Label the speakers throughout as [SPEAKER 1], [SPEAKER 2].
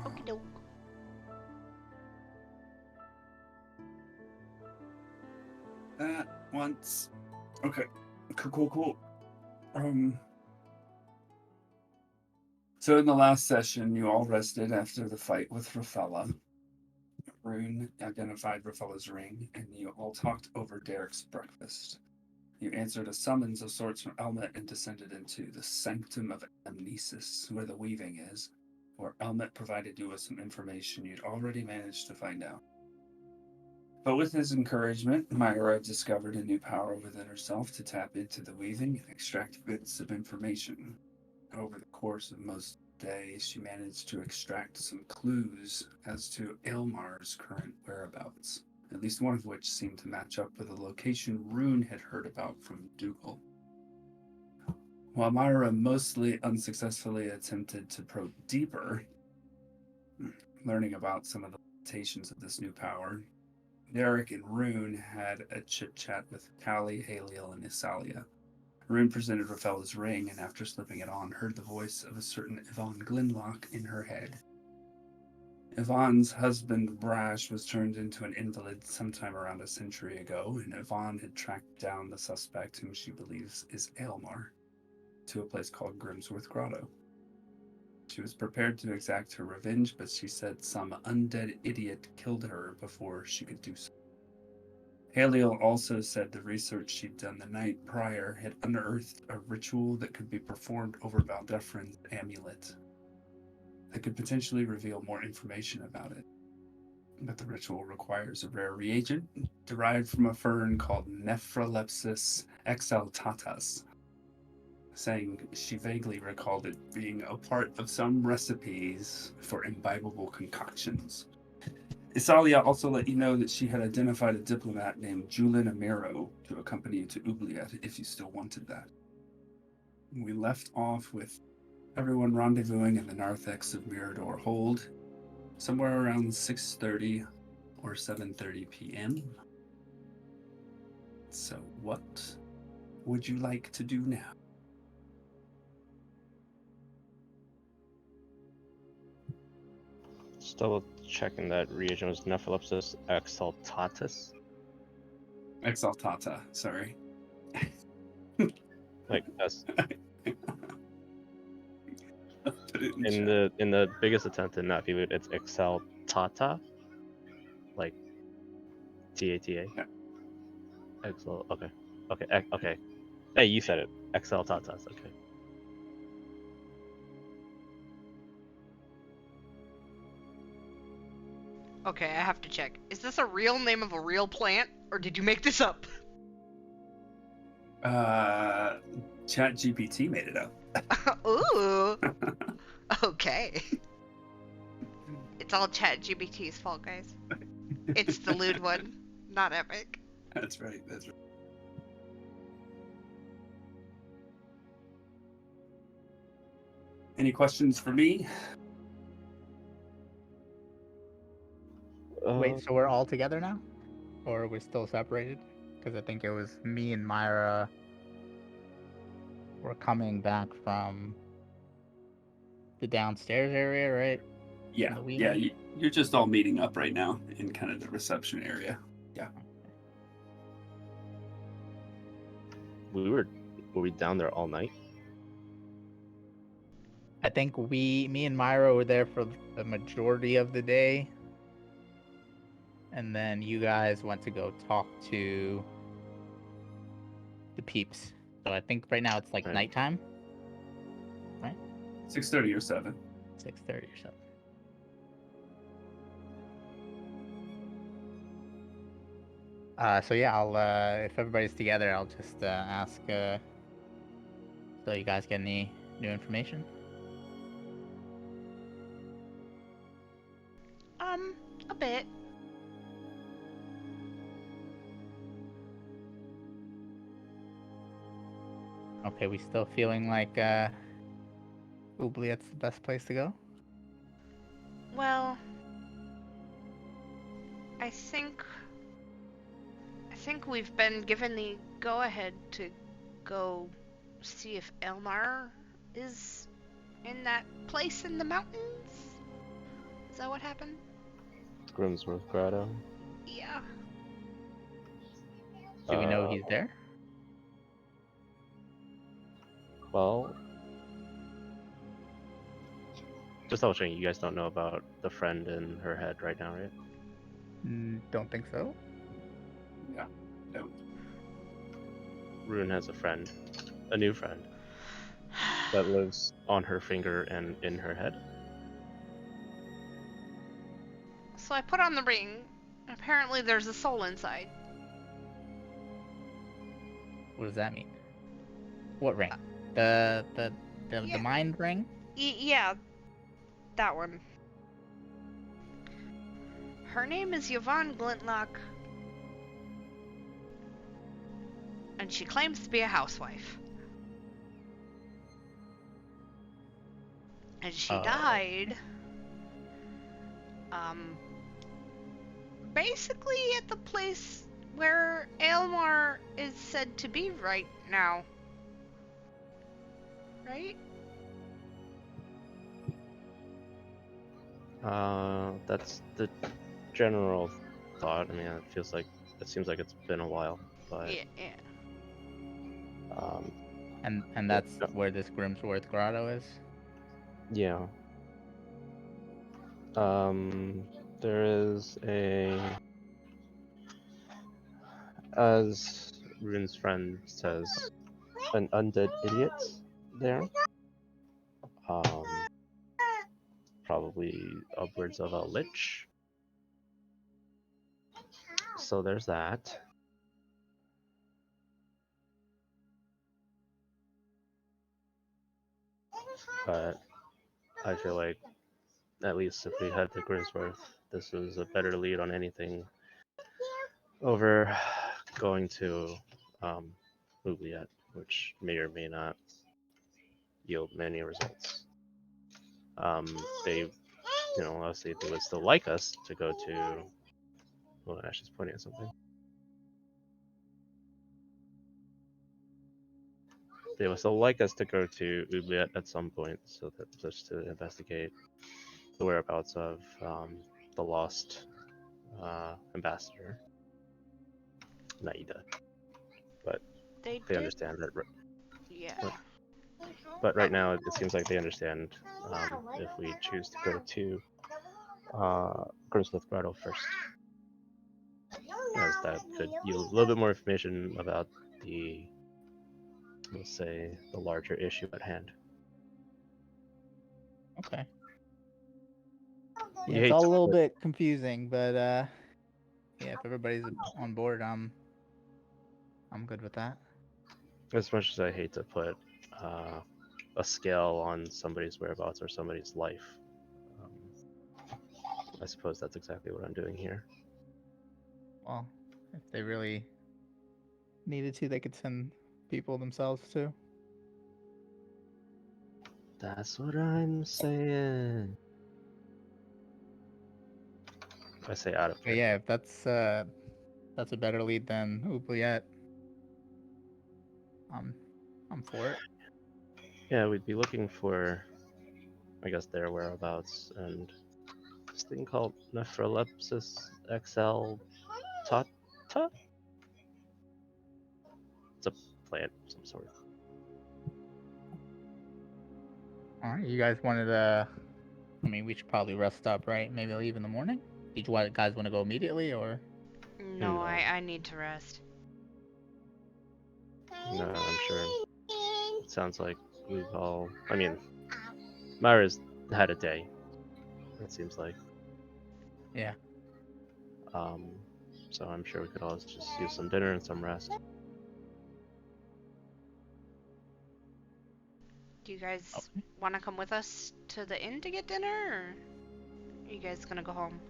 [SPEAKER 1] Okie doke.
[SPEAKER 2] That once. Okay. Cool. So in the last session, you all rested after the fight with Rafella. Rune identified Rafella's ring, and you all talked over Derek's breakfast. You answered a summons of sorts from Elmet and descended into the Sanctum of Amnesis, where the weaving is, where Elmet provided you with some information you'd already managed to find out. But with his encouragement, Myra discovered a new power within herself to tap into the weaving and extract bits of information. Over the course of most days, she managed to extract some clues as to Aylmar's current whereabouts, at least one of which seemed to match up with a location Rune had heard about from Dougal. While Myra mostly unsuccessfully attempted to probe deeper, learning about some of the limitations of this new power, Derek and Rune had a chit-chat with Callie, Haliel, and Isalia. Rune presented Rafella's ring, and after slipping it on, heard the voice of a certain Yvonne Glenlock in her head. Yvonne's husband, Brash, was turned into an invalid sometime around a century ago, and Yvonne had tracked down the suspect, whom she believes is Aylmar, to a place called Grimsworth Grotto. She was prepared to exact her revenge, but she said some undead idiot killed her before she could do so. Haliel also said the research she'd done the night prior had unearthed a ritual that could be performed over Valdefrin's amulet that could potentially reveal more information about it. But the ritual requires a rare reagent derived from a fern called Nephrolepsis exaltatus, saying she vaguely recalled it being a part of some recipes for imbibable concoctions. Isalia also let you know that she had identified a diplomat named Julin Amiro to accompany you to Oubliette if you still wanted that. We left off with everyone rendezvousing in the narthex of Mirador Hold, somewhere around 6:30 or 7:30 p.m. So what would you like to do now?
[SPEAKER 3] Just double checking that reagent was Nephilepsis exaltatus.
[SPEAKER 2] Exaltata, sorry.
[SPEAKER 3] Like that's
[SPEAKER 2] Put it
[SPEAKER 3] in the biggest attempt to not be weird, it's exaltata, like Tata.
[SPEAKER 2] Yeah.
[SPEAKER 3] Okay. Hey, you said it. Exaltatas. Okay.
[SPEAKER 1] Okay, I have to check. Is this a real name of a real plant, or did you make this up?
[SPEAKER 2] ChatGPT made it up.
[SPEAKER 1] Ooh. Okay. It's all ChatGPT's fault, guys. It's the lewd one, not Epic.
[SPEAKER 2] That's right. Any questions for me?
[SPEAKER 4] Wait, so we're all together now? Or are we still separated? Because I think it was me and Myra were coming back from the downstairs area, right?
[SPEAKER 2] Yeah. You're just all meeting up right now in kind of the reception area. Yeah.
[SPEAKER 3] Were we down there all night?
[SPEAKER 4] I think me and Myra were there for the majority of the day. And then you guys went to go talk to the peeps. So I think right now it's like nighttime. Right?
[SPEAKER 2] 6:30 or 7.
[SPEAKER 4] 6:30 or something. So yeah, I'll if everybody's together, I'll just ask. So you guys get any new information?
[SPEAKER 1] A bit.
[SPEAKER 4] Okay, we still feeling like Oubliette's the best place to go?
[SPEAKER 1] Well, I think we've been given the go-ahead to go see if Elmar is in that place in the mountains. Is that what happened?
[SPEAKER 3] Grimsworth Grotto.
[SPEAKER 1] Yeah.
[SPEAKER 4] Do we know he's there?
[SPEAKER 3] Well, just double checking. You guys don't know about the friend in her head right now, right?
[SPEAKER 4] Don't think so.
[SPEAKER 2] Yeah. No.
[SPEAKER 3] Rune has a friend, a new friend, that lives on her finger and in her head.
[SPEAKER 1] So I put on the ring. Apparently there's a soul inside.
[SPEAKER 4] What does that mean? What ring? The
[SPEAKER 1] Yeah.
[SPEAKER 4] mind ring?
[SPEAKER 1] Yeah, that one. Her name is Yvonne Glintlock. And she claims to be a housewife. And she died. Basically at the place where Aylmar is said to be right now. Right?
[SPEAKER 3] That's the general thought. I mean, it seems like it's been a while, but
[SPEAKER 1] Yeah, yeah.
[SPEAKER 4] And that's where this Grimsworth Grotto is?
[SPEAKER 3] yeah. There is as Rune's friend says, an undead idiot there. Um, Probably upwards of a lich. So there's that. But I feel like, at least if we head to Grimsworth, this is a better lead on anything over going to Oubliette, which may or may not yield many results. They, obviously they would still like us to go to. Well, Ash is pointing at something. They would still like us to go to Oubliette at some point, so that just to investigate the whereabouts of the lost ambassador, Naida. But
[SPEAKER 1] They
[SPEAKER 3] they
[SPEAKER 1] did.
[SPEAKER 3] understand that.
[SPEAKER 1] Yeah.
[SPEAKER 3] But right now, it seems like they understand if we choose to go to Grimsmith Grotto first, as that could yield a little bit more information about the, let's say, the larger issue at hand.
[SPEAKER 4] Okay.
[SPEAKER 3] You
[SPEAKER 4] Yeah, it's
[SPEAKER 3] hate
[SPEAKER 4] all
[SPEAKER 3] to
[SPEAKER 4] a little
[SPEAKER 3] put-
[SPEAKER 4] bit confusing, but yeah, if everybody's on board, I'm good with that.
[SPEAKER 3] As much as I hate to put a scale on somebody's whereabouts or somebody's life, I suppose that's exactly what I'm doing here.
[SPEAKER 4] Well, if they really needed to, they could send people themselves too.
[SPEAKER 3] That's what I'm saying. I say out of
[SPEAKER 4] But
[SPEAKER 3] character.
[SPEAKER 4] yeah, if that's a better lead than Oubliette, I'm for it.
[SPEAKER 3] Yeah, we'd be looking for, I guess, their whereabouts and this thing called Nephrolepsis XL Tata? It's a plant of some sort.
[SPEAKER 4] All right, you guys wanted to? I mean, we should probably rest up, right? Maybe leave in the morning. Did you guys want to go immediately, or?
[SPEAKER 1] No,
[SPEAKER 3] No.
[SPEAKER 1] I need to rest.
[SPEAKER 3] No, I'm sure. It sounds like we've all. I mean, Myra's had a day. It seems like.
[SPEAKER 4] Yeah.
[SPEAKER 3] So I'm sure we could all just use some dinner and some rest.
[SPEAKER 1] Do you guys
[SPEAKER 4] Okay.
[SPEAKER 1] want to come with us to the inn to get dinner, or are you guys gonna go home?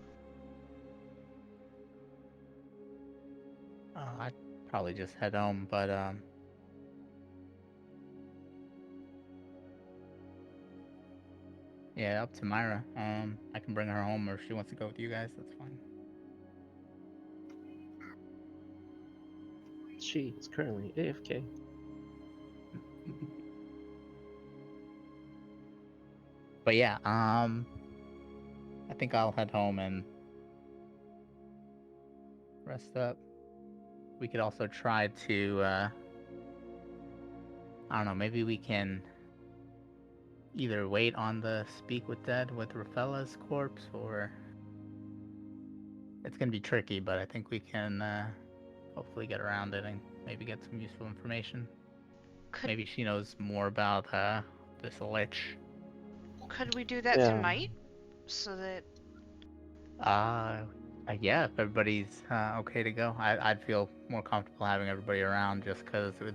[SPEAKER 4] I'd probably just head home, but yeah, up to Myra. I can bring her home, or if she wants to go with you guys, that's fine.
[SPEAKER 3] She is currently AFK.
[SPEAKER 4] But yeah, I think I'll head home and rest up. We could also try to, I don't know, maybe we can either wait on the Speak with Dead with Rafella's corpse, or it's gonna be tricky, but I think we can hopefully get around it and maybe get some useful information.
[SPEAKER 1] Could
[SPEAKER 4] Maybe she knows more about this lich.
[SPEAKER 1] could we do that
[SPEAKER 3] Yeah.
[SPEAKER 1] tonight? So that
[SPEAKER 4] Yeah, if everybody's okay to go, I'd feel more comfortable having everybody around just because it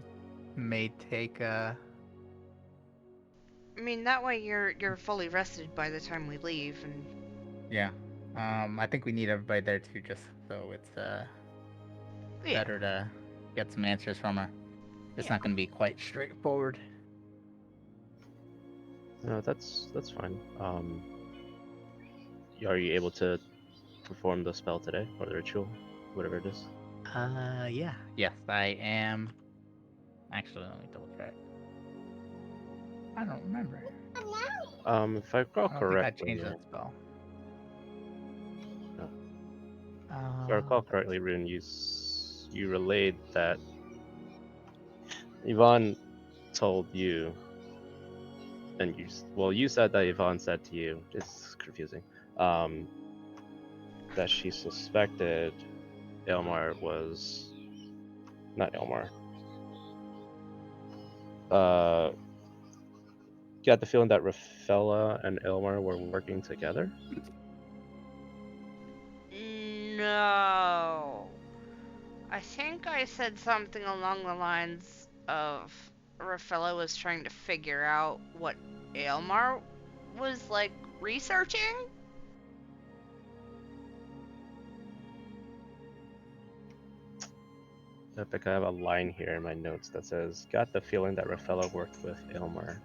[SPEAKER 4] may take
[SPEAKER 1] I mean that way you're fully rested by the time we leave, and
[SPEAKER 4] yeah. I think we need everybody there too, just so it's
[SPEAKER 1] yeah.
[SPEAKER 4] better to get some answers from her. It's
[SPEAKER 1] Yeah.
[SPEAKER 4] not going to be quite straightforward.
[SPEAKER 3] No, that's fine. Are you able to perform the spell today or the ritual, whatever it is?
[SPEAKER 4] Yeah. Yes, I am. Actually, let me double check. I don't remember.
[SPEAKER 3] If I recall
[SPEAKER 4] I don't think I
[SPEAKER 3] correctly,
[SPEAKER 4] changed that spell.
[SPEAKER 3] No. if I recall
[SPEAKER 4] Let's
[SPEAKER 3] correctly,
[SPEAKER 4] see.
[SPEAKER 3] Rune, you relayed that Yvonne told you, and you said that Yvonne said to you. It's confusing. That she suspected Elmar was not Elmar. Got the feeling that Rafella and Elmar were working together.
[SPEAKER 1] No. I think I said something along the lines of Raffaella was trying to figure out what Aelmar was like researching.
[SPEAKER 3] I think I have a line here in my notes that says, "Got the feeling that Rafella worked with Elmar."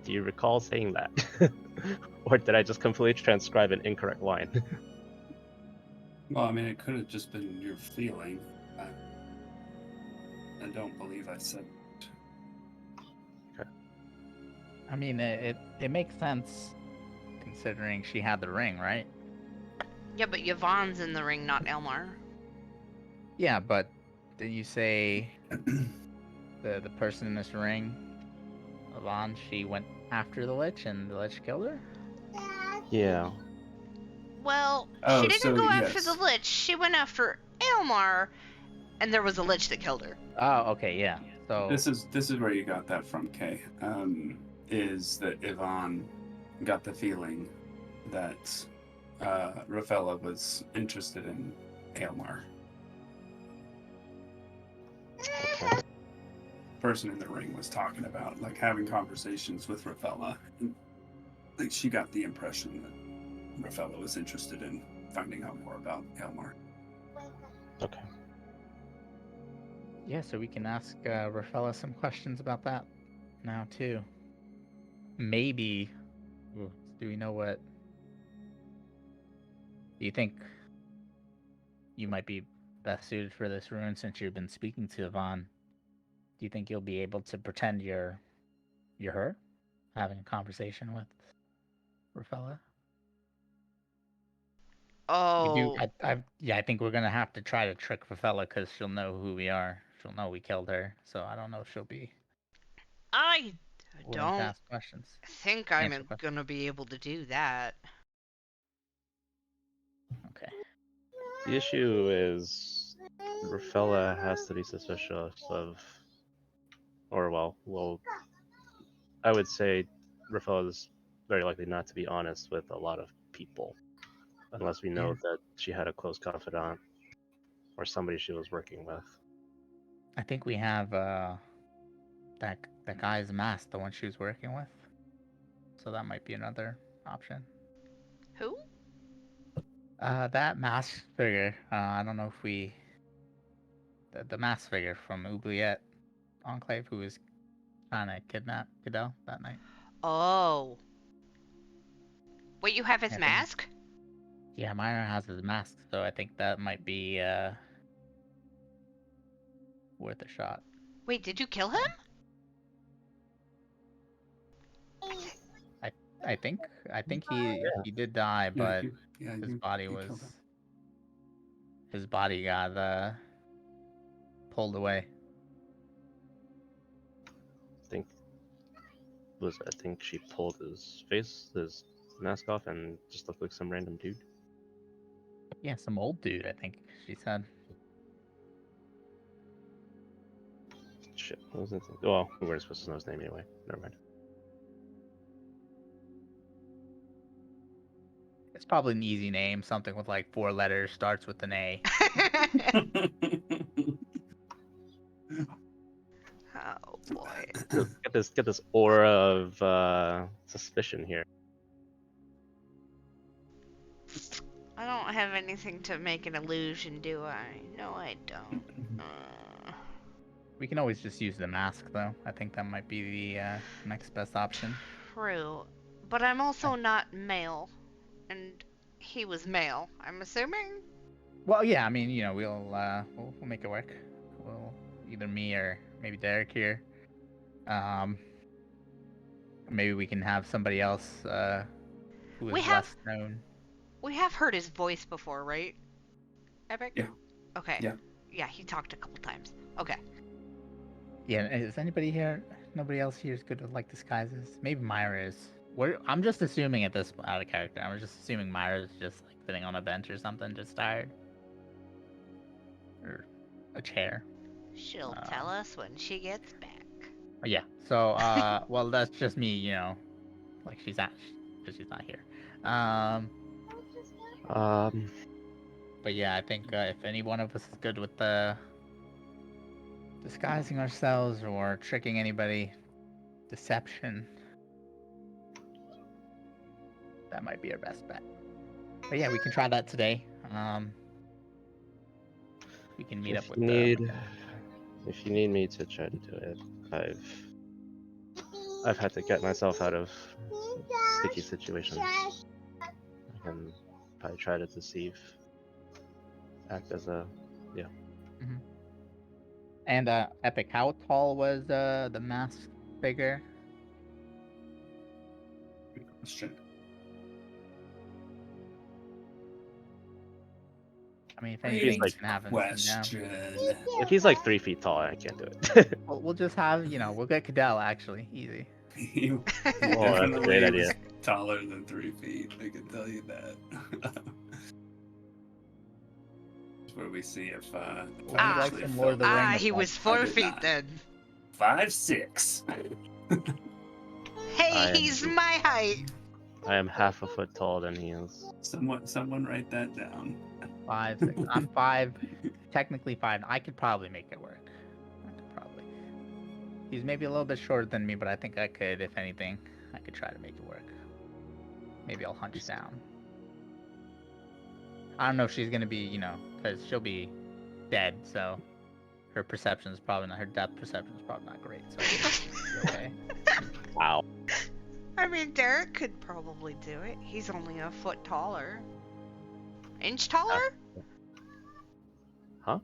[SPEAKER 3] Do you recall saying that? Or did I just completely transcribe an incorrect line?
[SPEAKER 2] Well, I mean, it could have just been your feeling. I don't believe I said.
[SPEAKER 4] I mean, it makes sense considering she had the ring, right?
[SPEAKER 1] Yeah, but Yvonne's in the ring, not Elmar.
[SPEAKER 4] Yeah, but did you say the person in this ring, Yvonne, she went after the lich and the lich killed her?
[SPEAKER 3] Yeah.
[SPEAKER 1] Well,
[SPEAKER 2] Oh,
[SPEAKER 1] she didn't
[SPEAKER 2] so
[SPEAKER 1] go after
[SPEAKER 2] yes.
[SPEAKER 1] the lich. She went after Aelmar, and there was a lich that killed her.
[SPEAKER 4] Oh, okay, yeah. So
[SPEAKER 2] This is where you got that from, Kay. Is that Yvonne got the feeling that Rafella was interested in Aelmar.
[SPEAKER 3] Okay.
[SPEAKER 2] Person in the ring was talking about, like, having conversations with Rafella. Like, she got the impression that Rafella was interested in finding out more about Aelmar.
[SPEAKER 3] Okay.
[SPEAKER 4] yeah, so we can ask Rafella some questions about that now too. Maybe. Do we know what? Do you think you might be best suited for this rune since you've been speaking to Yvonne? Do you think you'll be able to pretend you're her, having a conversation with Rafella? We do.
[SPEAKER 1] Oh,
[SPEAKER 4] I think we're gonna have to try to trick Rafella because she'll know who we are. She'll know we killed her. So I don't know if she'll be
[SPEAKER 1] I
[SPEAKER 4] willing to
[SPEAKER 1] don't
[SPEAKER 4] ask questions.
[SPEAKER 1] think
[SPEAKER 4] Answer
[SPEAKER 1] I'm
[SPEAKER 4] questions.
[SPEAKER 1] gonna be able to do that.
[SPEAKER 4] Okay.
[SPEAKER 3] The issue is Rafella has to be suspicious of, or well, I would say Rafella is very likely not to be honest with a lot of people, unless we know
[SPEAKER 4] Yeah.
[SPEAKER 3] that she had a close confidant or somebody she was working with.
[SPEAKER 4] I think we have that guy's mask, the one she was working with. So that might be another option.
[SPEAKER 1] Who?
[SPEAKER 4] That mask figure. I don't know if we the mask figure from Oubliette Enclave who was trying to kidnap Cadell that night.
[SPEAKER 1] Oh. Wait, you have his
[SPEAKER 4] I think
[SPEAKER 1] mask?
[SPEAKER 4] yeah, Myra has his mask, so I think that might be worth a shot.
[SPEAKER 1] Wait, did you kill him?
[SPEAKER 4] I think he did die, but his body
[SPEAKER 2] you
[SPEAKER 4] was
[SPEAKER 2] killed him.
[SPEAKER 4] his body got pulled away.
[SPEAKER 3] I think she pulled his mask off, and just looked like some random dude.
[SPEAKER 4] Yeah, some old dude, I think she said.
[SPEAKER 3] Shit, what was it? Well, we weren't supposed to know his name anyway. Never mind.
[SPEAKER 4] It's probably an easy name, something with like 4 letters, starts with an A.
[SPEAKER 1] Oh boy.
[SPEAKER 3] Get this aura of suspicion here.
[SPEAKER 1] I don't have anything to make an illusion, do I? No, I don't.
[SPEAKER 4] We can always just use the mask, though. I think that might be the next best option.
[SPEAKER 1] True. But I'm also not male. And he was male, I'm assuming?
[SPEAKER 4] Well, yeah, I mean, we'll make it work. We'll either me or maybe Derek here. Maybe we can have somebody else who
[SPEAKER 1] We
[SPEAKER 4] is
[SPEAKER 1] have-
[SPEAKER 4] less known.
[SPEAKER 1] We have heard his voice before, right? Epic?
[SPEAKER 2] Yeah.
[SPEAKER 1] Okay.
[SPEAKER 2] Yeah.
[SPEAKER 1] Yeah, he talked a couple times. Okay.
[SPEAKER 4] Yeah, is anybody here? Nobody else here is good with like disguises. Maybe Myra is. I'm just assuming at this out of character. I'm just assuming Myra's just like sitting on a bench or something, just tired, or a chair.
[SPEAKER 1] She'll tell us when she gets back.
[SPEAKER 4] Yeah. So, well, that's just me. Like she's not here. But yeah, I think if any one of us is good with disguising ourselves or tricking anybody, deception, that might be our best bet. But yeah, we can try that today. We can meet up with
[SPEAKER 3] If you need me to try to do it, I've had to get myself out of sticky situations. I can probably try to deceive, act as a
[SPEAKER 4] And Epic, how tall was the masked figure?
[SPEAKER 2] Good question.
[SPEAKER 4] I mean, if
[SPEAKER 2] Great
[SPEAKER 4] anything
[SPEAKER 3] like
[SPEAKER 4] can happen.
[SPEAKER 2] question.
[SPEAKER 3] If he's like 3 feet tall, I can't do it.
[SPEAKER 4] We'll just have, we'll get Cadell actually, easy.
[SPEAKER 2] He
[SPEAKER 3] Oh, that's a great
[SPEAKER 2] definitely
[SPEAKER 3] idea.
[SPEAKER 2] was taller than 3 feet. I can tell you that. That's where we see if
[SPEAKER 4] Would you like
[SPEAKER 2] actually
[SPEAKER 4] some Lord of the
[SPEAKER 2] felt-
[SPEAKER 4] Rings?
[SPEAKER 1] He was 4
[SPEAKER 2] did
[SPEAKER 1] feet
[SPEAKER 2] not.
[SPEAKER 1] then.
[SPEAKER 2] 5'6".
[SPEAKER 1] Hey, he's my height.
[SPEAKER 3] I am half a foot taller than he is.
[SPEAKER 2] Someone write that down.
[SPEAKER 4] 5, 6. I'm 5, technically 5. I could probably make it work. He's maybe a little bit shorter than me, but I think I could, if anything, I could try to make it work. Maybe I'll hunch down. I don't know if she's gonna be, because she'll be dead, so her perception is probably not, her depth perception is probably not great, so she'll be okay.
[SPEAKER 3] Wow.
[SPEAKER 1] I mean, Derek could probably do it. He's only a foot taller. Inch taller?
[SPEAKER 3] Huh?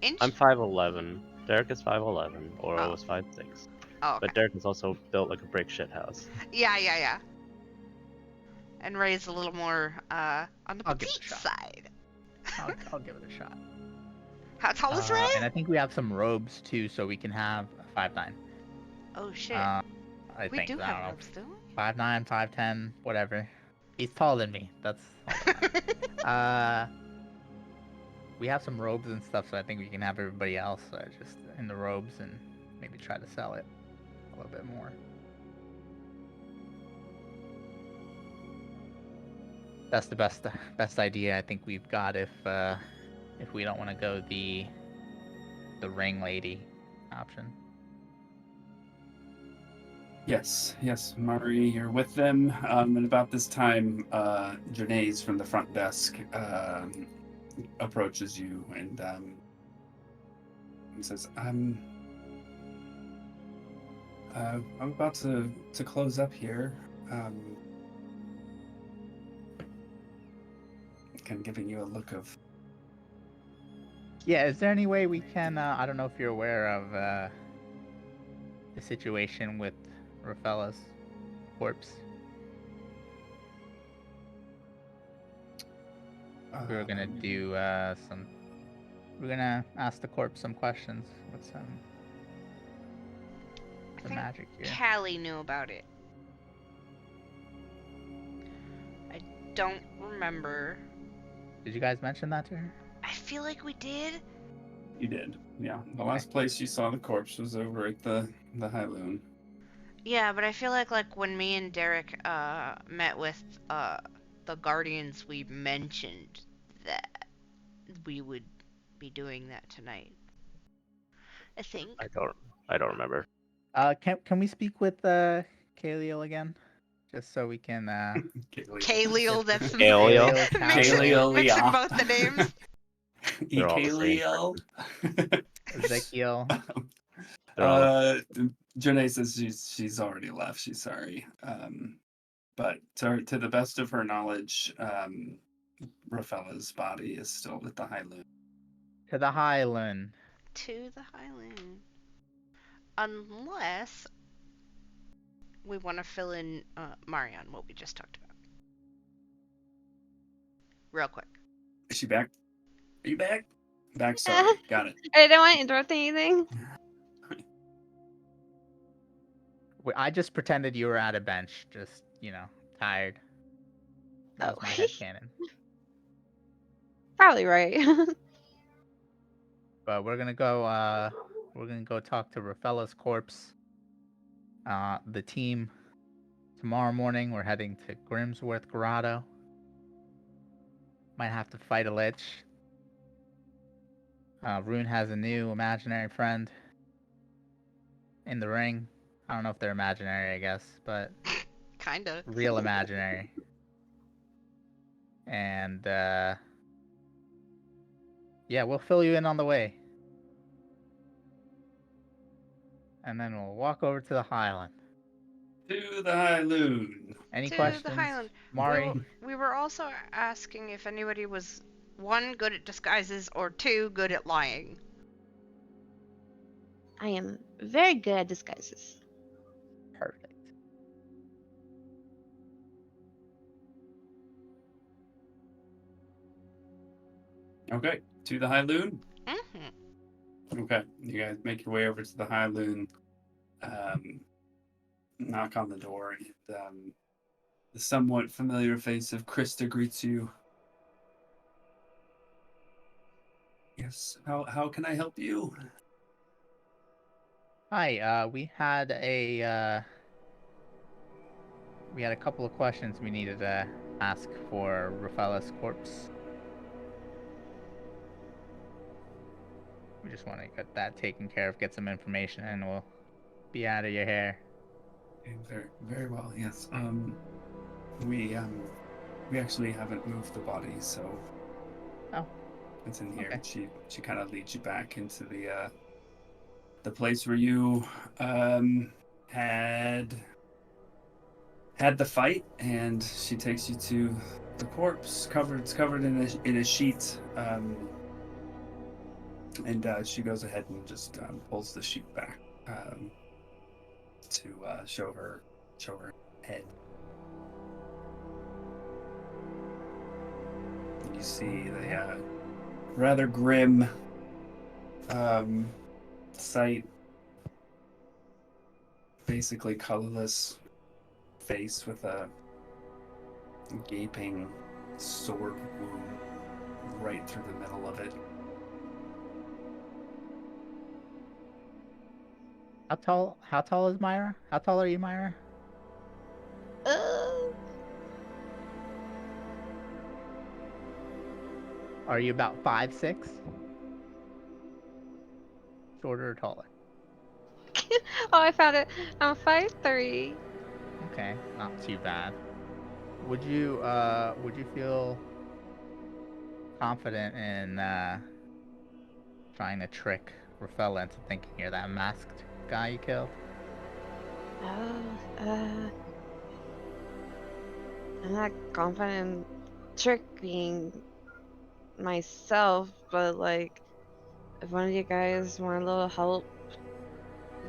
[SPEAKER 1] Inch?
[SPEAKER 3] I'm 5'11". Derek is 5'11", or
[SPEAKER 1] Oh.
[SPEAKER 3] was 5'6".
[SPEAKER 1] Oh, okay.
[SPEAKER 3] But Derek is also built like a brick shit house.
[SPEAKER 1] Yeah. And Ray's a little more on the
[SPEAKER 4] I'll give it a
[SPEAKER 1] petite
[SPEAKER 4] shot.
[SPEAKER 1] side.
[SPEAKER 4] I'll give it a shot.
[SPEAKER 1] How tall is Ray?
[SPEAKER 4] And I think we have some robes too, so we can have a 5'9".
[SPEAKER 1] Oh shit.
[SPEAKER 4] I
[SPEAKER 1] we
[SPEAKER 4] think,
[SPEAKER 1] do
[SPEAKER 4] I don't
[SPEAKER 1] have
[SPEAKER 4] know,
[SPEAKER 1] robes, don't we?
[SPEAKER 4] 5'9", 5'10", whatever. He's taller than me. That's all that matters. We have some robes and stuff, so I think we can have everybody else just in the robes and maybe try to sell it a little bit more. That's the best idea I think we've got if we don't want to go the ring lady option.
[SPEAKER 2] Yes, Mari, you're with them. And about this time, Janae's from the front desk approaches you and says, I'm about to close up here. Kind of giving you a look of...
[SPEAKER 4] Yeah, is there any way we can, I don't know if you're aware of the situation with Rafella's corpse? We were gonna do some. We're gonna ask the corpse some questions with some
[SPEAKER 1] I think
[SPEAKER 4] magic here.
[SPEAKER 1] Callie knew about it. I don't remember.
[SPEAKER 4] Did you guys mention that to her?
[SPEAKER 1] I feel like we did.
[SPEAKER 2] You did, yeah. The last place you saw the corpse was over at the High Loon.
[SPEAKER 1] Yeah, but I feel like when me and Derek met with the Guardians, we mentioned that we would be doing that tonight. I think.
[SPEAKER 3] I don't remember.
[SPEAKER 4] Can we speak with Kaliel again, just so we can
[SPEAKER 1] Kaliel, that's
[SPEAKER 3] Kaliel.
[SPEAKER 1] mixing
[SPEAKER 2] Kaliel.
[SPEAKER 1] both the names.
[SPEAKER 3] They're all the same
[SPEAKER 2] Kaliel.
[SPEAKER 4] Ezekiel?
[SPEAKER 3] They're all
[SPEAKER 2] Janae says she's already left. She's sorry. But to the best of her knowledge, Rafella's body is still at the High Loon.
[SPEAKER 4] To the Highland.
[SPEAKER 1] To the Highland. Unless we want to fill in Marion, what we just talked about. Real quick.
[SPEAKER 2] Is she back? Are you back? Back, sorry. Got it.
[SPEAKER 5] I don't want to interrupt anything.
[SPEAKER 4] I just pretended you were at a bench, just, tired. That was my headcanon.
[SPEAKER 5] Probably right.
[SPEAKER 4] But we're gonna go talk to Rafella's corpse. The team, tomorrow morning, we're heading to Grimsworth Grotto. Might have to fight a lich. Rune has a new imaginary friend in the ring. I don't know if they're imaginary, I guess, but
[SPEAKER 1] Kinda.
[SPEAKER 4] real imaginary. And yeah, we'll fill you in on the way. And then we'll walk over to the Highland.
[SPEAKER 2] To the High Loon.
[SPEAKER 4] Any
[SPEAKER 1] To
[SPEAKER 4] questions,
[SPEAKER 1] the Highland.
[SPEAKER 4] Mari?
[SPEAKER 1] We were also asking if anybody was, 1, good at disguises, or 2, good at lying.
[SPEAKER 5] I am very good at disguises.
[SPEAKER 4] Perfect.
[SPEAKER 2] Okay, to the High Loon.
[SPEAKER 1] Mm-hmm.
[SPEAKER 2] Okay, you guys make your way over to the High Loon. Knock on the door, and the somewhat familiar face of Krista greets you. Yes, how can I help you?
[SPEAKER 4] Hi, we had a couple of questions we needed to ask for Rafella's corpse. We just want to get that taken care of, get some information, and we'll be out of your hair.
[SPEAKER 2] Okay, very, very well. Yes. We actually haven't moved the body, so.
[SPEAKER 4] Oh.
[SPEAKER 2] It's in here.
[SPEAKER 4] Okay.
[SPEAKER 2] She kind of leads you back into the place where you had the fight, and she takes you to the corpse. It's covered in a sheet. And she goes ahead and just pulls the sheet back to show her head. You see the rather grim sight, basically colorless face with a gaping sword wound right through the middle of it.
[SPEAKER 4] How tall is Myra? How tall are you, Myra? Are you about 5'6"? Shorter or taller?
[SPEAKER 5] Oh, I found it. I'm 5'3".
[SPEAKER 4] Okay, not too bad. Would you feel confident in trying to trick Rafella into thinking you're that masked guy you killed?
[SPEAKER 5] I'm not confident in tricking myself, but like, if one of you guys want a little help,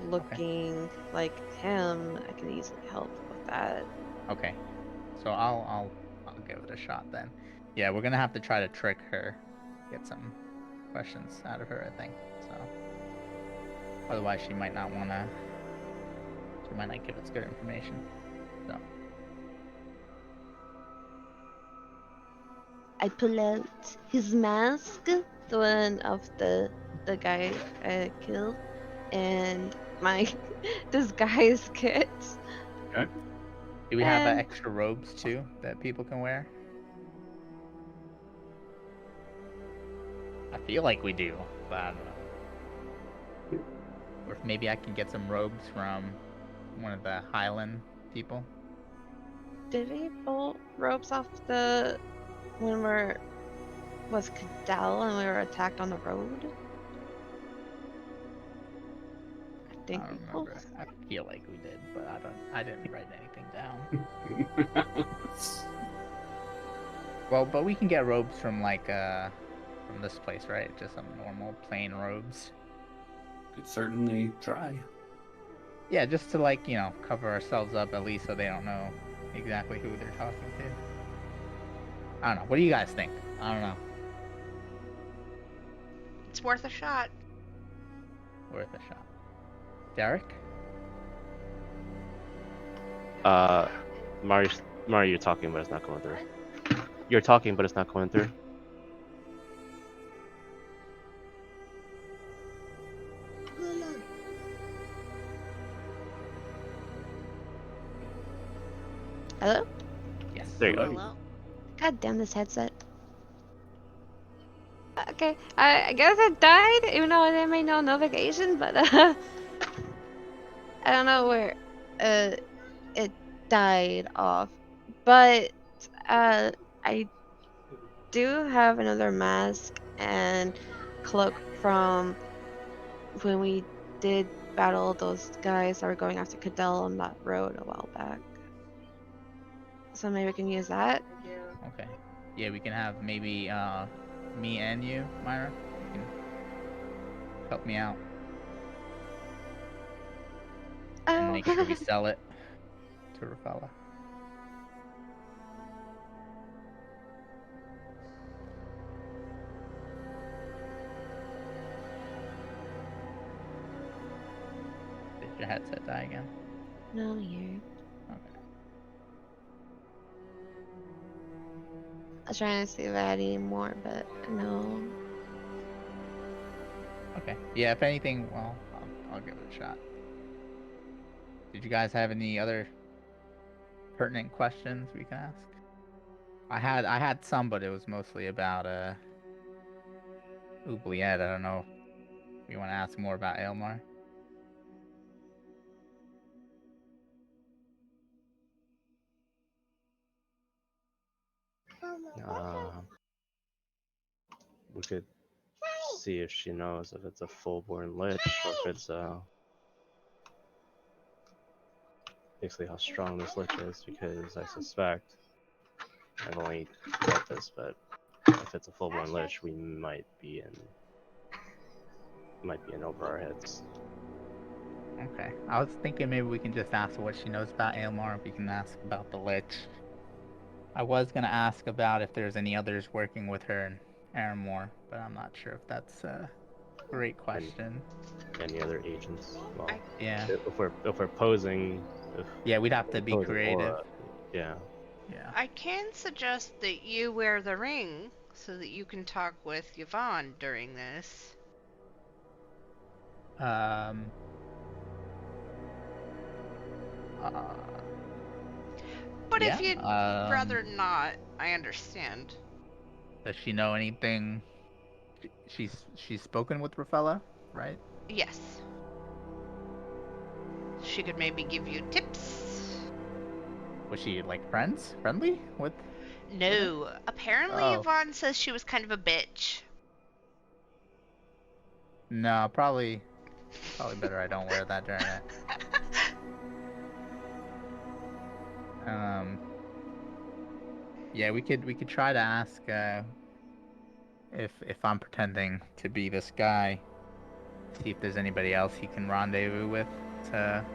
[SPEAKER 5] looking like him, I can easily help with that.
[SPEAKER 4] Okay. So I'll give it a shot then. Yeah, we're gonna have to try to trick her, get some questions out of her, I think. So otherwise, she might not wanna. She might not give us good information. So
[SPEAKER 5] I pull out his mask, the one of the guy I killed, and my disguise kit.
[SPEAKER 2] Okay.
[SPEAKER 4] do we have
[SPEAKER 5] And
[SPEAKER 4] extra robes too that people can wear? I feel like we do, but I don't know. Or if maybe I can get some robes from one of the Highland people.
[SPEAKER 5] did we pull ropes off the when was Cadell and we were attacked on the road? I
[SPEAKER 4] I
[SPEAKER 5] think we
[SPEAKER 4] don't
[SPEAKER 5] pulled.
[SPEAKER 4] remember. I feel like we did, but I didn't write anything down. Well, but we can get robes from from this place, right? Just some normal plain robes.
[SPEAKER 2] Could certainly try.
[SPEAKER 4] Yeah, just to cover ourselves up at least so they don't know exactly who they're talking to. I don't know. What do you guys think? I don't know.
[SPEAKER 1] It's worth a shot.
[SPEAKER 4] Worth a shot. Derek?
[SPEAKER 3] Mario, you're talking, but it's not going through. You're talking, but it's not going through.
[SPEAKER 5] Hello?
[SPEAKER 4] Yes.
[SPEAKER 3] There you go.
[SPEAKER 1] Hello?
[SPEAKER 5] God damn this headset. Okay, I guess it died, even though there made no notification, but I don't know where it died off. But I do have another mask and cloak from when we did battle those guys that were going after Cadell on that road a while back. So maybe we can use that.
[SPEAKER 4] Okay. Yeah, we can have maybe me and you, Myra. You can help me out and make sure we
[SPEAKER 5] Oh,
[SPEAKER 4] sell it to Rafella. Did your headset die again?
[SPEAKER 5] no, here.
[SPEAKER 4] Okay.
[SPEAKER 5] I was trying to see if I had any more, but no.
[SPEAKER 4] Okay. Yeah, if anything, well, I'll give it a shot. Did you guys have any other pertinent questions we can ask? I had some, but it was mostly about Oubliette. I don't know if you want to ask more about Aylmar.
[SPEAKER 3] We could see if she knows if it's a full-born lich or if it's basically how strong this lich is, because I suspect, I've only read this, but if it's a full-born lich, we might be in over our heads.
[SPEAKER 4] Okay. I was thinking maybe we can just ask what she knows about Aylmar, if we can ask about the lich. I was gonna ask about if there's any others working with her in Aramore, but I'm not sure if that's a great question.
[SPEAKER 3] Any other agents? Well,
[SPEAKER 4] Yeah.
[SPEAKER 3] if we're posing,
[SPEAKER 4] Yeah, we'd have to
[SPEAKER 3] we're
[SPEAKER 4] be
[SPEAKER 3] posing
[SPEAKER 4] creative.
[SPEAKER 3] aura, yeah.
[SPEAKER 4] Yeah.
[SPEAKER 1] I can suggest that you wear the ring so that you can talk with Yvonne during this.
[SPEAKER 4] Um.
[SPEAKER 1] But
[SPEAKER 4] Yeah.
[SPEAKER 1] if you'd rather not, I understand.
[SPEAKER 4] Does she know anything? She's spoken with Rafella, right?
[SPEAKER 1] Yes. She could maybe give you tips.
[SPEAKER 4] Was she like friendly with?
[SPEAKER 1] No, apparently
[SPEAKER 4] Oh
[SPEAKER 1] Yvonne says she was kind of a bitch.
[SPEAKER 4] no, probably better I don't wear that during it. Yeah, we could try to ask if I'm pretending to be this guy, see if there's anybody else he can rendezvous with to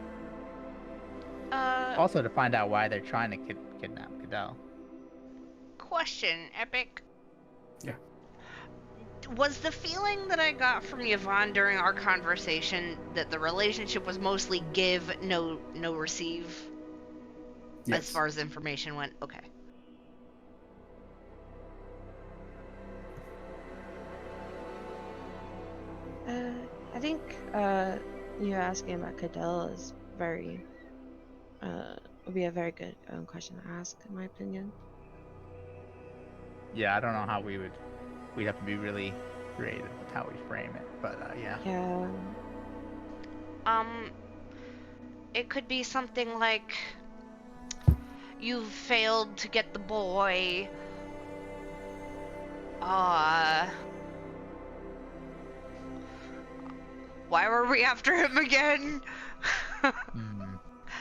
[SPEAKER 1] Uh,
[SPEAKER 4] also to find out why they're trying to kidnap Cadell.
[SPEAKER 1] question, Epic.
[SPEAKER 2] Yeah.
[SPEAKER 1] Was the feeling that I got from Yvonne during our conversation that the relationship was mostly give, no receive,
[SPEAKER 2] Yes.
[SPEAKER 1] as far as information went? Okay.
[SPEAKER 5] I think you asking about Cadell is very would be a very good question to ask, in my opinion.
[SPEAKER 4] Yeah, I don't know how we'd have to be really creative with how we frame it, but yeah.
[SPEAKER 5] Yeah.
[SPEAKER 1] It could be something like, you've failed to get the boy. Why were we after him again?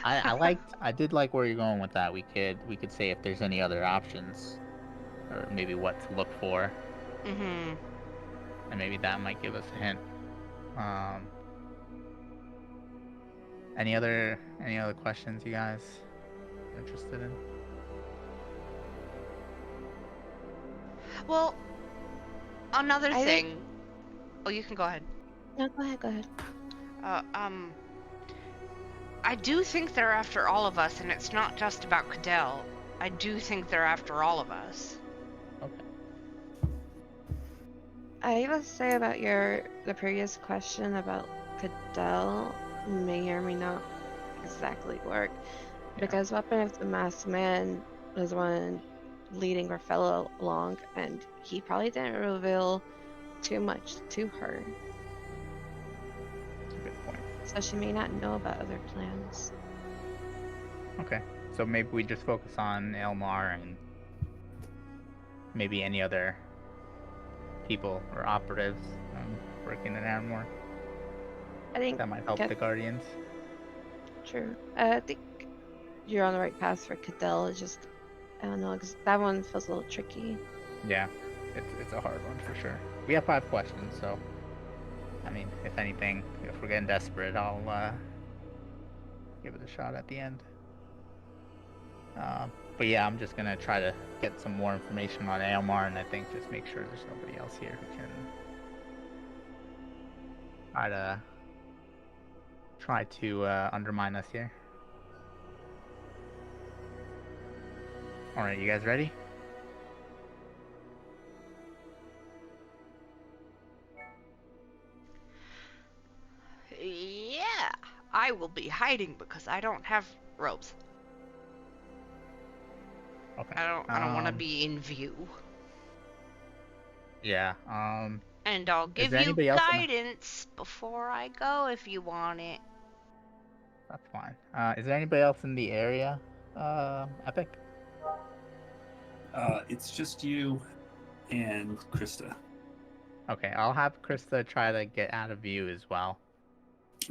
[SPEAKER 4] I did like where you're going with that. We could say if there's any other options, or maybe what to look for,
[SPEAKER 1] Mm-hmm.
[SPEAKER 4] and maybe that might give us a hint. Any other questions you guys are interested in?
[SPEAKER 1] Well, another
[SPEAKER 5] I
[SPEAKER 1] thing.
[SPEAKER 5] think-
[SPEAKER 1] Oh, you can go ahead.
[SPEAKER 5] No, go ahead. Go ahead.
[SPEAKER 1] I do think they're after all of us, and it's not just about Cadell. I do think they're after all of us.
[SPEAKER 4] Okay.
[SPEAKER 5] I will say about the previous question about Cadell may or may not exactly work.
[SPEAKER 4] Yeah.
[SPEAKER 5] Because Weapon of the Masked Man was the one leading Rafaela along, and he probably didn't reveal too much to her.
[SPEAKER 4] That's a good point.
[SPEAKER 5] So she may not know about other plans.
[SPEAKER 4] Okay. So maybe we just focus on Elmar and maybe any other people or operatives working in Armor.
[SPEAKER 5] I think
[SPEAKER 4] That might help the Guardians.
[SPEAKER 5] True. I think you're on the right path for Cadell. It's just, I don't know, because that one feels a little tricky.
[SPEAKER 4] Yeah, it's a hard one for sure. We have 5 questions, so I mean, if anything, if we're getting desperate, I'll give it a shot at the end. But yeah, I'm just gonna try to get some more information on Aomar, and I think just make sure there's nobody else here who can try to undermine us here. All right, you guys ready?
[SPEAKER 1] Yeah, I will be hiding because I don't have robes.
[SPEAKER 4] Okay.
[SPEAKER 1] I don't want to be in view.
[SPEAKER 4] Yeah.
[SPEAKER 1] And I'll give
[SPEAKER 4] there
[SPEAKER 1] you
[SPEAKER 4] anybody else in the-
[SPEAKER 1] guidance before I go if you want it.
[SPEAKER 4] That's fine. Is there anybody else in the area, Epic?
[SPEAKER 2] It's just you and Krista.
[SPEAKER 4] Okay, I'll have Krista try to get out of view as well.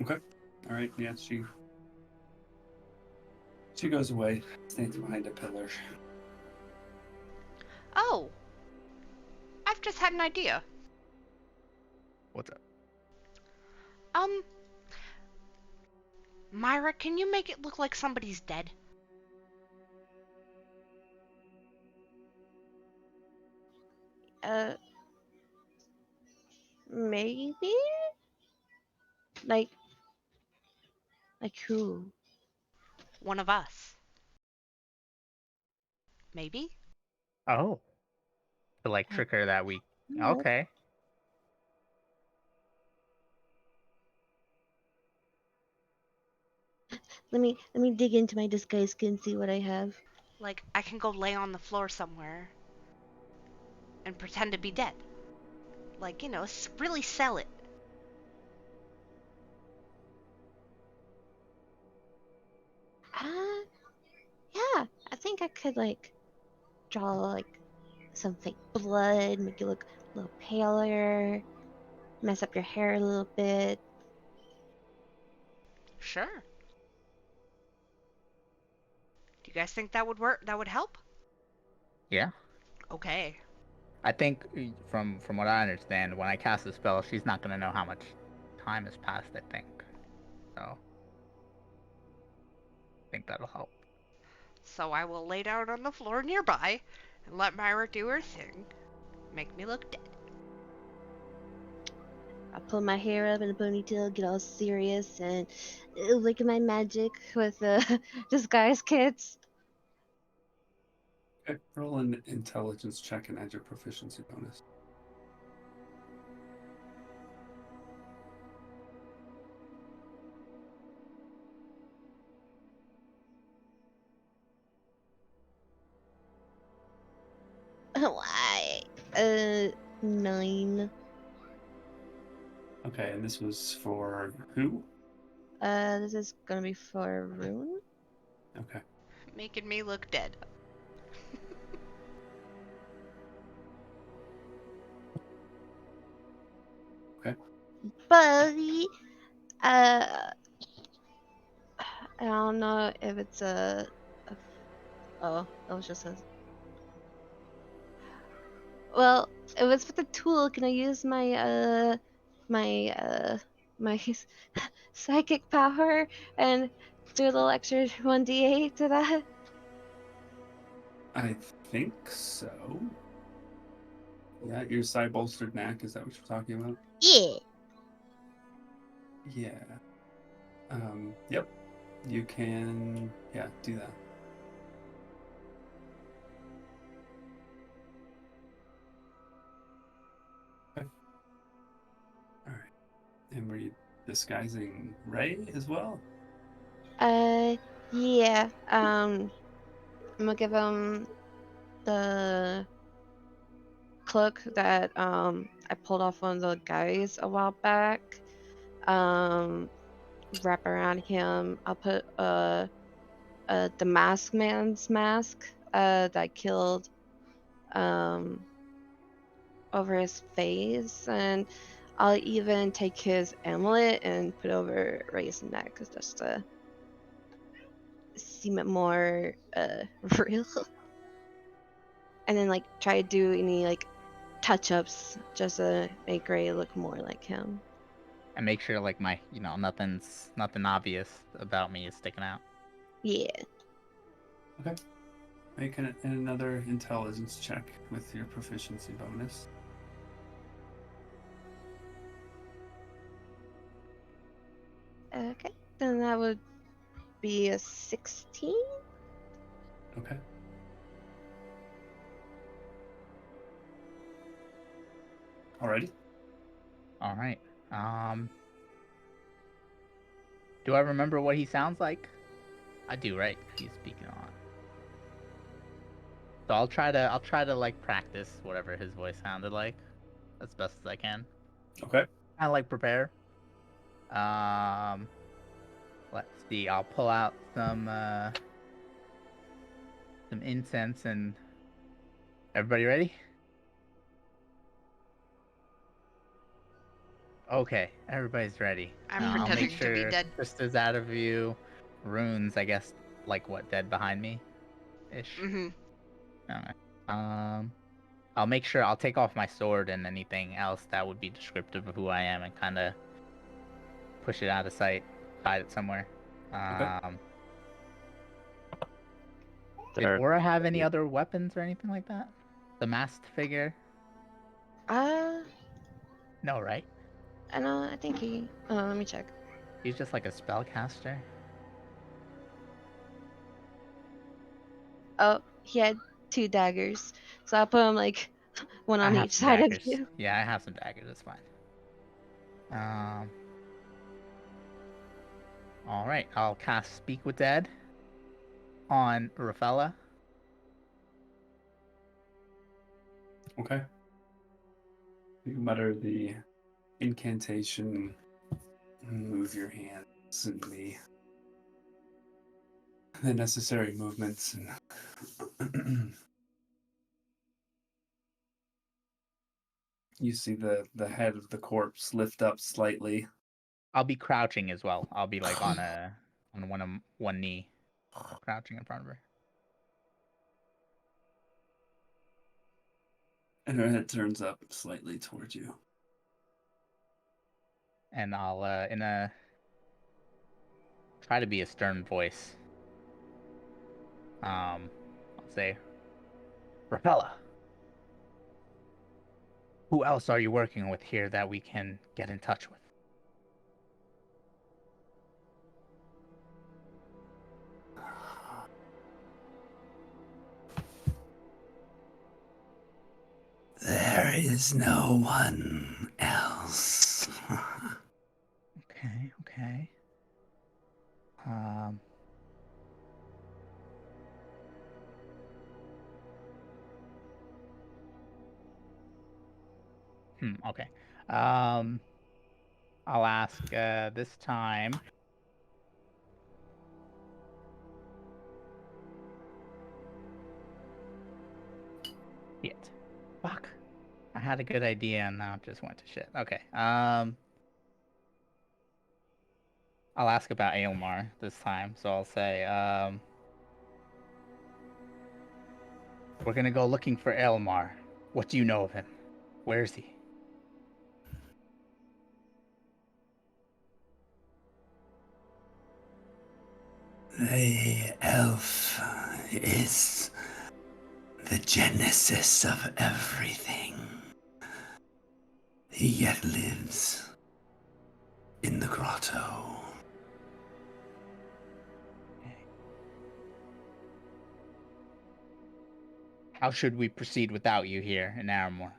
[SPEAKER 2] Okay. All right. Yeah, she goes away, stands behind a pillar.
[SPEAKER 1] Oh, I've just had an idea.
[SPEAKER 4] What's up?
[SPEAKER 1] Myra, can you make it look like somebody's dead?
[SPEAKER 5] Maybe? Like who?
[SPEAKER 1] One of us. Maybe?
[SPEAKER 4] Oh. To like trick her that week.
[SPEAKER 5] Yeah.
[SPEAKER 4] Okay.
[SPEAKER 5] Let me dig into my disguise skin, see what I have.
[SPEAKER 1] Like, I can go lay on the floor somewhere and pretend to be dead. Like, really sell it.
[SPEAKER 5] Yeah, I think I could like draw like some fake blood, make you look a little paler, mess up your hair a little bit.
[SPEAKER 1] Sure. Do you guys think that would work? That would help?
[SPEAKER 4] Yeah.
[SPEAKER 1] Okay.
[SPEAKER 4] I think from what I understand, when I cast a spell, she's not gonna know how much time has passed, I think. So I think that'll help.
[SPEAKER 1] So I will lay down on the floor nearby and let Myra do her thing. Make me look dead.
[SPEAKER 5] I pull my hair up in a ponytail, get all serious, and look at my magic with disguise kits.
[SPEAKER 2] Okay, roll an intelligence check and add your proficiency bonus.
[SPEAKER 5] Why? 9.
[SPEAKER 2] Okay, and this was for who?
[SPEAKER 5] This is gonna be for Rune.
[SPEAKER 2] Okay.
[SPEAKER 1] Making me look dead.
[SPEAKER 5] Buddy, I don't know if it's oh, it was just a. Well, if it's with the tool, can I use my psychic power and do a little extra 1d8 to that?
[SPEAKER 2] I think so. Yeah, your side bolstered knack, is that what you're talking about?
[SPEAKER 5] Yeah.
[SPEAKER 2] Yeah. Yep. You can, yeah, do that. Okay. All right. And were you disguising Ray as well?
[SPEAKER 5] Yeah. I'm gonna give him the cloak that I pulled off one of the guys a while back. Um, wrap around him. I'll put the mask man's mask that I killed um over his face, and I'll even take his amulet and put over Ray's neck just to seem it more real. And then like try to do any like touch-ups just to make Ray look more like him.
[SPEAKER 4] And make sure like my nothing obvious about me is sticking out.
[SPEAKER 5] Yeah.
[SPEAKER 2] Okay. Make another intelligence check with your proficiency bonus.
[SPEAKER 5] Okay. Then that would be a 16.
[SPEAKER 2] Okay. Alrighty.
[SPEAKER 4] All right. Do I remember what he sounds like? I do, right? He's speaking on. So I'll try to like practice whatever his voice sounded like as best as I can.
[SPEAKER 2] Okay.
[SPEAKER 4] Kind of like prepare. Um, let's see. I'll pull out some incense and everybody ready? Okay, everybody's ready.
[SPEAKER 1] I'm
[SPEAKER 4] I'll make
[SPEAKER 1] pretending to be
[SPEAKER 4] sure
[SPEAKER 1] dead.
[SPEAKER 4] just as out of view, runes. I guess like what dead behind me, ish.
[SPEAKER 1] Mm-hmm.
[SPEAKER 4] Okay. I'll make sure I'll take off my sword and anything else that would be descriptive of who I am and kind of push it out of sight, hide it somewhere.
[SPEAKER 2] Okay.
[SPEAKER 4] Did
[SPEAKER 3] Derek,
[SPEAKER 4] Aura have any other weapons or anything like that? The masked figure?
[SPEAKER 5] Uh,
[SPEAKER 4] No, right?
[SPEAKER 5] I know. I think he. Let me check.
[SPEAKER 4] He's just like a spellcaster.
[SPEAKER 5] Oh, he had 2 daggers, so I'll put him like one
[SPEAKER 4] I
[SPEAKER 5] on
[SPEAKER 4] have
[SPEAKER 5] each
[SPEAKER 4] some
[SPEAKER 5] side of
[SPEAKER 4] daggers.
[SPEAKER 5] you.
[SPEAKER 4] Yeah, I have some daggers. That's fine. All right. I'll cast Speak with Dead on Rafaela.
[SPEAKER 2] Okay. You mutter the incantation, move your hands and the necessary movements, and you see the head of the corpse lift up slightly.
[SPEAKER 4] I'll be crouching as well. I'll be like on one knee, crouching in front of her.
[SPEAKER 2] And her head turns up slightly towards you.
[SPEAKER 4] and I'll in a try to be a stern voice. I'll say, Rapella, who else are you working with here that we can get in touch with?
[SPEAKER 2] There is no one else.
[SPEAKER 4] Okay, okay. Um, okay. I'll ask this time. Shit. Fuck. I had a good idea and now it just went to shit. Okay. I'll ask about Aelmar this time. So I'll say, we're gonna go looking for Aelmar. What do you know of him? Where is he?
[SPEAKER 2] The elf is the genesis of everything. He yet lives in the grotto.
[SPEAKER 4] How should we proceed without you here in Aramor?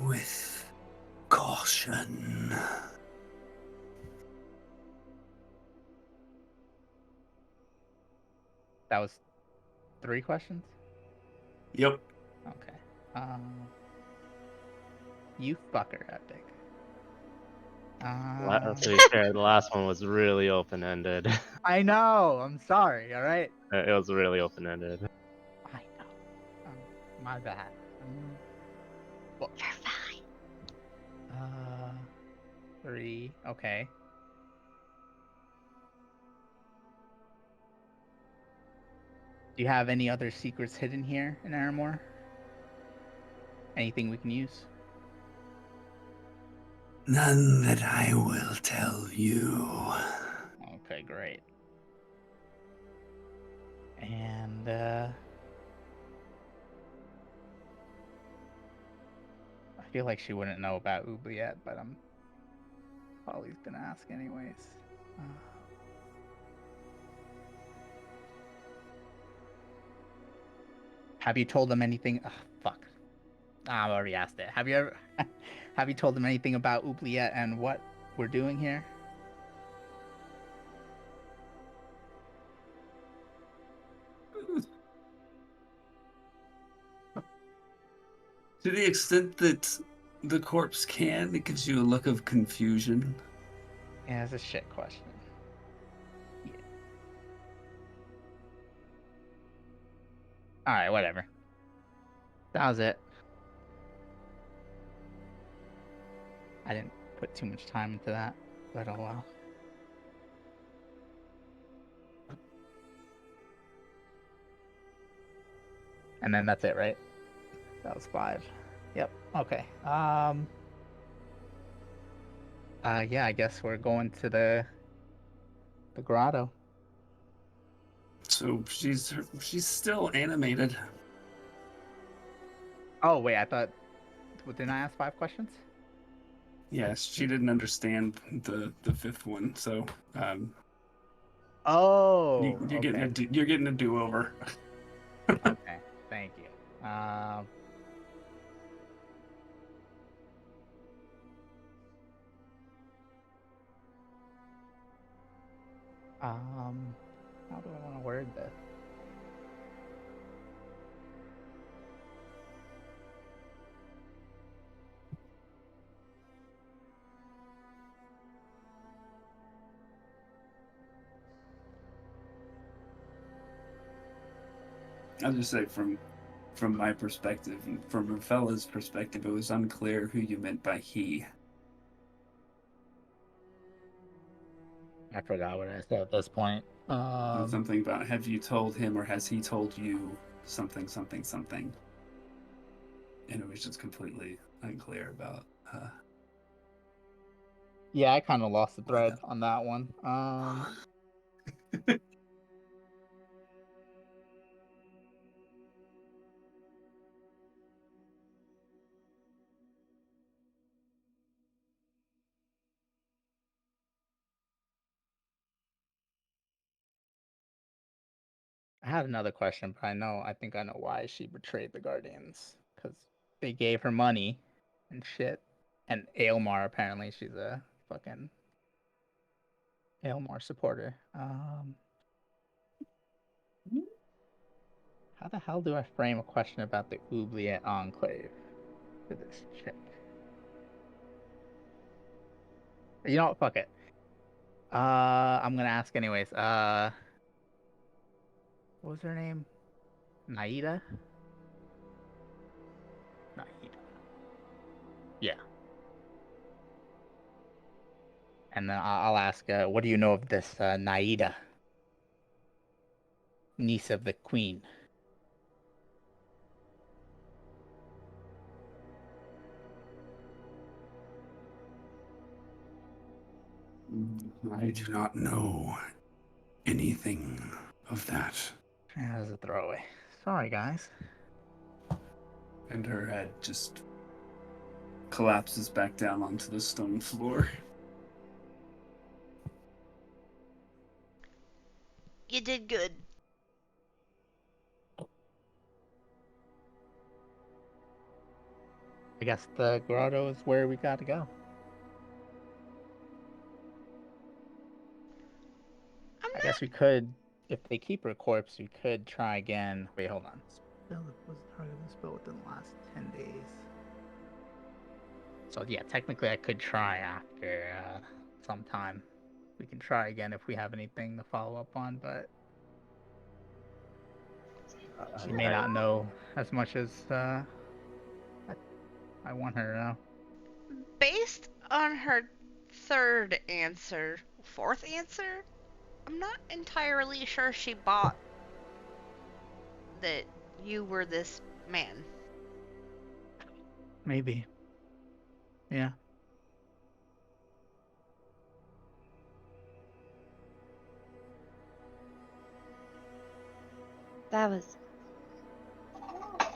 [SPEAKER 2] With caution.
[SPEAKER 4] That was 3 questions?
[SPEAKER 2] Yep.
[SPEAKER 4] Okay. You fucker, Epic.
[SPEAKER 3] To be fair, the last one was really open-ended.
[SPEAKER 4] I know. I'm sorry. All right.
[SPEAKER 3] It was really open-ended.
[SPEAKER 4] I know. My bad.
[SPEAKER 5] You're fine.
[SPEAKER 4] 3. Okay. Do you have any other secrets hidden here in Aramor? Anything we can use?
[SPEAKER 2] None that I will tell you.
[SPEAKER 4] Okay, great. And I feel like she wouldn't know about Oubliette, but I'm probably gonna ask anyways. Have you told them anything? Oh, fuck. I've already asked it. Have you told them anything about Oubliette and what we're doing here?
[SPEAKER 2] To the extent that the corpse can, it gives you a look of confusion.
[SPEAKER 4] Yeah, it's a shit question. Yeah. Alright, whatever. That was it. I didn't put too much time into that, but oh well. And then that's it, right? That was 5. Yep. Okay. Yeah, I guess we're going to the grotto.
[SPEAKER 2] So she's still animated.
[SPEAKER 4] Oh wait, I thought. Didn't I ask 5 questions?
[SPEAKER 2] Yes, she didn't understand the 5th one, so
[SPEAKER 4] Oh.
[SPEAKER 2] you're
[SPEAKER 4] Okay.
[SPEAKER 2] getting a do-over.
[SPEAKER 4] Okay. Thank you. How do I want to word this?
[SPEAKER 2] I'll just say from my perspective, and from Rafella's perspective, it was unclear who you meant by he.
[SPEAKER 4] I forgot what I said at this point.
[SPEAKER 2] Something about have you told him or has he told you something. and it was just completely unclear about.
[SPEAKER 4] Yeah, I kind of lost the
[SPEAKER 2] Why
[SPEAKER 4] thread
[SPEAKER 2] that-
[SPEAKER 4] on that one. I have another question, but I think I know why she betrayed the Guardians. Because they gave her money and shit. And Aelmar, apparently, she's a fucking Aelmar supporter. How the hell do I frame a question about the Oubliette Enclave to this chick? You know what? Fuck it. I'm gonna ask anyways. What was her name? Naida? Naida. Yeah. And then I'll ask, what do you know of this Naida, niece of the queen?
[SPEAKER 2] I do not know anything of that.
[SPEAKER 4] Yeah, that was a throwaway. Sorry, guys.
[SPEAKER 2] And her head just collapses back down onto the stone floor.
[SPEAKER 1] You did good.
[SPEAKER 4] I guess the grotto is where we gotta go. I guess we could, if they keep her corpse, we could try again. Wait, hold on. Spell was the target of the spell within the last 10 days. So yeah, technically I could try after some time. We can try again if we have anything to follow up on, but she may not know as much as I want her to know.
[SPEAKER 1] Based on her fourth answer, I'm not entirely sure she bought that you were this man.
[SPEAKER 4] Maybe. Yeah.
[SPEAKER 5] That was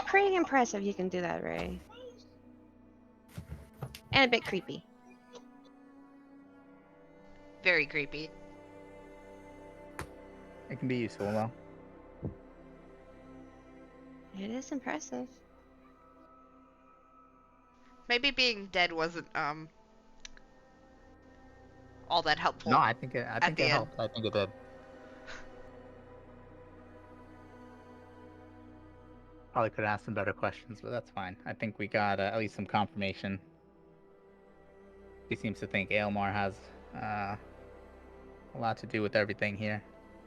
[SPEAKER 5] pretty impressive. You can do that, Ray. And a bit creepy.
[SPEAKER 1] Very creepy.
[SPEAKER 4] It can be useful though.
[SPEAKER 5] It is impressive.
[SPEAKER 1] Maybe being dead wasn't all that helpful.
[SPEAKER 4] No, I think it
[SPEAKER 1] the end.
[SPEAKER 4] helped. I think it did. Probably could have asked some better questions, but that's fine. I think we got at least some confirmation. He seems to think Aelmar has a lot to do with everything here.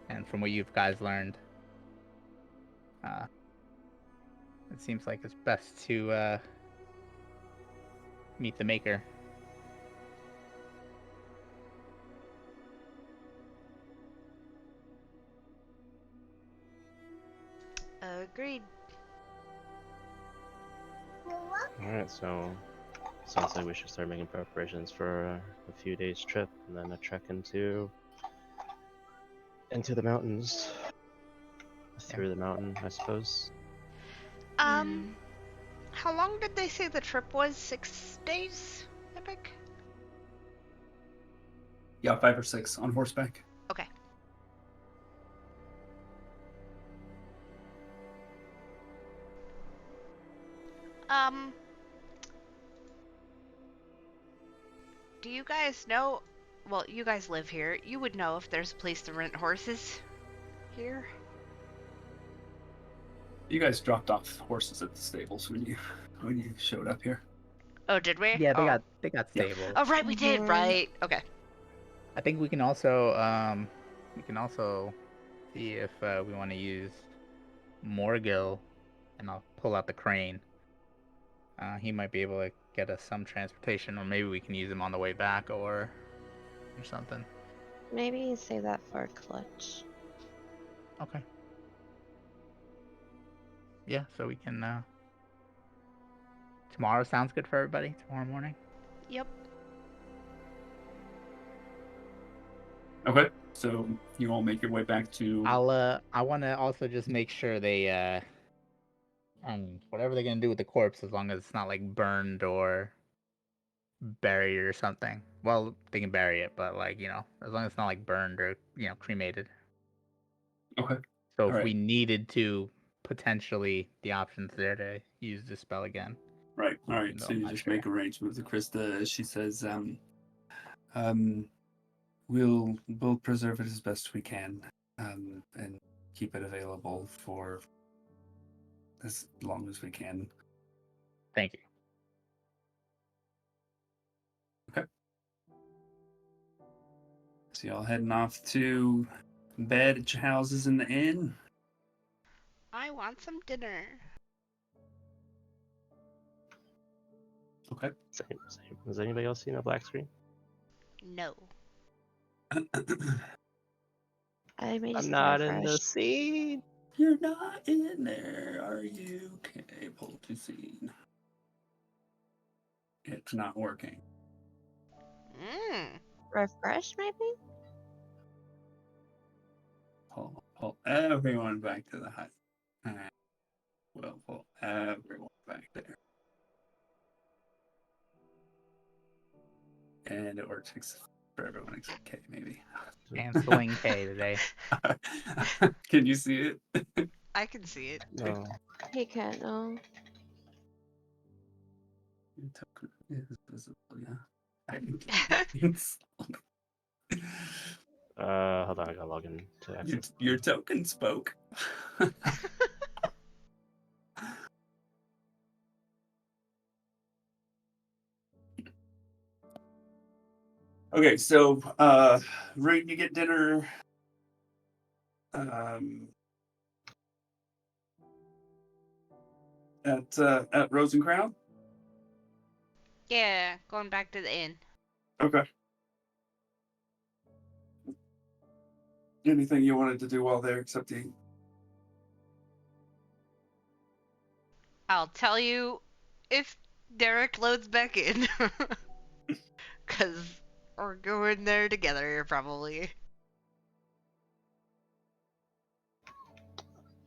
[SPEAKER 4] And from what you guys learned, it seems like it's best to meet the Maker.
[SPEAKER 1] Agreed.
[SPEAKER 3] Alright, so sounds like we should start making preparations for a few days trip and then a trek into the mountains. Through the mountain, I suppose.
[SPEAKER 1] How long did they say the trip was? 6 days? Epic?
[SPEAKER 2] Yeah, 5 or 6 on horseback.
[SPEAKER 1] Okay. Do you guys know? Well, you guys live here. You would know if there's a place to rent horses here.
[SPEAKER 2] You guys dropped off horses at the stables when you showed up here.
[SPEAKER 1] Oh, did we?
[SPEAKER 4] Yeah,
[SPEAKER 1] oh.
[SPEAKER 4] they got
[SPEAKER 2] Yeah.
[SPEAKER 4] stables.
[SPEAKER 1] Oh, right, we did.
[SPEAKER 5] Mhm.
[SPEAKER 1] Right. Okay.
[SPEAKER 4] I think we can also see if we want to use Morgil, and I'll pull out the crane. He might be able to get us some transportation, or maybe we can use him on the way back, or something.
[SPEAKER 5] Maybe save that for Clutch.
[SPEAKER 4] Okay. Yeah, so we can tomorrow sounds good for everybody. Tomorrow morning.
[SPEAKER 1] Yep.
[SPEAKER 2] Okay, so you all make your way back to.
[SPEAKER 4] I want to also just make sure they whatever they're gonna do with the corpse, as long as it's not like burned or buried or something. Well, they can bury it, but like as long as it's not like burned or cremated.
[SPEAKER 2] Okay.
[SPEAKER 4] So
[SPEAKER 2] All
[SPEAKER 4] if
[SPEAKER 2] right.
[SPEAKER 4] we needed to, potentially the options there to use the spell again.
[SPEAKER 2] Right. All right.
[SPEAKER 4] Even though
[SPEAKER 2] So
[SPEAKER 4] I'm
[SPEAKER 2] you
[SPEAKER 4] not
[SPEAKER 2] just
[SPEAKER 4] sure.
[SPEAKER 2] make arrangements with Krista. She says, we'll preserve it as best we can, and keep it available for as long as we can.
[SPEAKER 4] Thank you.
[SPEAKER 2] Okay. So y'all heading off to bed at your houses in the inn.
[SPEAKER 1] I want some dinner.
[SPEAKER 2] Okay.
[SPEAKER 3] Same. Has anybody else seen a black screen?
[SPEAKER 1] No.
[SPEAKER 5] I may just
[SPEAKER 3] I'm
[SPEAKER 5] get
[SPEAKER 3] not in the
[SPEAKER 5] refreshed.
[SPEAKER 3] scene.
[SPEAKER 2] You're not in there, are you? Okay, pull to scene. It's not working.
[SPEAKER 5] Refresh, maybe?
[SPEAKER 2] Pull everyone back to the hut. Alright. We'll pull everyone back there. And it works for everyone except K, maybe.
[SPEAKER 4] Canceling K today.
[SPEAKER 2] Can you see it?
[SPEAKER 1] I can see it.
[SPEAKER 3] No.
[SPEAKER 5] He can't, no.
[SPEAKER 2] Your token is visible, yeah. I can
[SPEAKER 3] Hold on, I gotta log in to access.
[SPEAKER 2] your token spoke. Okay, so Rune, you get dinner. At Rose and Crown.
[SPEAKER 1] Yeah, going back to the inn.
[SPEAKER 2] Okay. Anything you wanted to do while there except eat?
[SPEAKER 1] I'll tell you if Derek loads back in. Because we're going there together, probably.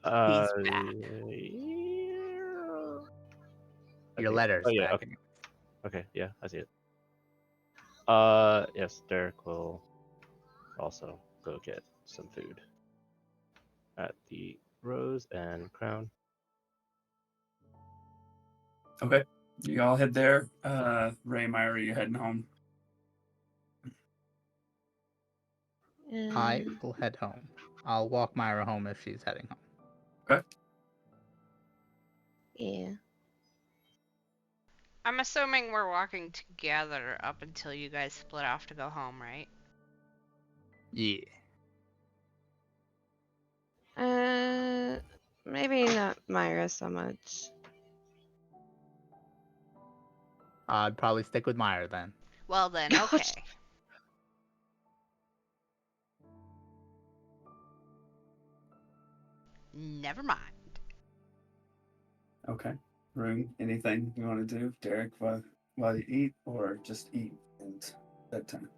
[SPEAKER 3] Uh,
[SPEAKER 4] He's back.
[SPEAKER 3] I
[SPEAKER 4] Your
[SPEAKER 3] think-
[SPEAKER 4] letter's
[SPEAKER 3] oh, yeah,
[SPEAKER 4] back.
[SPEAKER 3] okay. Okay, yeah, I see it. Yes, Derek will also go get some food at the Rose and Crown.
[SPEAKER 2] Okay. You all head there. Ray, Myra, you heading home?
[SPEAKER 4] I will head home. I'll walk Myra home if she's heading home.
[SPEAKER 2] Okay.
[SPEAKER 5] Yeah.
[SPEAKER 1] I'm assuming we're walking together up until you guys split off to go home, right?
[SPEAKER 4] Yeah.
[SPEAKER 5] Maybe not Myra so much.
[SPEAKER 4] I'd probably stick with Myra then.
[SPEAKER 1] Well then,
[SPEAKER 5] Gosh.
[SPEAKER 1] okay. Never mind.
[SPEAKER 2] Okay. Rune, anything you want to do? Derek, while you eat, or just eat and bedtime?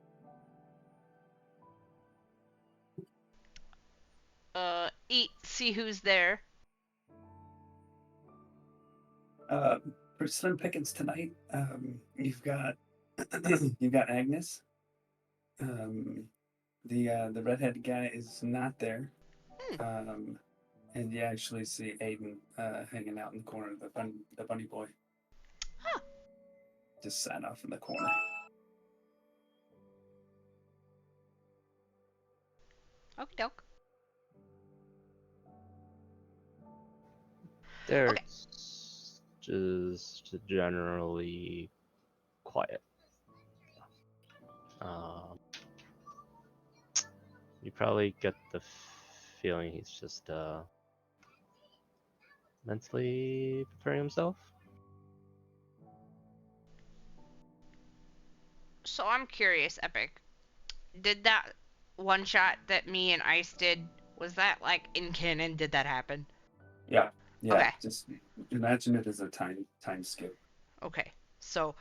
[SPEAKER 1] Eat, see who's there.
[SPEAKER 2] For slim pickings tonight, you've got you've got Agnes. The redheaded guy is not there. And you actually see Aiden hanging out in the corner, the bunny boy.
[SPEAKER 1] Huh.
[SPEAKER 2] Just sat off in the corner.
[SPEAKER 1] Okie doke.
[SPEAKER 3] Derek's just generally quiet. You probably get the feeling he's just mentally preparing himself.
[SPEAKER 1] So I'm curious, Epic. Did that one shot that me and Ice did, was that like in canon? Did that happen?
[SPEAKER 2] Yeah.
[SPEAKER 1] Okay.
[SPEAKER 2] Just imagine it as a time skip.
[SPEAKER 1] Okay, so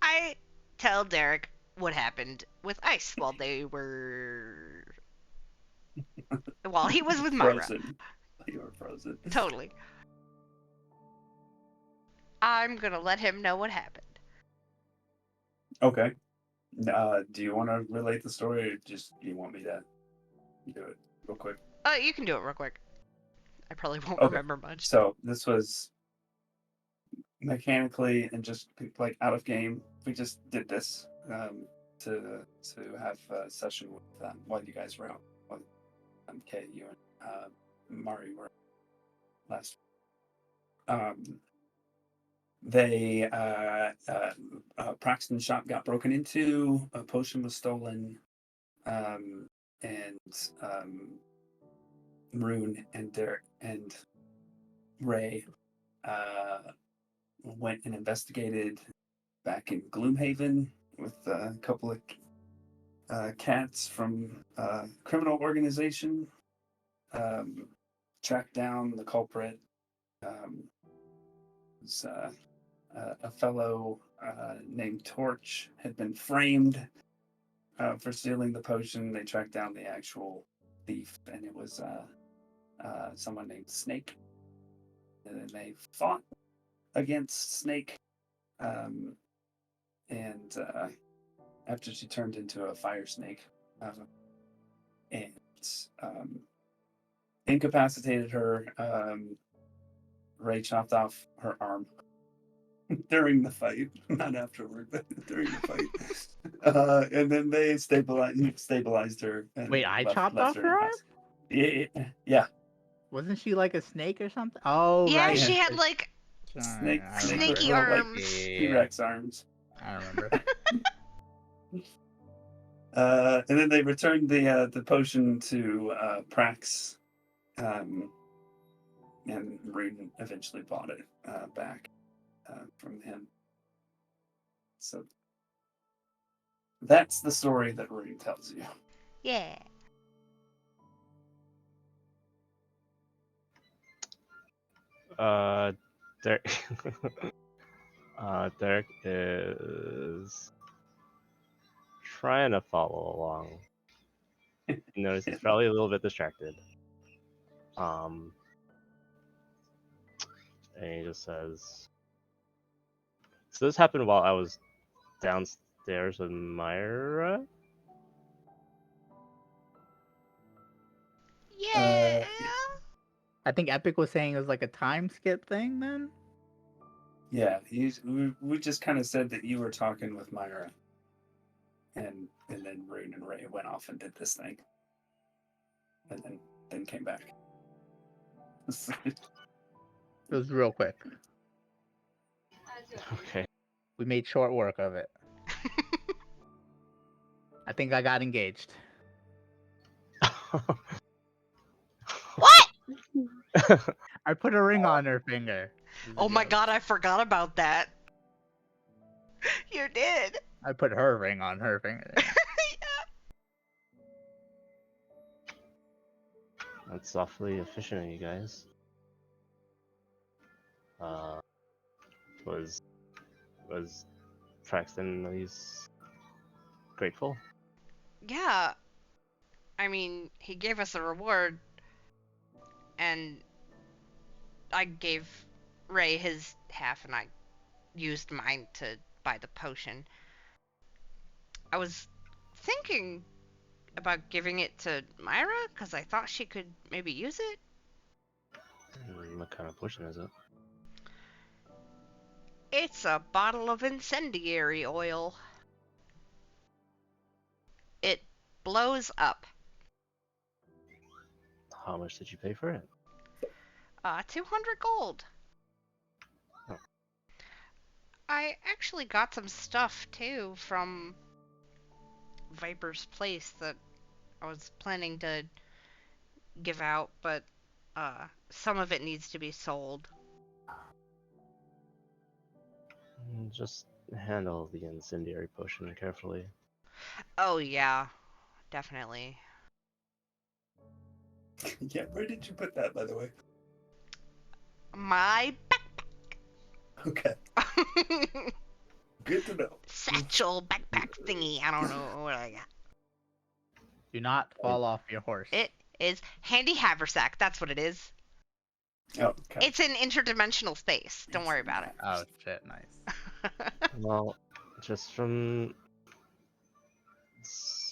[SPEAKER 1] I tell Derek what happened with Ice while he was with Myra.
[SPEAKER 2] Frozen. You were frozen.
[SPEAKER 1] Totally. I'm gonna let him know what happened.
[SPEAKER 2] Okay. Do you want to relate the story, or just you want me to do it real quick?
[SPEAKER 1] You can do it real quick. I probably won't
[SPEAKER 2] Okay.
[SPEAKER 1] remember much.
[SPEAKER 2] So this was mechanically and just like out of game. We just did this to have a session with while you guys were out. While Kate, you and Mari were last. They Braxton's shop got broken into. A potion was stolen, and Rune and Derek and Ray went and investigated back in Gloomhaven with a couple of cats from a criminal organization. Tracked down the culprit. Was, a fellow named Torch had been framed for stealing the potion. They tracked down the actual thief, and it was someone named Snake. And then they fought against Snake, and after she turned into a fire snake, and incapacitated her. Ray chopped off her arm during the fight, not afterward, but during the fight. And then they stabilized her. And
[SPEAKER 4] Wait, I chopped off her arm?
[SPEAKER 2] Yeah.
[SPEAKER 4] Wasn't she like a snake or something? Oh,
[SPEAKER 1] Yeah,
[SPEAKER 4] right.
[SPEAKER 1] she had like
[SPEAKER 2] Snake,
[SPEAKER 4] I
[SPEAKER 1] snaky
[SPEAKER 4] remember.
[SPEAKER 1] arms.
[SPEAKER 2] Like
[SPEAKER 4] Yeah.
[SPEAKER 2] T-Rex arms.
[SPEAKER 4] I remember.
[SPEAKER 2] And then they returned the potion to Prax, and Rune eventually bought it back from him. So that's the story that Rune tells you.
[SPEAKER 1] Yeah.
[SPEAKER 3] Derek, Derek is trying to follow along. You notice he's probably a little bit distracted. And he just says, "So this happened while I was downstairs with Myra."
[SPEAKER 1] Yeah.
[SPEAKER 4] I think Epic was saying it was like a time skip thing then?
[SPEAKER 2] Yeah, we just kind of said that you were talking with Myra, and then Rune and Ray went off and did this thing, and then came back.
[SPEAKER 4] It was real quick.
[SPEAKER 3] Okay.
[SPEAKER 4] We made short work of it. I think I got engaged.
[SPEAKER 1] What?
[SPEAKER 4] I put a ring on her finger.
[SPEAKER 1] Oh my god, I forgot about that. You did.
[SPEAKER 4] I put her ring on her finger.
[SPEAKER 3] That's awfully efficient of you guys. Was Braxton at least grateful?
[SPEAKER 1] Yeah. I mean, he gave us a reward, and I gave Ray his half, and I used mine to buy the potion. I was thinking about giving it to Myra, because I thought she could maybe use it.
[SPEAKER 3] What kind of potion is it?
[SPEAKER 1] It's a bottle of incendiary oil. It blows up.
[SPEAKER 3] How much did you pay for it?
[SPEAKER 1] 200 gold.
[SPEAKER 3] Oh.
[SPEAKER 1] I actually got some stuff too from Viper's Place that I was planning to give out, but some of it needs to be sold.
[SPEAKER 3] Just handle the incendiary potion carefully.
[SPEAKER 1] Oh yeah, definitely.
[SPEAKER 2] Yeah, where did you put that, by the way?
[SPEAKER 1] My
[SPEAKER 2] Okay. Good to know.
[SPEAKER 1] Satchel backpack thingy. I don't know what I got.
[SPEAKER 4] Do not fall off your horse.
[SPEAKER 1] It is handy haversack. That's what it is.
[SPEAKER 2] Oh, okay.
[SPEAKER 1] It's an interdimensional space. Don't worry about it.
[SPEAKER 4] Oh shit, nice.
[SPEAKER 3] Well, just from.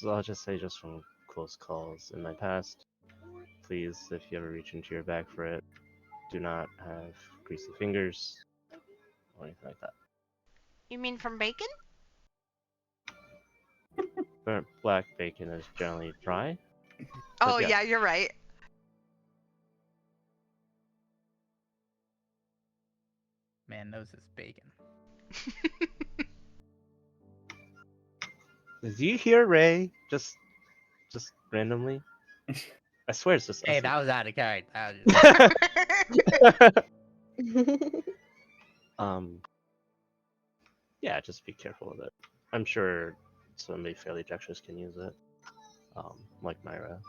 [SPEAKER 3] I'll just say, just from close calls in my past, please, if you ever reach into your bag for it, do not have greasy fingers or anything like that.
[SPEAKER 1] You mean from bacon?
[SPEAKER 3] Burnt black bacon is generally dry.
[SPEAKER 1] Oh
[SPEAKER 3] yeah.
[SPEAKER 1] yeah, you're right.
[SPEAKER 4] Man knows his bacon.
[SPEAKER 3] Did you hear Ray? Just randomly? I swear it's just
[SPEAKER 4] Hey,
[SPEAKER 3] us.
[SPEAKER 4] that was out of character. That was just...
[SPEAKER 3] Yeah, just be careful with it. I'm sure somebody fairly dexterous can use it, like Myra.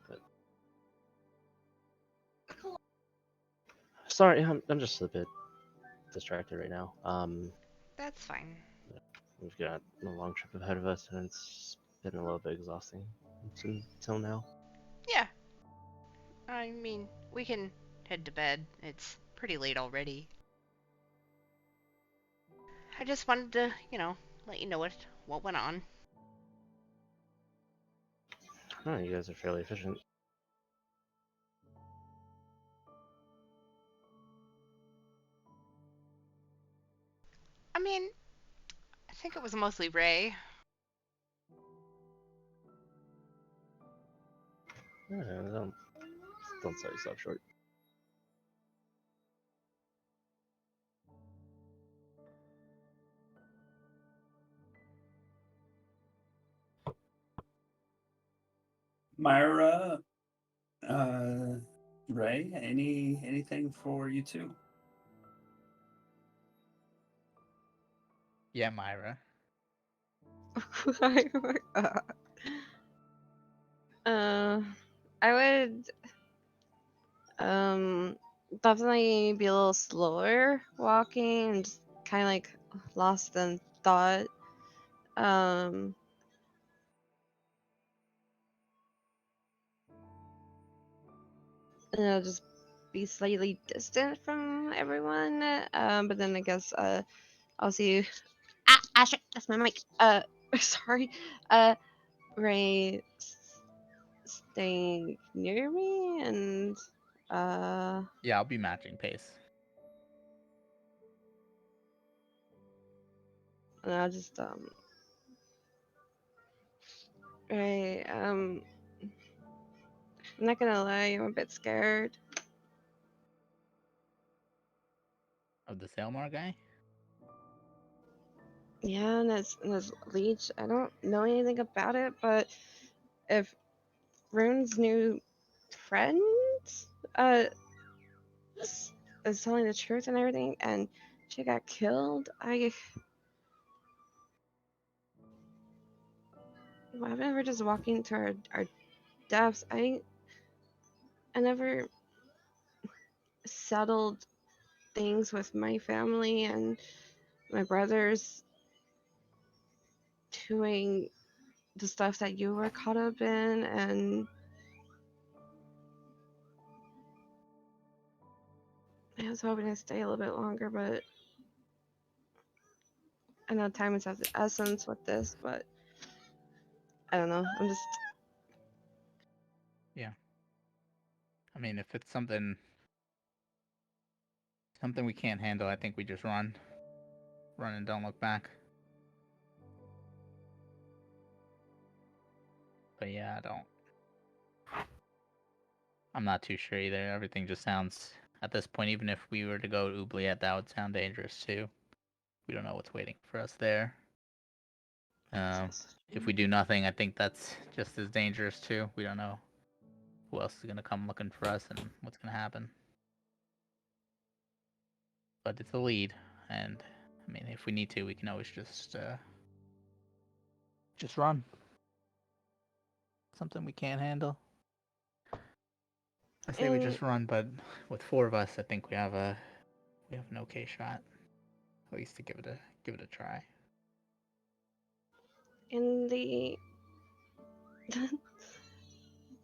[SPEAKER 3] But sorry, I'm just a bit distracted right now.
[SPEAKER 1] That's fine.
[SPEAKER 3] We've got a long trip ahead of us, and it's been a little bit exhausting until now.
[SPEAKER 1] Yeah. I mean, we can head to bed. It's pretty late already. I just wanted to, let you know what went on.
[SPEAKER 3] Oh, you guys are fairly efficient.
[SPEAKER 1] I mean, I think it was mostly Ray.
[SPEAKER 3] Yeah, don't sell yourself short.
[SPEAKER 2] Myra, Ray, anything for you two?
[SPEAKER 4] Yeah, Myra.
[SPEAKER 5] I would definitely be a little slower walking and just kind of like lost in thought. Um, just be slightly distant from everyone. But then I guess I'll see. Ah, shit, that's my mic. Sorry. Ray staying near me and
[SPEAKER 4] Yeah, I'll be matching pace.
[SPEAKER 5] and I'll just Ray, I'm not gonna lie, I'm a bit scared.
[SPEAKER 4] Of the Sailmar guy?
[SPEAKER 5] Yeah, and this leech, I don't know anything about it, but if Rune's new friend uh is telling the truth and everything, and she got killed, I've never just walking to our deaths. I never settled things with my family and my brothers doing the stuff that you were caught up in, and I was hoping to stay a little bit longer, but I know time is of the essence with this, but I don't know. I'm just
[SPEAKER 4] Yeah. I mean, if it's something we can't handle, I think we just run. Run and don't look back. But yeah, I'm not too sure either. Everything just sounds, at this point, even if we were to go to Oubliette, that would sound dangerous too. We don't know what's waiting for us there. If we do nothing, I think that's just as dangerous too. We don't know who else is gonna come looking for us and what's gonna happen. But it's a lead, and I mean, if we need to, we can always just run. Something we can't handle. I say we
[SPEAKER 5] and
[SPEAKER 4] just run, but with 4 of us, I think we have an okay shot. at least to give it a try.
[SPEAKER 5] In the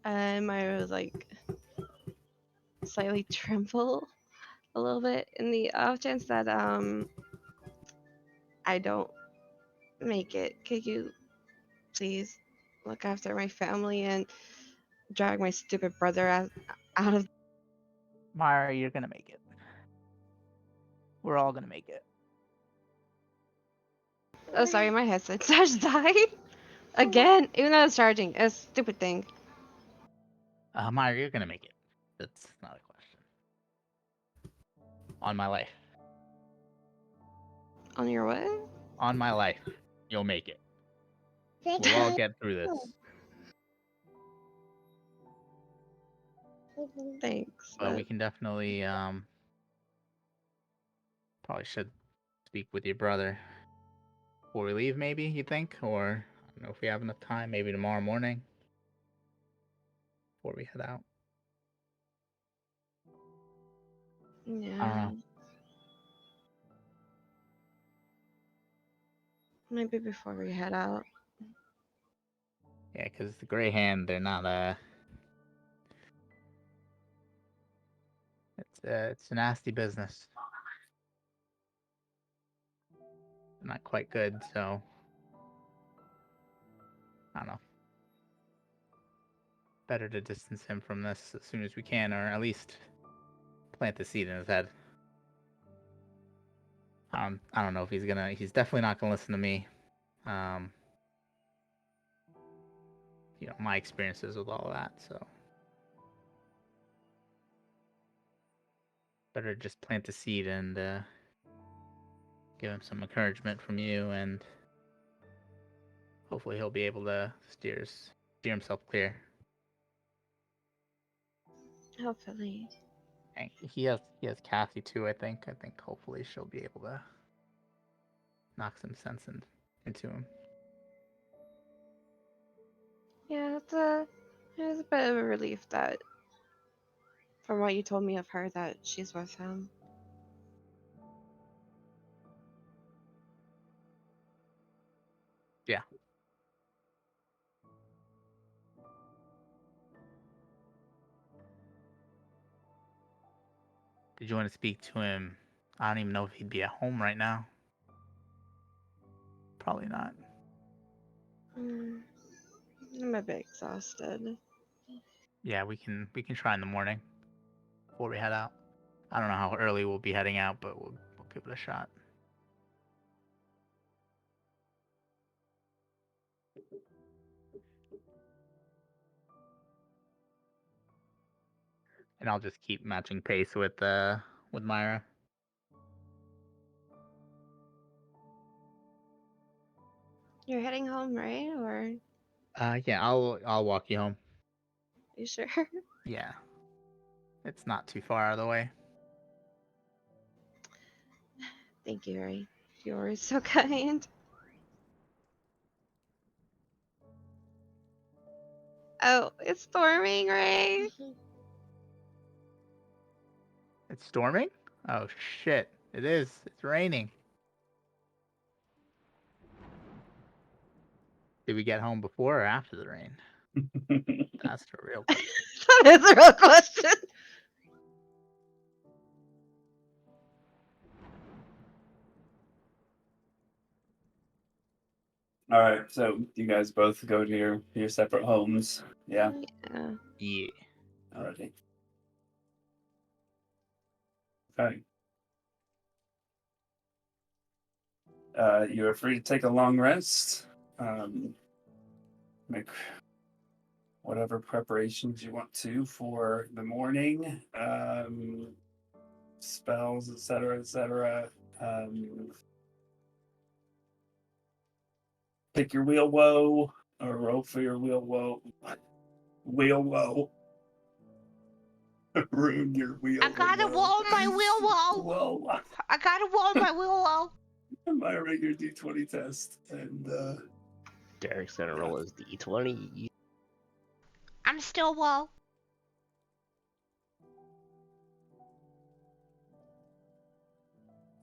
[SPEAKER 5] Myra was like slightly tremble a little bit in the off chance that I don't make it. Could you please look after my family and drag my stupid brother out of?
[SPEAKER 4] Myra, you're gonna make it. We're all gonna make it.
[SPEAKER 5] Oh, sorry, my headset just died again. Even though it's charging, it's a stupid thing.
[SPEAKER 4] Myra, you're gonna make it. That's not a question. On my life.
[SPEAKER 5] On your what?
[SPEAKER 4] On my life. You'll make it. We'll all get through this.
[SPEAKER 5] Thanks.
[SPEAKER 4] But we can definitely probably should speak with your brother before we leave, maybe, you think? Or I don't know if we have enough time, maybe tomorrow morning before we head out. I don't
[SPEAKER 5] Yeah.
[SPEAKER 4] know.
[SPEAKER 5] Maybe before we head out.
[SPEAKER 4] Yeah, because the Gray Hand, they're not it's a nasty business. They're not quite good, so I don't know. Better to distance him from this as soon as we can, or at least plant the seed in his head. I don't know if he's definitely not gonna listen to me. My experiences with all of that, so better just plant the seed and give him some encouragement from you, and hopefully he'll be able to steer himself clear.
[SPEAKER 5] Hopefully.
[SPEAKER 4] And he has Cassie too. I think hopefully she'll be able to knock some sense into him.
[SPEAKER 5] Yeah, it was a bit of a relief that, from what you told me of her, that she's with him.
[SPEAKER 4] Yeah. Did you want to speak to him? I don't even know if he'd be at home right now. Probably not.
[SPEAKER 5] I'm a bit exhausted.
[SPEAKER 4] Yeah, we can try in the morning before we head out. I don't know how early we'll be heading out, but we'll give it a shot. And I'll just keep matching pace with Myra.
[SPEAKER 5] You're heading home, right? Or
[SPEAKER 4] Yeah, I'll walk you home.
[SPEAKER 5] you sure?
[SPEAKER 4] Yeah. It's not too far out of the way.
[SPEAKER 5] Thank you, Ray. You're so kind. Oh, it's storming, Ray.
[SPEAKER 4] It's storming? Oh shit. It is. It's raining. Did we get home before or after the rain? That's the real question.
[SPEAKER 5] That is a real question.
[SPEAKER 2] All right, so you guys both go to your separate homes. Yeah.
[SPEAKER 5] Yeah.
[SPEAKER 4] Yeah.
[SPEAKER 2] Alrighty. Okay. You are free to take a long rest. Make whatever preparations you want to for the morning. Spells, etc., etc. Pick your wheel woe or roll for your wheel woe. Wheel woe. Ruin your wheel.
[SPEAKER 1] I gotta roll my wheel wall.
[SPEAKER 2] Whoa.
[SPEAKER 1] I gotta roll my wheel wall.
[SPEAKER 2] My regular D20 test, and
[SPEAKER 3] Derek's gonna roll his D20.
[SPEAKER 1] I'm still wall.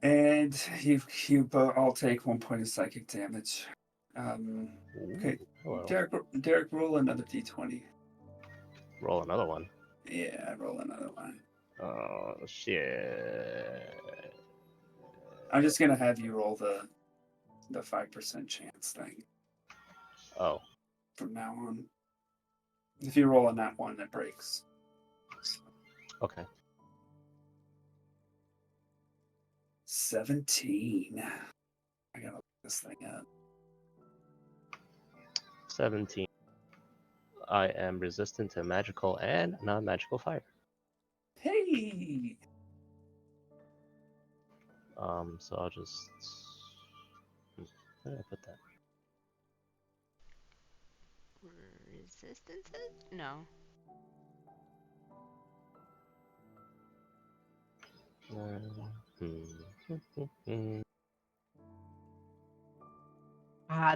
[SPEAKER 2] And you all take 1 point of psychic damage. Okay,
[SPEAKER 3] Hello.
[SPEAKER 2] Derek, roll another d20.
[SPEAKER 3] Roll another one.
[SPEAKER 2] Yeah, roll another one.
[SPEAKER 3] Oh shit.
[SPEAKER 2] I'm just gonna have you roll the 5% chance thing
[SPEAKER 3] Oh.
[SPEAKER 2] from now on. If you roll a nat 1, it breaks.
[SPEAKER 3] Okay.
[SPEAKER 2] 17. I gotta look this thing up.
[SPEAKER 3] 17. I am resistant to magical and non-magical fire.
[SPEAKER 2] Hey!
[SPEAKER 3] So I'll just. Where did I put that?
[SPEAKER 1] Resistances? No.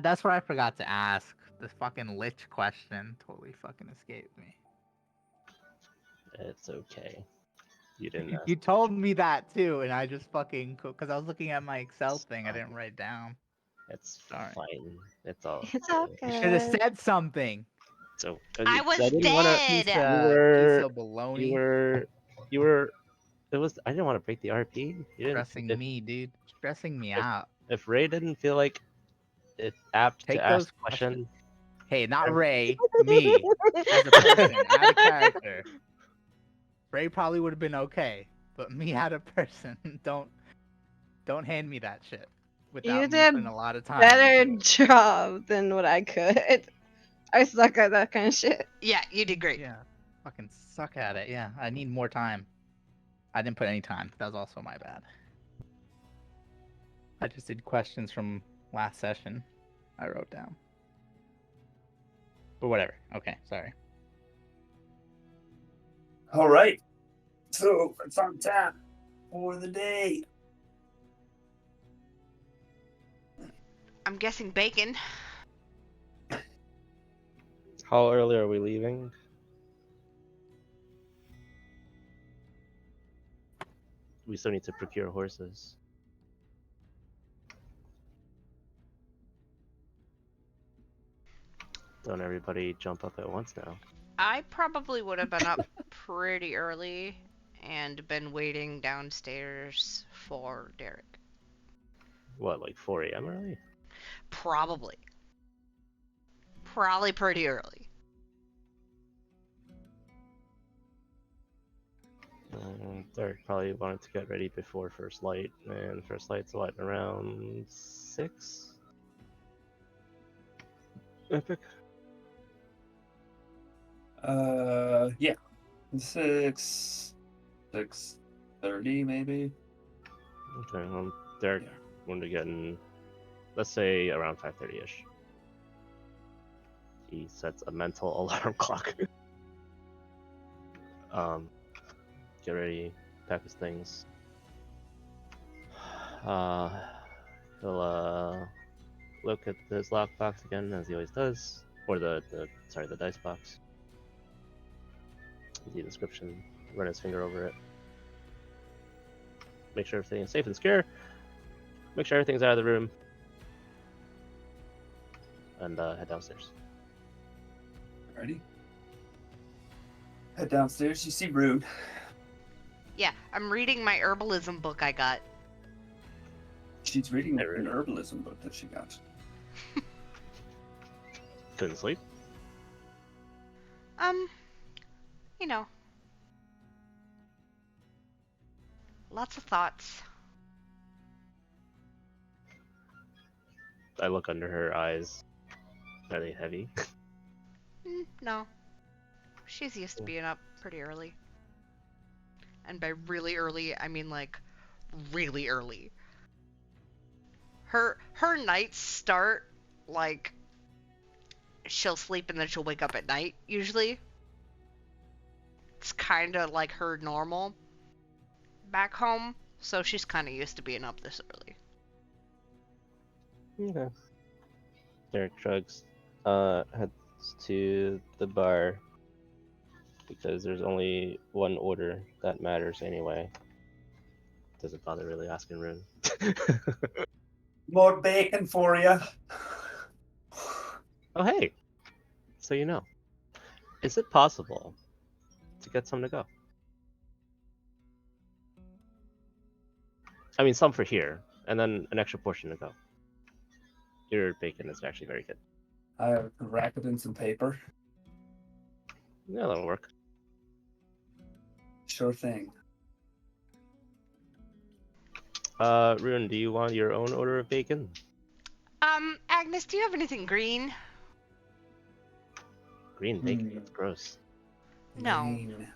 [SPEAKER 4] That's what I forgot to ask. The fucking lich question totally fucking escaped me.
[SPEAKER 3] It's okay. You didn't ask.
[SPEAKER 4] You told me that too, and I just fucking because I was looking at my Excel thing. I didn't write down.
[SPEAKER 3] It's
[SPEAKER 4] Sorry.
[SPEAKER 3] fine. It's all.
[SPEAKER 5] It's all
[SPEAKER 4] You should have
[SPEAKER 5] good.
[SPEAKER 4] said something.
[SPEAKER 3] So
[SPEAKER 1] I was
[SPEAKER 3] didn't want to.
[SPEAKER 4] Piece
[SPEAKER 1] dead.
[SPEAKER 3] were-
[SPEAKER 4] of baloney.
[SPEAKER 3] You were. It was. I didn't want to break the RP. You didn't.
[SPEAKER 4] Stressing me, dude. Stressing me out.
[SPEAKER 3] If Ray didn't feel like it apt
[SPEAKER 4] Take
[SPEAKER 3] to ask
[SPEAKER 4] those
[SPEAKER 3] a question,
[SPEAKER 4] Hey, not Ray. Me as a person, as a character. Ray probably would have been okay, but me as a person, don't hand me that shit without
[SPEAKER 5] You
[SPEAKER 4] me
[SPEAKER 5] did
[SPEAKER 4] putting a lot of time.
[SPEAKER 5] better
[SPEAKER 4] into it.
[SPEAKER 5] job than what I could. I suck at that kind of shit.
[SPEAKER 1] Yeah, you did great.
[SPEAKER 4] Yeah, fucking suck at it. Yeah, I need more time. I didn't put any time. That was also my bad. I just did questions from last session. I wrote down. But whatever. Okay, sorry.
[SPEAKER 2] All right. So it's on tap for the day.
[SPEAKER 1] I'm guessing bacon.
[SPEAKER 3] how early are we leaving? We still need to procure horses. Don't everybody jump up at once now.
[SPEAKER 1] I probably would have been up pretty early and been waiting downstairs for Derek.
[SPEAKER 3] What, like 4 a.m. early?
[SPEAKER 1] Probably. Probably pretty early.
[SPEAKER 3] Derek probably wanted to get ready before first light, and first light's what, around 6? Epic.
[SPEAKER 2] Yeah, 6:30 maybe.
[SPEAKER 3] Okay, well, Derek
[SPEAKER 2] Yeah.
[SPEAKER 3] wanted to get in, let's say around 5:30ish. He sets a mental alarm clock. Get ready, pack his things. He'll look at his lockbox again as he always does, or the dice box. The description. Run his finger over it. Make sure everything is safe and secure. Make sure everything's out of the room. And head downstairs.
[SPEAKER 2] Ready? Head downstairs. You see Rune.
[SPEAKER 1] Yeah, I'm reading my herbalism book I got.
[SPEAKER 2] She's reading
[SPEAKER 3] Hey,
[SPEAKER 2] an
[SPEAKER 3] Rune.
[SPEAKER 2] herbalism book that she got.
[SPEAKER 3] Couldn't sleep.
[SPEAKER 1] You know. Lots of thoughts.
[SPEAKER 3] I look under her eyes. Are they heavy?
[SPEAKER 1] No. She's used to being up pretty early. And by really early, I mean like really early. Her nights start like she'll sleep and then she'll wake up at night usually. It's kind of like her normal back home, so she's kind of used to being up this early.
[SPEAKER 3] Okay. Derek shrugs. Heads to the bar because there's only one order that matters anyway. doesn't bother really asking Rune.
[SPEAKER 2] More bacon for you.
[SPEAKER 3] Oh, hey. So you know, is it possible to get some to go? I mean, some for here, and then an extra portion to go. Your bacon is actually very good.
[SPEAKER 2] I wrap it in some paper.
[SPEAKER 3] Yeah, that'll work.
[SPEAKER 2] Sure thing.
[SPEAKER 3] Rune, do you want your own order of bacon?
[SPEAKER 1] Agnes, do you have anything green?
[SPEAKER 3] Green bacon, that's gross.
[SPEAKER 1] No.
[SPEAKER 2] Green.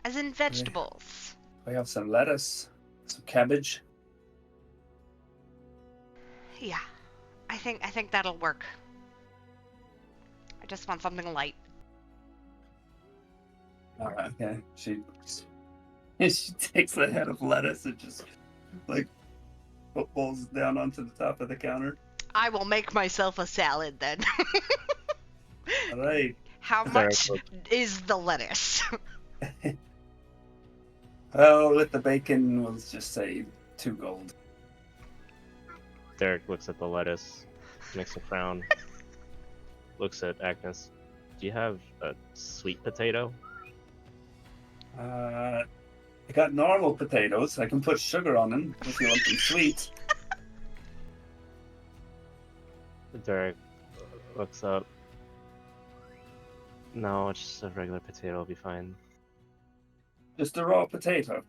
[SPEAKER 1] As in vegetables.
[SPEAKER 2] We have some lettuce, some cabbage.
[SPEAKER 1] Yeah. I think that'll work. I just want something light.
[SPEAKER 2] Okay. She takes the head of lettuce and just like footballs down onto the top of the counter.
[SPEAKER 1] I will make myself a salad then.
[SPEAKER 2] All right.
[SPEAKER 1] How much is the lettuce?
[SPEAKER 2] Well, with the bacon, we'll just say 2 gold.
[SPEAKER 3] Derek looks at the lettuce, makes a frown, looks at Agnes. Do you have a sweet potato?
[SPEAKER 2] I got normal potatoes. I can put sugar on them if you want them sweet.
[SPEAKER 3] Derek looks up. No, it's just a regular potato. Will be fine.
[SPEAKER 2] Just a raw potato.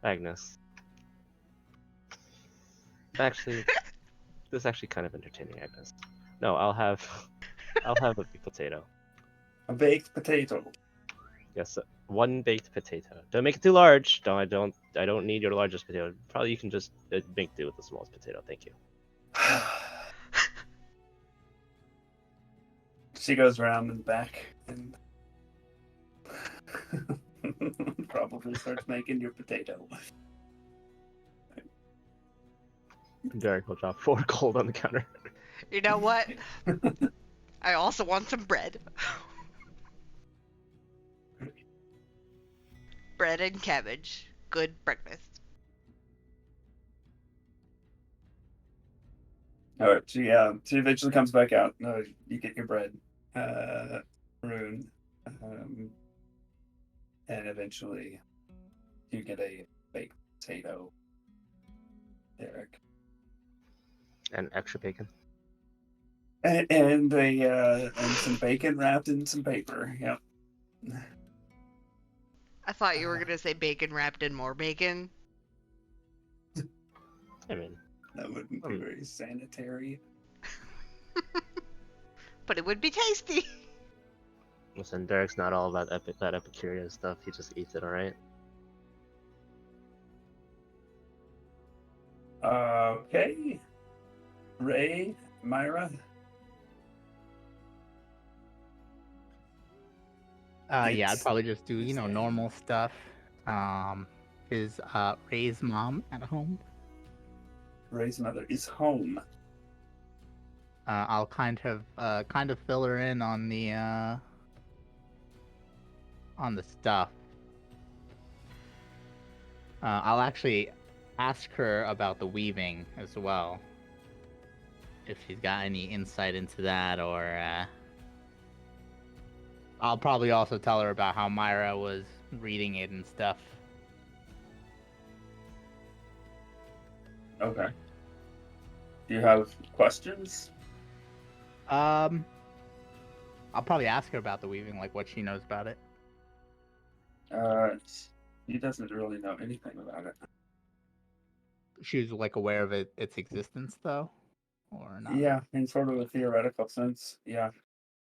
[SPEAKER 3] Agnes. Actually, this is actually kind of entertaining, Agnes. No, I'll have a big potato.
[SPEAKER 2] A baked potato.
[SPEAKER 3] Yes, one baked potato. Don't make it too large. I don't need your largest potato. Probably you can just make do with the smallest potato. Thank you.
[SPEAKER 2] She goes around in the back and probably starts making your potato.
[SPEAKER 3] Derek will drop 4 gold on the counter.
[SPEAKER 1] You know what? I also want some bread. Bread and cabbage. Good breakfast.
[SPEAKER 2] All right. She eventually comes back out. No, you get your bread, Rune, and eventually you get a baked potato, Derek,
[SPEAKER 3] And extra bacon.
[SPEAKER 2] and some bacon wrapped in some paper. Yep.
[SPEAKER 1] I thought you were gonna say bacon wrapped in more bacon.
[SPEAKER 3] I mean,
[SPEAKER 2] That wouldn't be very sanitary.
[SPEAKER 1] But it would be tasty.
[SPEAKER 3] listen, Derek's not all about that Epicurean stuff. He just eats it, all right?
[SPEAKER 2] Okay. Ray, Myra.
[SPEAKER 4] Yeah, I'd probably just do, normal stuff. Is Ray's mom at home?
[SPEAKER 2] Ray's mother is home.
[SPEAKER 4] I'll kind of fill her in on the stuff. I'll actually ask her about the weaving as well, if she's got any insight into that, or I'll probably also tell her about how Myra was reading it and stuff.
[SPEAKER 2] Okay. Do you have questions?
[SPEAKER 4] I'll probably ask her about the weaving, like what she knows about it.
[SPEAKER 2] He doesn't really know anything about it.
[SPEAKER 4] She's like aware of its existence, though, or not?
[SPEAKER 2] Yeah, in sort of a theoretical sense. Yeah.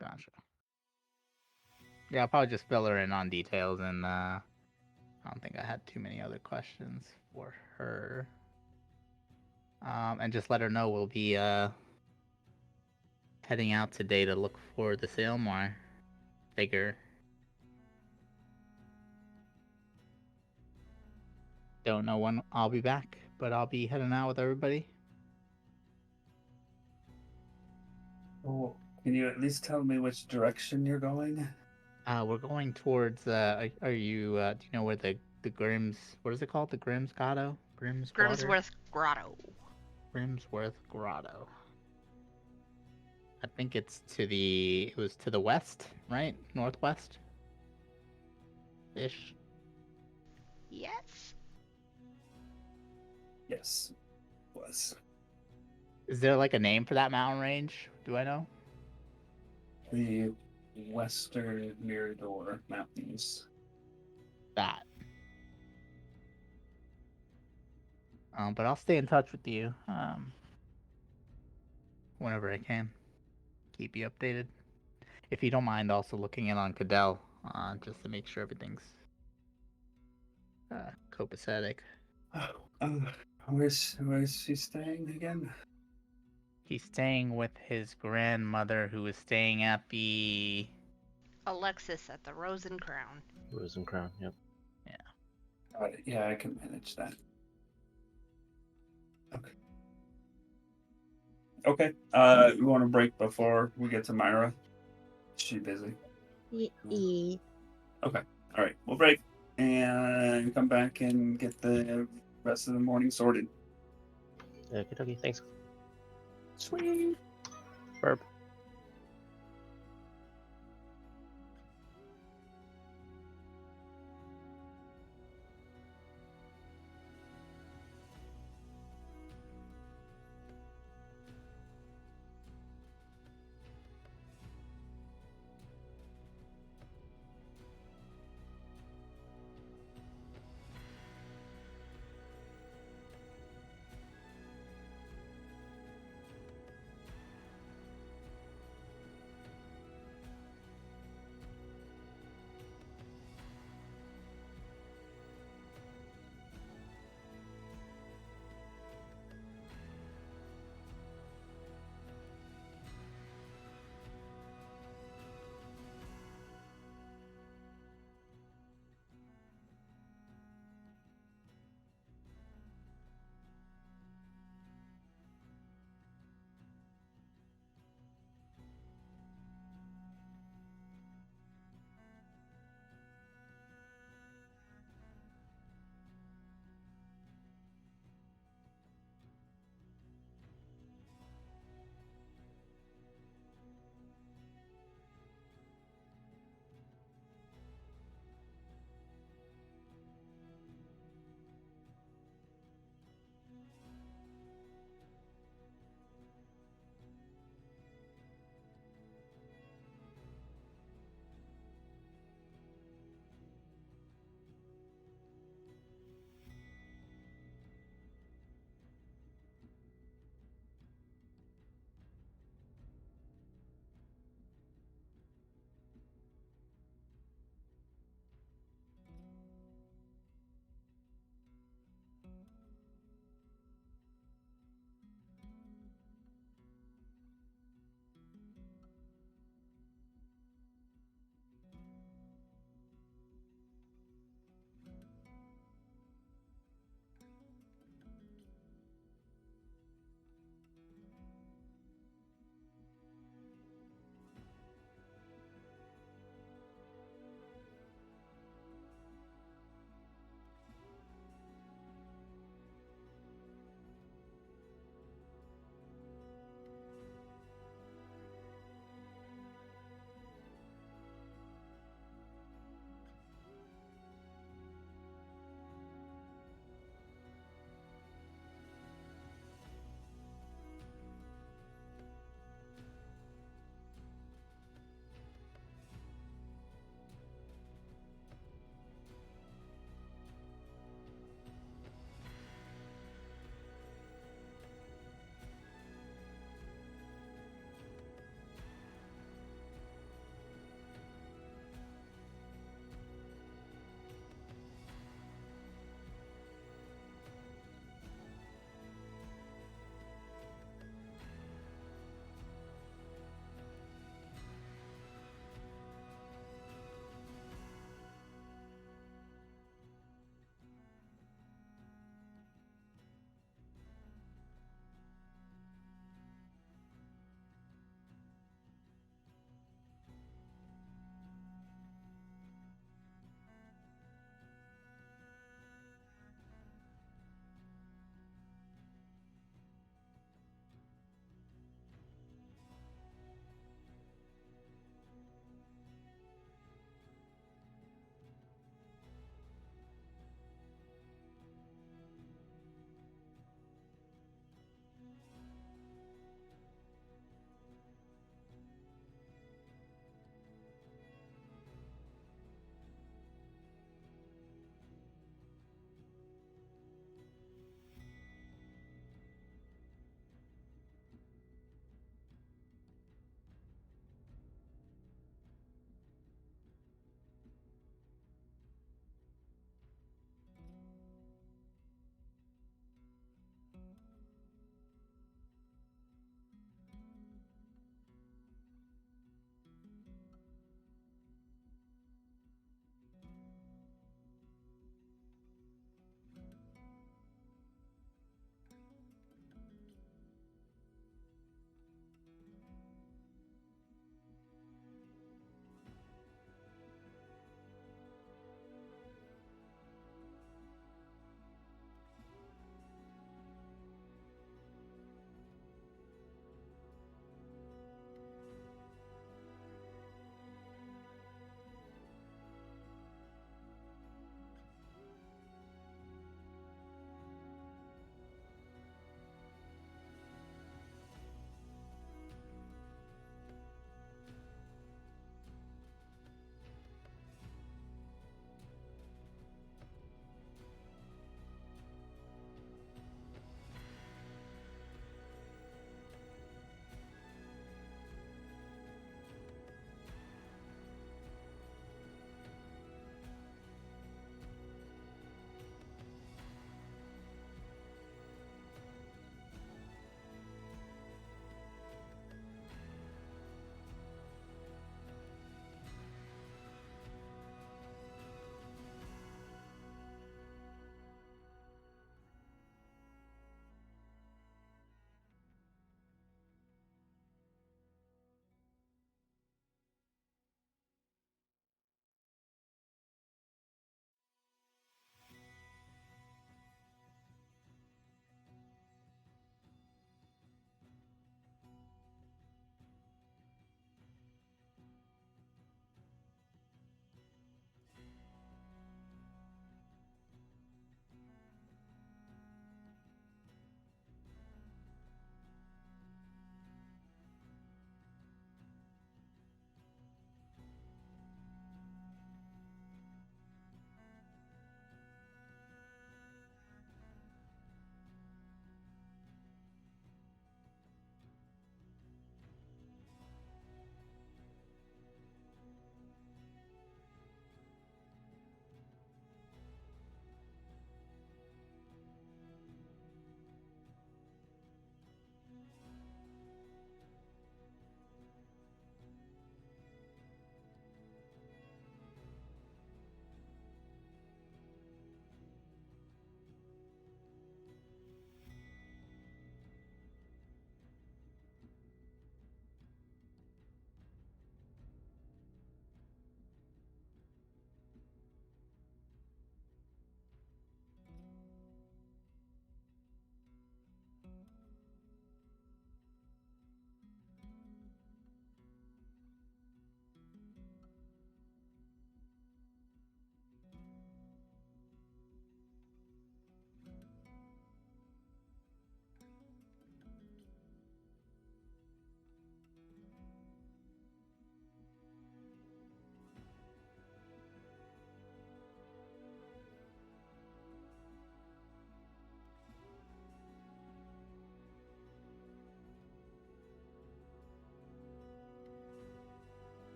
[SPEAKER 4] Gotcha. Yeah, I'll probably just fill her in on details, and I don't think I had too many other questions for her. And just let her know we'll be heading out today to look for the Sailmore figure. Don't know when I'll be back, but I'll be heading out with everybody.
[SPEAKER 2] Oh, can you at least tell me which direction you're going?
[SPEAKER 4] We're going towards. Are you? Do you know where the Grimm's? What is it called? The Grimm's Grotto? Grimm's Water?
[SPEAKER 1] Grimsworth Grotto.
[SPEAKER 4] Grimsworth Grotto. I think it's to the. It was to the west, right? Northwest. Ish.
[SPEAKER 1] Yes.
[SPEAKER 2] Yes, was
[SPEAKER 4] Is there like a name for that mountain range? Do I know?
[SPEAKER 2] the Western Mirador Mountains.
[SPEAKER 4] That. But I'll stay in touch with you. Whenever I can. Keep you updated. If you don't mind also looking in on Cadell, just to make sure everything's copacetic.
[SPEAKER 2] Where's she staying again?
[SPEAKER 4] He's staying with his grandmother who is staying at the
[SPEAKER 1] Alexis at the Rose and Crown.
[SPEAKER 3] Rose and Crown. Yep.
[SPEAKER 2] Got it. Yeah, I can manage that. Okay. Okay. You want to break before we get to Myra? Is she busy?
[SPEAKER 5] E.
[SPEAKER 2] Okay. All right. We'll break and come back and get the rest of the morning sorted.
[SPEAKER 3] Okay. Thanks.
[SPEAKER 2] Sweet.
[SPEAKER 3] Burp.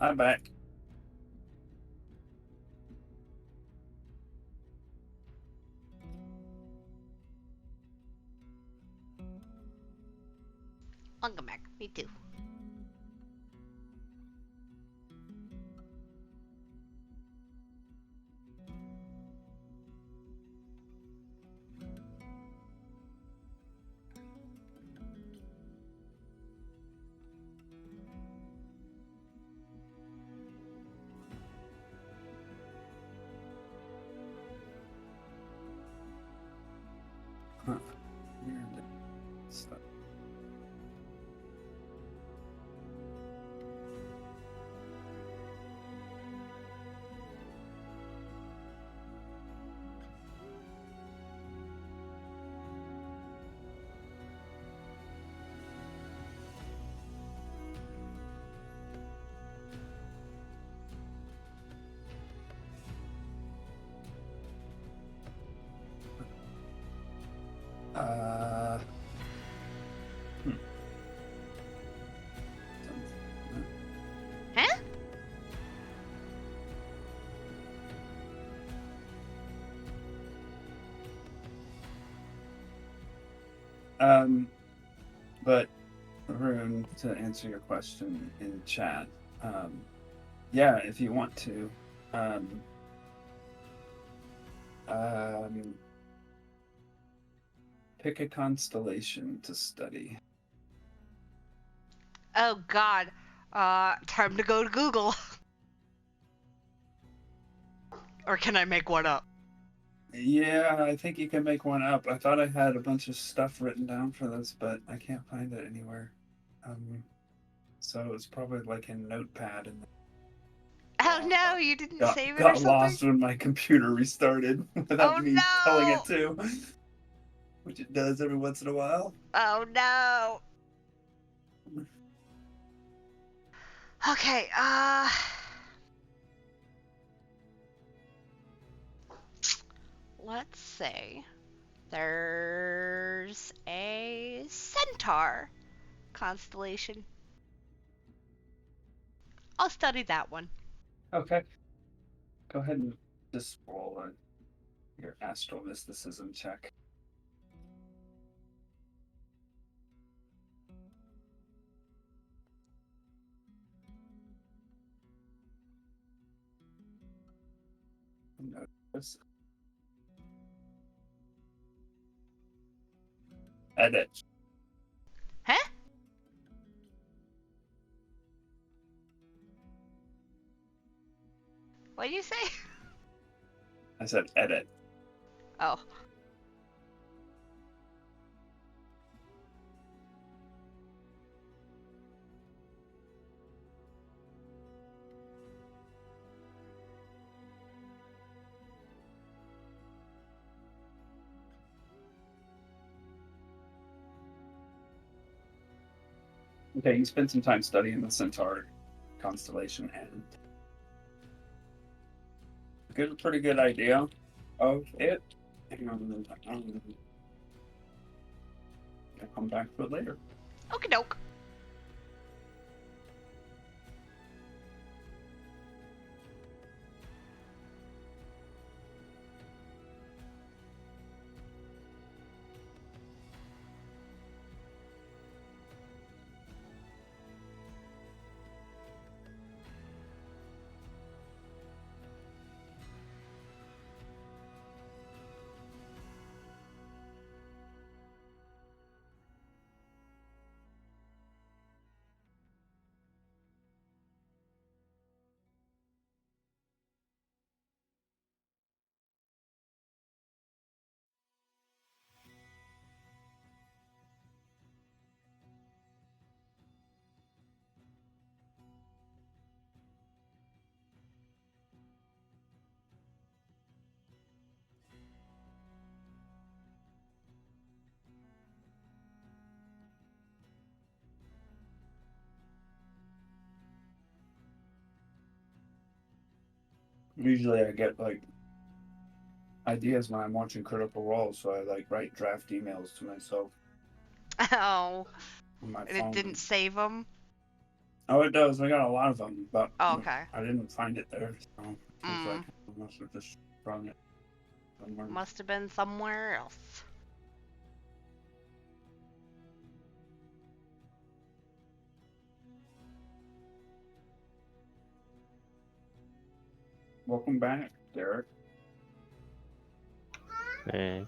[SPEAKER 2] I'm back.
[SPEAKER 1] Welcome back. Me too.
[SPEAKER 2] Huh. Weird stuff. Hmm.
[SPEAKER 1] Huh?
[SPEAKER 2] But Rune, to answer your question in chat, yeah, if you want to, pick a constellation to study.
[SPEAKER 1] Oh God. Time to go to Google. Or can I make one up?
[SPEAKER 2] Yeah, I think you can make one up. I thought I had a bunch of stuff written down for this, but I can't find it anywhere. So it's probably like in Notepad, and
[SPEAKER 1] Oh no, you didn't save it or
[SPEAKER 2] got
[SPEAKER 1] something?
[SPEAKER 2] lost when my computer restarted without
[SPEAKER 1] Oh
[SPEAKER 2] me telling
[SPEAKER 1] no!
[SPEAKER 2] it to, which it does every once in a while.
[SPEAKER 1] Oh no. Okay, let's say there's a centaur constellation. I'll study that one.
[SPEAKER 2] Okay, go ahead and just roll your astral mysticism check. Notice. Edit.
[SPEAKER 1] Huh? What'd you say?
[SPEAKER 2] I said edit.
[SPEAKER 1] Oh.
[SPEAKER 2] Okay, you spent some time studying the Centaur constellation and get a pretty good idea of it. And I'll come back to it later.
[SPEAKER 1] Okie doke.
[SPEAKER 2] Usually I get like ideas when I'm watching Critical Role, so I like write draft emails to myself
[SPEAKER 1] Oh.
[SPEAKER 2] on my
[SPEAKER 1] And it
[SPEAKER 2] phone.
[SPEAKER 1] didn't save them?
[SPEAKER 2] Oh, it does. I got a lot of them, but
[SPEAKER 1] Oh, okay.
[SPEAKER 2] I didn't find it there. So I was like,
[SPEAKER 1] Mm.
[SPEAKER 2] I must have just sprung it somewhere.
[SPEAKER 1] Must have been somewhere else.
[SPEAKER 2] Welcome back, Derek.
[SPEAKER 3] Hey,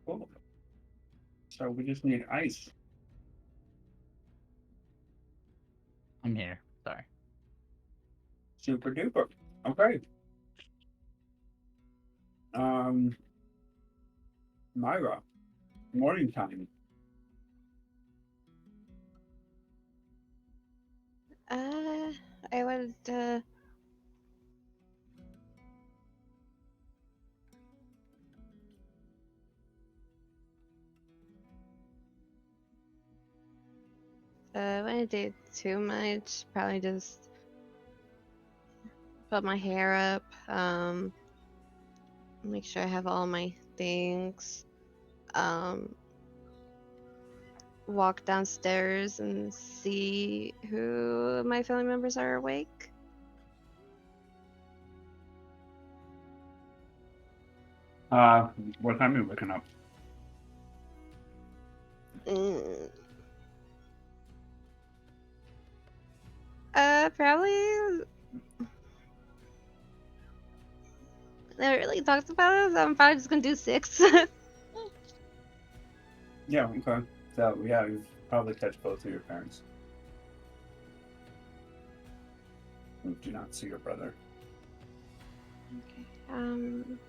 [SPEAKER 2] Cool. So we just need ice.
[SPEAKER 4] I'm here. Sorry.
[SPEAKER 2] Super duper. Okay. Myra, morning time.
[SPEAKER 5] I would wouldn't do too much. Probably just put my hair up. Make sure I have all my things. Um, walk downstairs and see who my family members are awake.
[SPEAKER 2] What time are you waking up?
[SPEAKER 5] Mm. Probably. Never really talked about it. So I'm probably just gonna do 6.
[SPEAKER 2] Yeah, okay. So yeah, you probably catch both of your parents. You do not see your brother.
[SPEAKER 5] Um,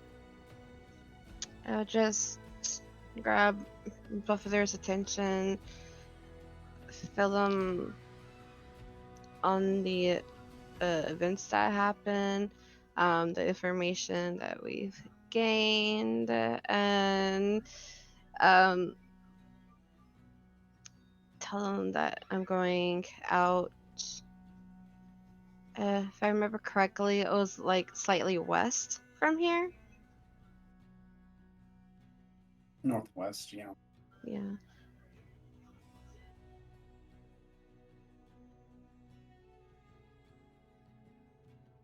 [SPEAKER 5] I'll just grab both of theirs attention, fill them on the events that happen, the information that we've gained, and um, tell them that I'm going out. If I remember correctly, it was like slightly west from here.
[SPEAKER 2] Northwest, yeah.
[SPEAKER 5] Yeah.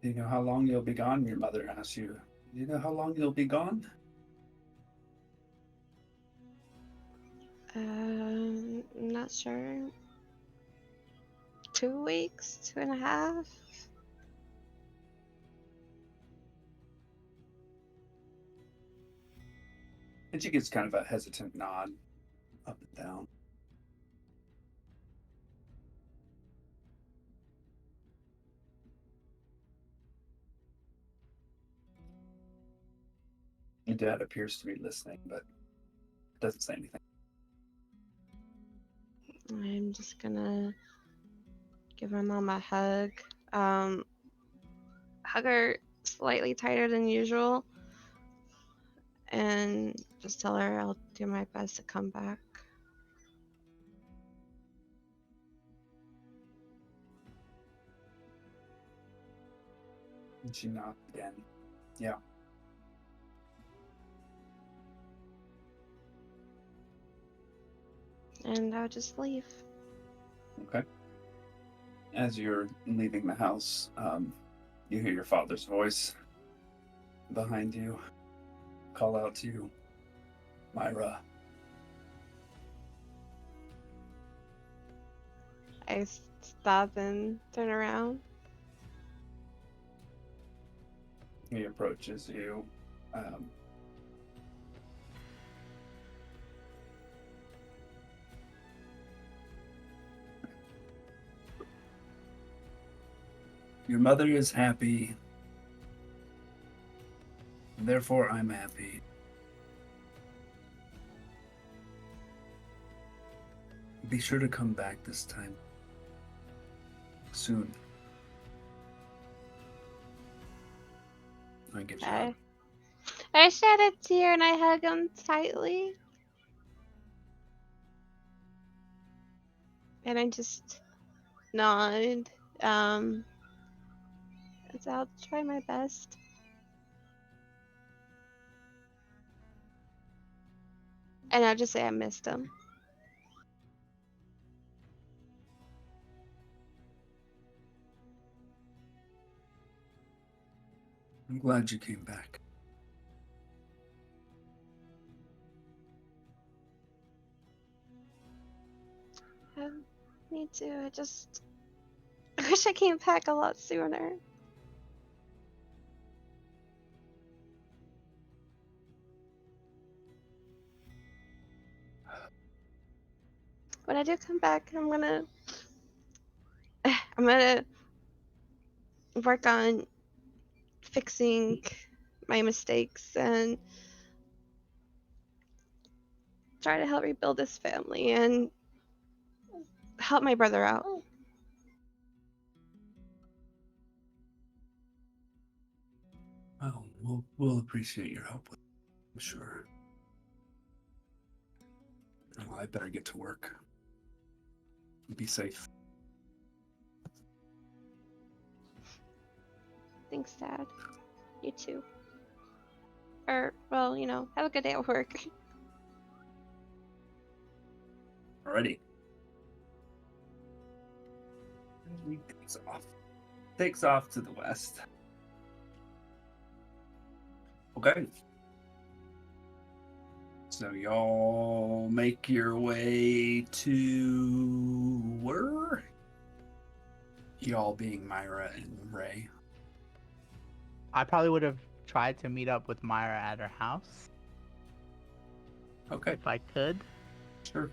[SPEAKER 2] Do you know how long you'll be gone? Your mother asks you. Do you know how long you'll be gone?
[SPEAKER 5] Not sure. 2 weeks, 2.5.
[SPEAKER 2] And she gives kind of a hesitant nod up and down. Your dad appears to be listening, but doesn't say anything.
[SPEAKER 5] I'm just gonna give my mom a hug. Hug her slightly tighter than usual, and just tell her I'll do my best to come back.
[SPEAKER 2] And she nods again. Yeah.
[SPEAKER 5] And I'll just leave.
[SPEAKER 2] Okay. As you're leaving the house, you hear your father's voice behind you call out to you, Myra.
[SPEAKER 5] I stop and turn around.
[SPEAKER 2] He approaches you. Your mother is happy. Therefore, I'm happy. Be sure to come back this time. Soon. I give you a hug.
[SPEAKER 5] I shed a tear and I hug him tightly. And I just nod. So I'll try my best. And I just say I missed him.
[SPEAKER 2] I'm glad you came back.
[SPEAKER 5] Me too. I wish I came back a lot sooner. When I do come back, I'm gonna work on fixing my mistakes and try to help rebuild this family and help my brother out.
[SPEAKER 2] Oh, we'll appreciate your help with it, I'm sure. Well, I better get to work. Be safe.
[SPEAKER 5] Thanks, Dad. You too. Or, well, have a good day at work.
[SPEAKER 2] Alrighty. He takes off to the west. Okay. So y'all make your way to where? Y'all being Myra and Ray.
[SPEAKER 4] I probably would have tried to meet up with Myra at her house
[SPEAKER 2] Okay,
[SPEAKER 4] if I could.
[SPEAKER 2] sure.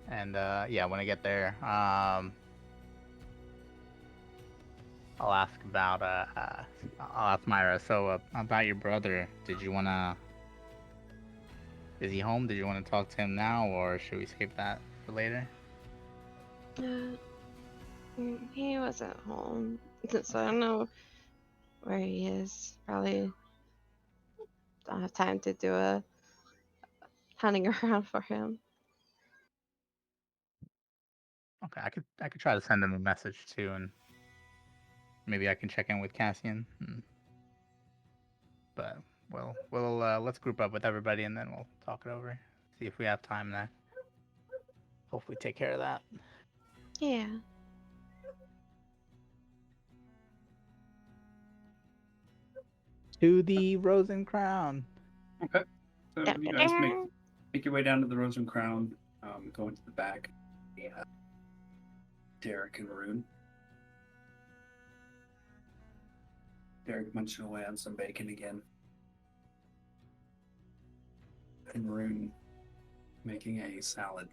[SPEAKER 4] And yeah, when I get there, I'll ask Myra. So about your brother, did you wanna? Is he home? Did you want to talk to him now, or should we skip that for later?
[SPEAKER 5] He wasn't home, so I don't know where he is. Probably don't have time to do a hunting around for him.
[SPEAKER 4] Okay, I could try to send him a message too, and maybe I can check in with Cassian. But we'll let's group up with everybody and then we'll talk it over. See if we have time to hopefully take care of that.
[SPEAKER 5] Yeah.
[SPEAKER 4] To the Rose and Crown.
[SPEAKER 2] Okay. So you guys make your way down to the Rose and Crown, go into the back. Yeah. Derek and Rune. Derek munching away on some bacon again. And Rune making a salad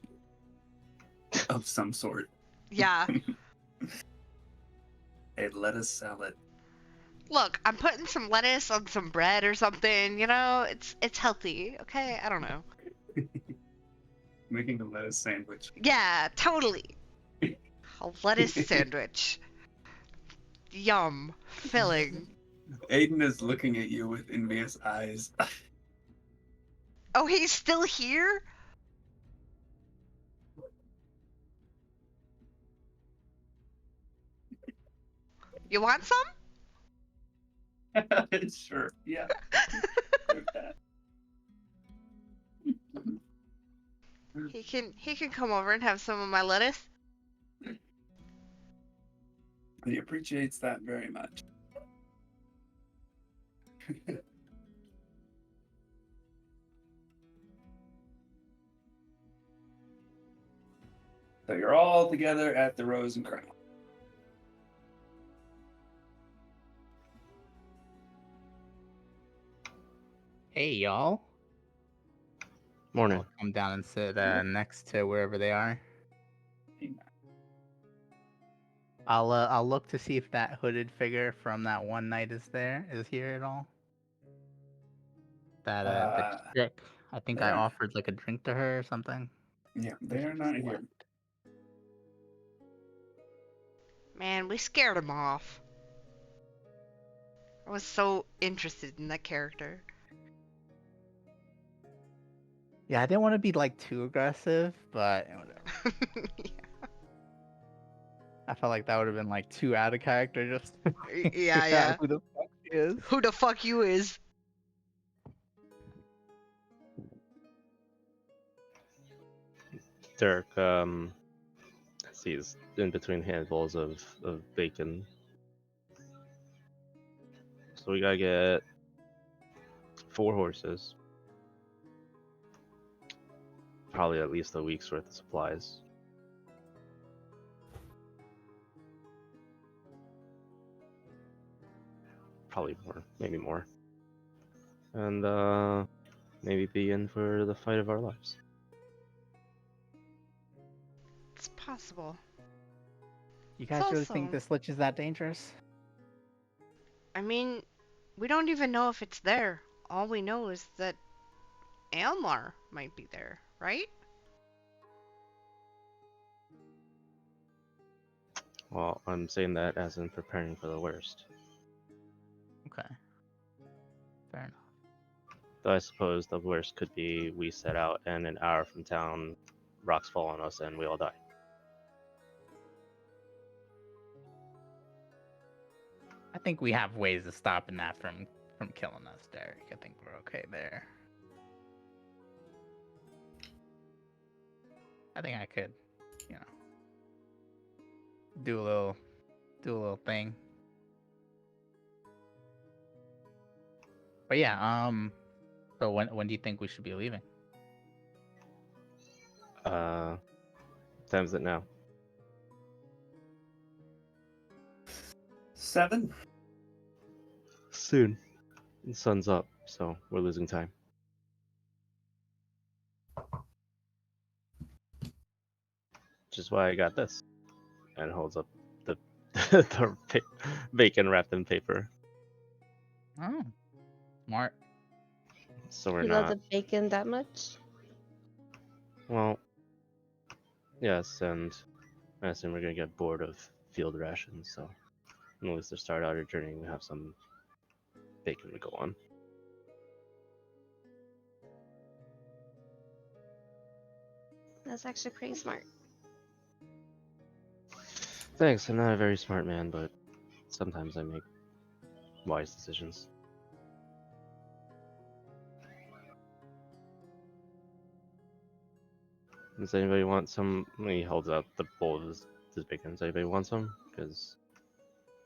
[SPEAKER 2] of some sort.
[SPEAKER 1] Yeah.
[SPEAKER 2] A lettuce salad.
[SPEAKER 1] Look, I'm putting some lettuce on some bread or something, it's healthy, okay? I don't know.
[SPEAKER 2] Making a lettuce sandwich.
[SPEAKER 1] Yeah, totally. A lettuce sandwich. Yum. Filling.
[SPEAKER 2] Aiden is looking at you with envious eyes.
[SPEAKER 1] Oh, he's still here? You want some?
[SPEAKER 2] Sure, yeah.
[SPEAKER 1] He can come over and have some of my lettuce.
[SPEAKER 2] He appreciates that very much. So you're all together at the Rose and Crown.
[SPEAKER 4] Hey y'all.
[SPEAKER 3] Morning.
[SPEAKER 4] I'll come down and sit next to wherever they are. I'll look to see if that hooded figure from that one night is here at all. That the chick. I think I offered like a drink to her or something.
[SPEAKER 2] Yeah, they are not here.
[SPEAKER 1] Man, we scared him off. I was so interested in that character.
[SPEAKER 4] Yeah, I didn't want to be like too aggressive, but whatever.
[SPEAKER 1] Yeah.
[SPEAKER 4] I felt like that would have been like too out of character just
[SPEAKER 1] Yeah.
[SPEAKER 4] who the fuck is.
[SPEAKER 1] Who the fuck you is?
[SPEAKER 3] Derek sees in between handfuls of bacon. So we gotta get 4 horses. Probably at least a week's worth of supplies. Probably more, maybe more. And maybe be in for the fight of our lives.
[SPEAKER 1] It's possible.
[SPEAKER 4] You guys really think
[SPEAKER 1] also-
[SPEAKER 4] this lich is that dangerous?
[SPEAKER 1] I mean, we don't even know if it's there. All we know is that Almar might be there, right?
[SPEAKER 3] Well, I'm saying that as in preparing for the worst.
[SPEAKER 4] Okay. Fair enough.
[SPEAKER 3] Though I suppose the worst could be we set out and an hour from town, rocks fall on us and we all die.
[SPEAKER 4] I think we have ways of stopping that from killing us, Derek. I think we're okay there. I think I could, do a little thing. But yeah, so when do you think we should be leaving?
[SPEAKER 3] Time's it now?
[SPEAKER 2] 7?
[SPEAKER 3] Soon. The sun's up, so we're losing time. Which is why I got this. And holds up the bacon wrapped in paper.
[SPEAKER 4] Oh, smart.
[SPEAKER 3] So we're
[SPEAKER 5] You love
[SPEAKER 3] not.
[SPEAKER 5] the bacon that much?
[SPEAKER 3] Well, yes, and I assume we're gonna get bored of field rations, so at least to start out our journey, we have some bacon to go on.
[SPEAKER 5] That's actually pretty smart.
[SPEAKER 3] Thanks, I'm not a very smart man, but sometimes I make wise decisions. Does anybody want some? He holds out the bowl of his bacon. Does anybody want some? Because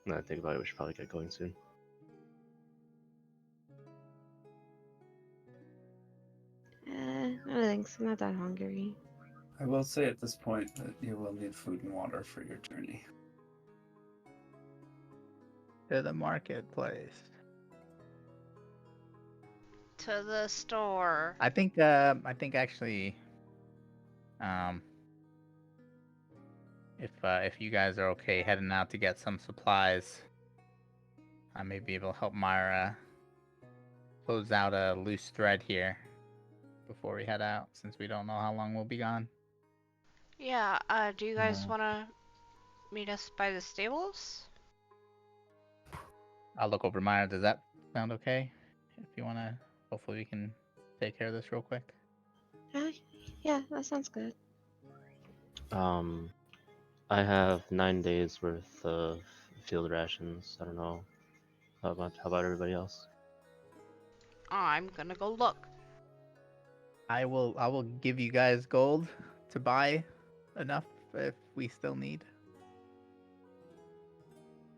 [SPEAKER 3] now that I think about it, we should probably get going soon.
[SPEAKER 5] I don't think so. I'm not that hungry.
[SPEAKER 2] I will say at this point that you will need food and water for your journey.
[SPEAKER 4] To the marketplace.
[SPEAKER 1] To the store.
[SPEAKER 4] I think actually, if you guys are okay heading out to get some supplies, I may be able to help Myra close out a loose thread here before we head out, since we don't know how long we'll be gone.
[SPEAKER 1] Yeah, do you guys
[SPEAKER 4] No.
[SPEAKER 1] want to meet us by the stables?
[SPEAKER 4] I'll look over Myra. Does that sound okay? If you want to, hopefully we can take care of this real quick.
[SPEAKER 5] Yeah, that sounds good.
[SPEAKER 3] I have 9 days worth of field rations. I don't know how about everybody else.
[SPEAKER 1] I'm gonna go look.
[SPEAKER 4] I will give you guys gold to buy enough if we still need.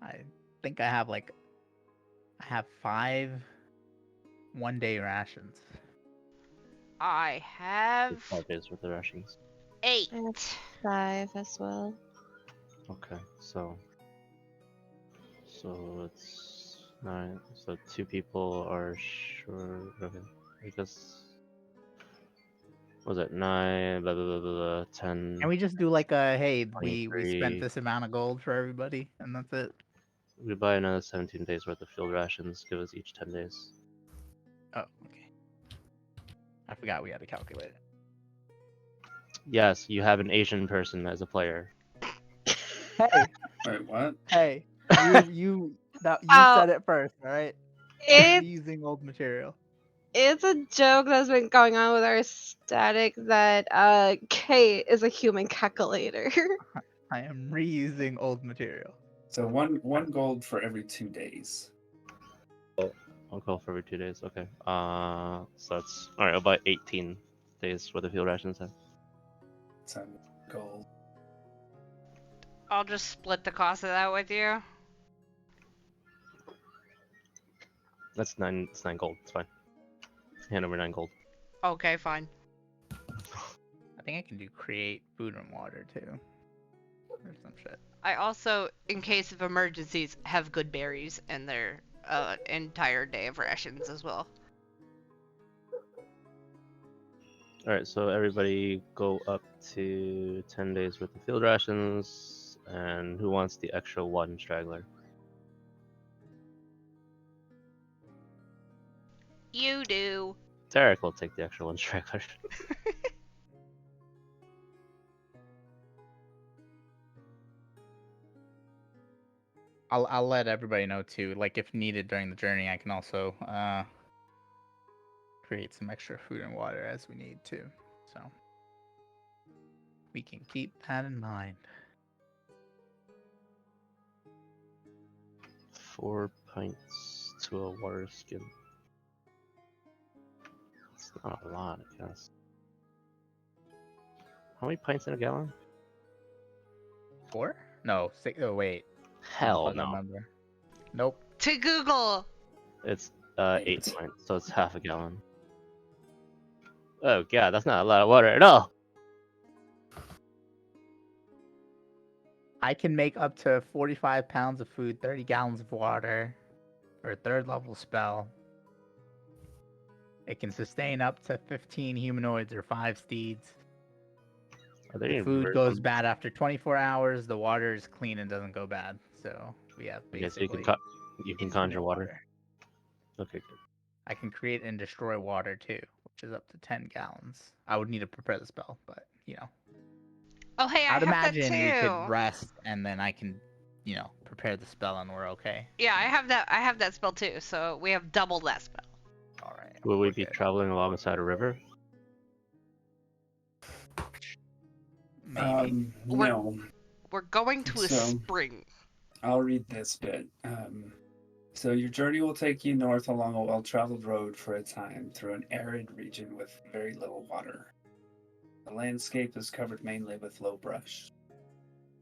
[SPEAKER 4] I think I have 5 one-day rations.
[SPEAKER 1] I have
[SPEAKER 3] 5 days worth of rations.
[SPEAKER 1] 8.
[SPEAKER 5] I have 5 as well.
[SPEAKER 3] Okay, so it's 9. So 2 people are sure. Okay, I guess. What was it 9? Blah, blah, blah, blah, blah, 10.
[SPEAKER 4] Can we just do like a hey, we
[SPEAKER 3] 23.
[SPEAKER 4] spent this amount of gold for everybody and that's it?
[SPEAKER 3] We buy another 17 days worth of field rations. Give us each 10 days.
[SPEAKER 4] Oh, okay. I forgot we had to calculate it.
[SPEAKER 3] Yes, you have an Asian person as a player.
[SPEAKER 4] Hey,
[SPEAKER 2] Wait, what?
[SPEAKER 4] hey, you
[SPEAKER 5] Oh.
[SPEAKER 4] said it first, all right?
[SPEAKER 5] It's
[SPEAKER 4] Using old material.
[SPEAKER 5] it's a joke that's been going on with our static that Kate is a human calculator.
[SPEAKER 4] I am reusing old material.
[SPEAKER 2] So one gold for every 2 days.
[SPEAKER 3] I'll call for every 2 days. Okay. So that's all right. About 18 days worth of field rations. Then.
[SPEAKER 2] 10 gold.
[SPEAKER 1] I'll just split the cost of that with you.
[SPEAKER 3] That's 9. It's 9 gold. It's fine. Hand over 9 gold.
[SPEAKER 1] Okay, fine.
[SPEAKER 4] I think I can do create food and water too, or some shit.
[SPEAKER 1] I also, in case of emergencies, have good berries and their entire day of rations as well.
[SPEAKER 3] All right. So everybody go up to 10 days worth of field rations, and who wants the extra 1 straggler?
[SPEAKER 1] You do.
[SPEAKER 3] Derek will take the extra 1 straggler.
[SPEAKER 4] I'll let everybody know too. Like if needed during the journey, I can also create some extra food and water as we need to. So we can keep that in mind.
[SPEAKER 3] 4 pints to a water skin. It's not a lot, I guess. How many pints in a gallon?
[SPEAKER 4] 4? No, 6. Oh wait.
[SPEAKER 3] Hell
[SPEAKER 4] Fucking
[SPEAKER 3] no.
[SPEAKER 4] remember. Nope.
[SPEAKER 1] To Google.
[SPEAKER 3] It's 8 pints, so it's half a gallon. Oh god, that's not a lot of water at all.
[SPEAKER 4] I can make up to 45 pounds of food, 30 gallons of water for a 3rd level spell. It can sustain up to 15 humanoids or 5 steeds.
[SPEAKER 3] Are there
[SPEAKER 4] The
[SPEAKER 3] any
[SPEAKER 4] food
[SPEAKER 3] rivers
[SPEAKER 4] goes
[SPEAKER 3] on-
[SPEAKER 4] bad after 24 hours. The water is clean and doesn't go bad. So we have
[SPEAKER 3] Okay, so you
[SPEAKER 4] basically
[SPEAKER 3] you can
[SPEAKER 4] infinite
[SPEAKER 3] conjure water. Okay, good.
[SPEAKER 4] I can create and destroy water too, which is up to 10 gallons. I would need to prepare the spell, but you know.
[SPEAKER 1] Oh, hey, I
[SPEAKER 4] I'd
[SPEAKER 1] have that
[SPEAKER 4] imagine we could
[SPEAKER 1] too.
[SPEAKER 4] rest and then I can, prepare the spell and we're okay.
[SPEAKER 1] Yeah, I have that. I have that spell too. So we have double that spell.
[SPEAKER 4] All right.
[SPEAKER 3] Will we
[SPEAKER 4] we're
[SPEAKER 3] be
[SPEAKER 4] good.
[SPEAKER 3] traveling alongside a river?
[SPEAKER 4] Maybe.
[SPEAKER 2] No.
[SPEAKER 1] We're going to a
[SPEAKER 2] So-
[SPEAKER 1] spring.
[SPEAKER 2] I'll read this bit. So your journey will take you north along a well-traveled road for a time through an arid region with very little water. The landscape is covered mainly with low brush.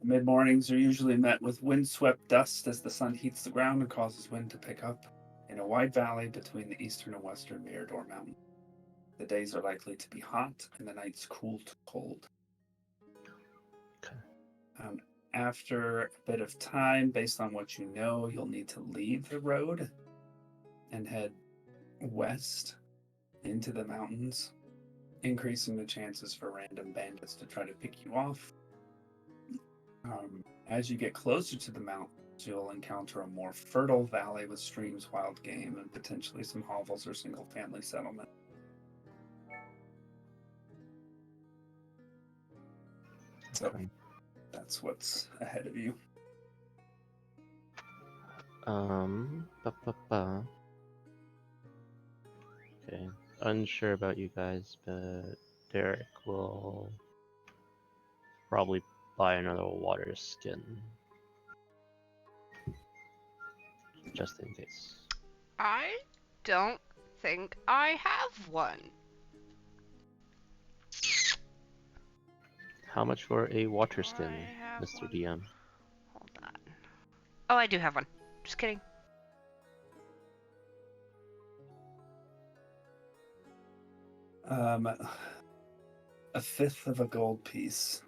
[SPEAKER 2] The mid-mornings are usually met with wind-swept dust as the sun heats the ground and causes wind to pick up in a wide valley between the eastern and western Mirador Mountains. The days are likely to be hot and the nights cool to cold.
[SPEAKER 3] Okay.
[SPEAKER 2] After a bit of time, based on what you know, you'll need to leave the road and head west into the mountains, increasing the chances for random bandits to try to pick you off. As you get closer to the mountains, you'll encounter a more fertile valley with streams, wild game, and potentially some hovels or single-family settlement. So
[SPEAKER 3] Okay.
[SPEAKER 2] that's what's ahead of you.
[SPEAKER 3] Okay. Unsure about you guys, but Derek will probably buy another water skin. Just in case.
[SPEAKER 1] I don't think I have one.
[SPEAKER 3] How much for a water skin,
[SPEAKER 1] I have
[SPEAKER 3] Mr.
[SPEAKER 1] one.
[SPEAKER 3] DM?
[SPEAKER 1] Hold on. Oh, I do have one. Just kidding.
[SPEAKER 2] A fifth of a gold piece.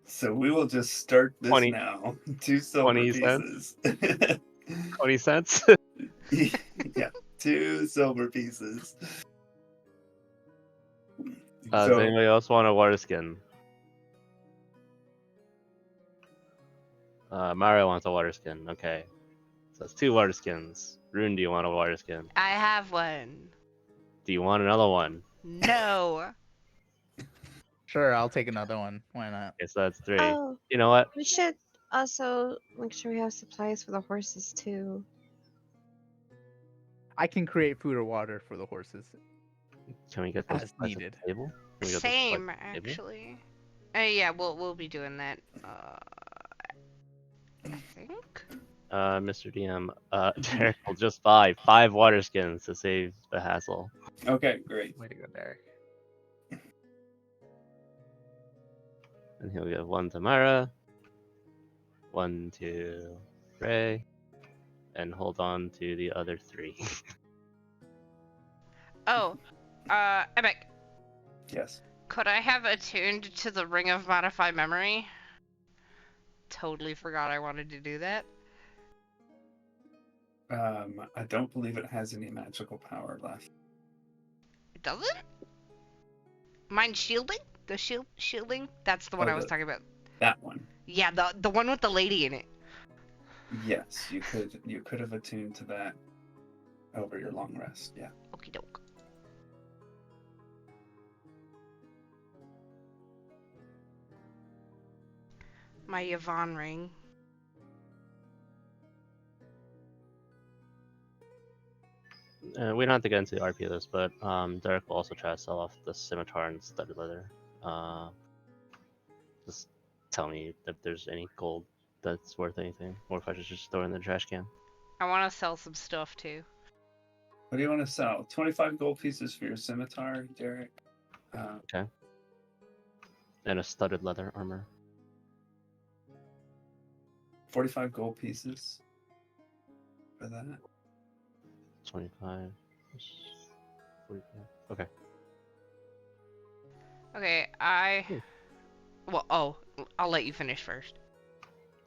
[SPEAKER 2] So we will just start this
[SPEAKER 3] 20
[SPEAKER 2] now. 2 silver
[SPEAKER 3] 20
[SPEAKER 2] pieces.
[SPEAKER 3] 20 cents?
[SPEAKER 2] Yeah, 2 silver pieces.
[SPEAKER 3] Does anybody else want a water skin? Mario wants a water skin. Okay. So that's 2 water skins. Rune, do you want a water skin?
[SPEAKER 1] I have one.
[SPEAKER 3] Do you want another one?
[SPEAKER 1] No.
[SPEAKER 4] Sure, I'll take another one. Why not?
[SPEAKER 3] Okay, so that's 3.
[SPEAKER 5] Oh,
[SPEAKER 3] You know what?
[SPEAKER 5] we should also make sure we have supplies for the horses too.
[SPEAKER 4] I can create food or water for the horses.
[SPEAKER 3] Can we get those
[SPEAKER 4] As
[SPEAKER 3] supplies at
[SPEAKER 4] needed.
[SPEAKER 3] the table? Can we get those
[SPEAKER 1] Same,
[SPEAKER 3] supplies at the table?
[SPEAKER 1] actually. Yeah, we'll be doing that. I think.
[SPEAKER 3] Mr. DM, Derek will just buy 5 water skins to save the hassle.
[SPEAKER 2] Okay, great.
[SPEAKER 4] Way to go, Derek.
[SPEAKER 3] And he'll give 1 to Myra, 1 to Ray, and hold on to the other 3.
[SPEAKER 1] Oh, Epic,
[SPEAKER 2] Yes.
[SPEAKER 1] could I have attuned to the Ring of Modified Memory? Totally forgot I wanted to do that.
[SPEAKER 2] I don't believe it has any magical power left.
[SPEAKER 1] It doesn't? Mind shielding? The shielding? That's the one
[SPEAKER 2] Oh,
[SPEAKER 1] I was talking about.
[SPEAKER 2] That one.
[SPEAKER 1] Yeah, the one with the lady in it.
[SPEAKER 2] Yes, you could have attuned to that over your long rest. Yeah.
[SPEAKER 1] Okie doke. My Yvonne ring.
[SPEAKER 3] We don't have to get into the RP of this, but Derek will also try to sell off the scimitar and studded leather. Just tell me if there's any gold that's worth anything, or if I should just throw it in the trash can.
[SPEAKER 1] I want to sell some stuff too.
[SPEAKER 2] What do you want to sell? 25 gold pieces for your scimitar, Derek.
[SPEAKER 3] Okay. And a studded leather armor.
[SPEAKER 2] 45 gold pieces for that.
[SPEAKER 3] 25. 45. Okay.
[SPEAKER 1] Okay, Well, I'll let you finish first.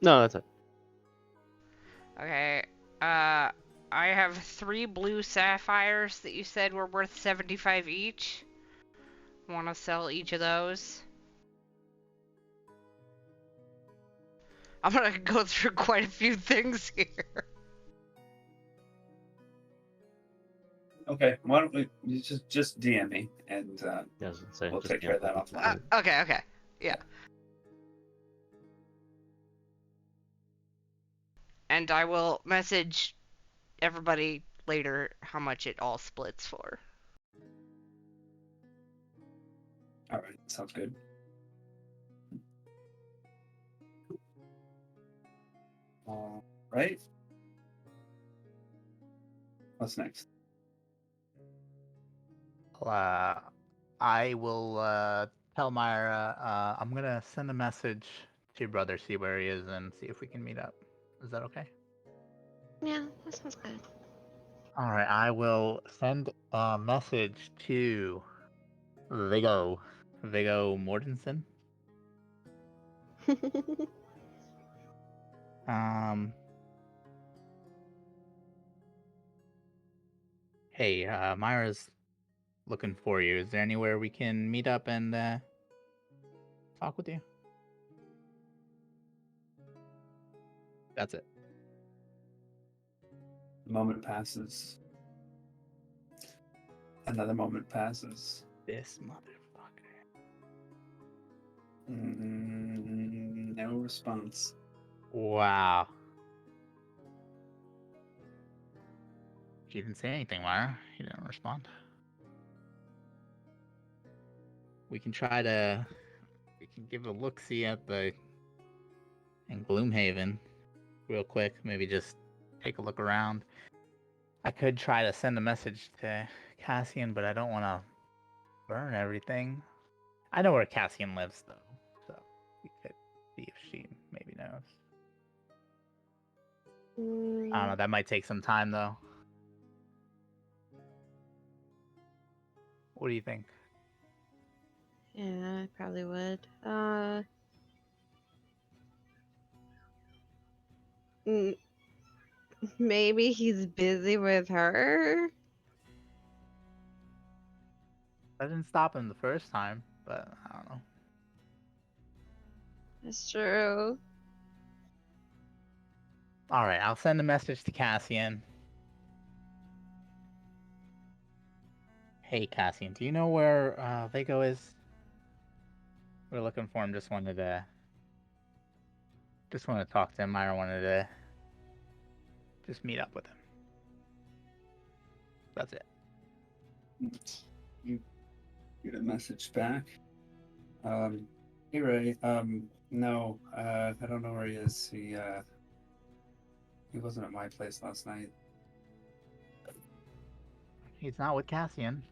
[SPEAKER 3] No, that's it.
[SPEAKER 1] Okay, I have 3 blue sapphires that you said were worth 75 each. Want to sell each of those? I'm gonna go through quite a few things here.
[SPEAKER 2] Okay, why don't you just DM me and
[SPEAKER 3] Yeah, I was gonna say,
[SPEAKER 2] we'll
[SPEAKER 3] just
[SPEAKER 2] take care of that offline.
[SPEAKER 1] Okay, yeah. And I will message everybody later how much it all splits for.
[SPEAKER 2] All right, sounds good. All right. What's next?
[SPEAKER 4] I will tell Myra. I'm gonna send a message to your brother, see where he is, and see if we can meet up. Is that okay?
[SPEAKER 5] Yeah, that sounds good.
[SPEAKER 4] All right. I will send a message to Viggo Mortensen. Hey, Myra's looking for you. Is there anywhere we can meet up and talk with you? That's it.
[SPEAKER 2] The moment passes. Another moment passes.
[SPEAKER 4] This motherfucker.
[SPEAKER 2] No response.
[SPEAKER 4] Wow. She didn't say anything, Myra. He didn't respond. We can give a look-see at in Gloomhaven real quick. Maybe just take a look around. I could try to send a message to Cassian, but I don't want to burn everything. I know where Cassian lives, though, so we could see if she maybe knows. I don't know. That might take some time, though. What do you think?
[SPEAKER 5] Yeah, I probably would. Maybe he's busy with her.
[SPEAKER 4] I didn't stop him the first time, but I don't know.
[SPEAKER 5] That's true.
[SPEAKER 4] All right, I'll send a message to Cassian. Hey, Cassian, do you know where Viggo is? We're looking for him. Just wanted to talk to him. Myra wanted to just meet up with him. That's it.
[SPEAKER 2] You get a message back. Hey Ray. No, I don't know where he is. He wasn't at my place last night.
[SPEAKER 4] He's not with Cassian.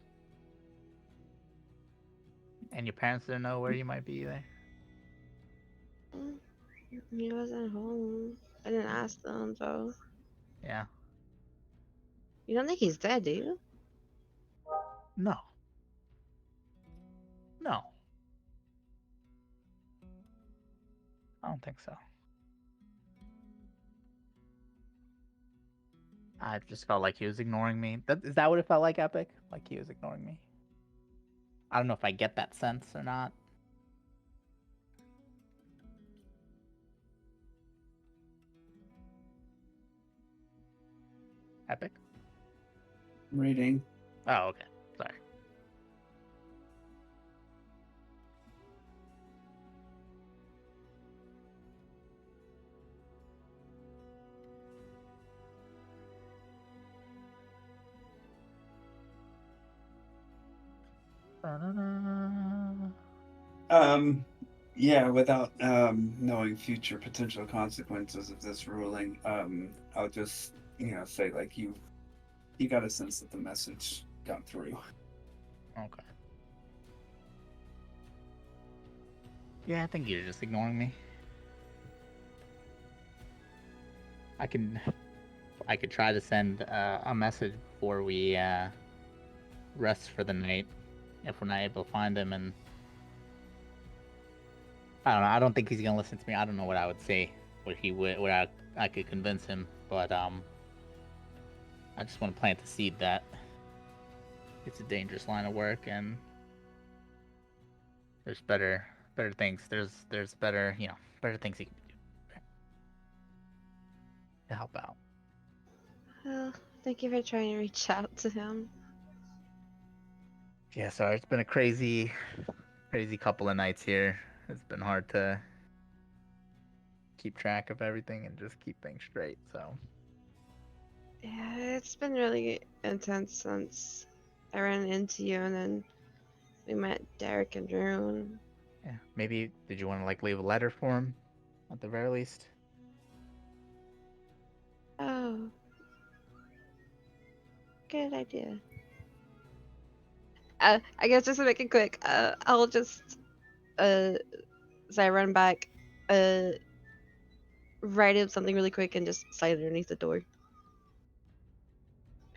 [SPEAKER 4] And your parents didn't know where he might be either?
[SPEAKER 5] Mm, He wasn't home. I didn't ask them, so.
[SPEAKER 4] Yeah.
[SPEAKER 5] You don't think he's dead, do you?
[SPEAKER 4] No. No. I don't think so. I just felt like he was ignoring me. Is that what it felt like, Epic? Like he was ignoring me? I don't know if I get that sense or not. Epic?
[SPEAKER 2] Reading.
[SPEAKER 4] Oh, okay. Sorry.
[SPEAKER 2] Yeah, without knowing future potential consequences of this ruling, I'll just say like you got a sense that the message got through.
[SPEAKER 4] Okay. Yeah, I think you're just ignoring me. I could try to send a message before we rest for the night if we're not able to find him, and I don't know. I don't think he's gonna listen to me. I don't know what I would say, what I could convince him, but I just want to plant the seed that it's a dangerous line of work, and there's better things. There's better better things he can do to help out.
[SPEAKER 5] Well, thank you for trying to reach out to him.
[SPEAKER 4] Yeah, sorry. It's been a crazy couple of nights here. It's been hard to keep track of everything and just keep things straight. So
[SPEAKER 5] Yeah, it's been really intense since I ran into you, and then we met Derek and Drew.
[SPEAKER 4] yeah, maybe did you want to like leave a letter for him at the very least?
[SPEAKER 5] Oh, good idea. I guess just to make it quick, I'll just as I run back, uh, write him something really quick and just slide it underneath the door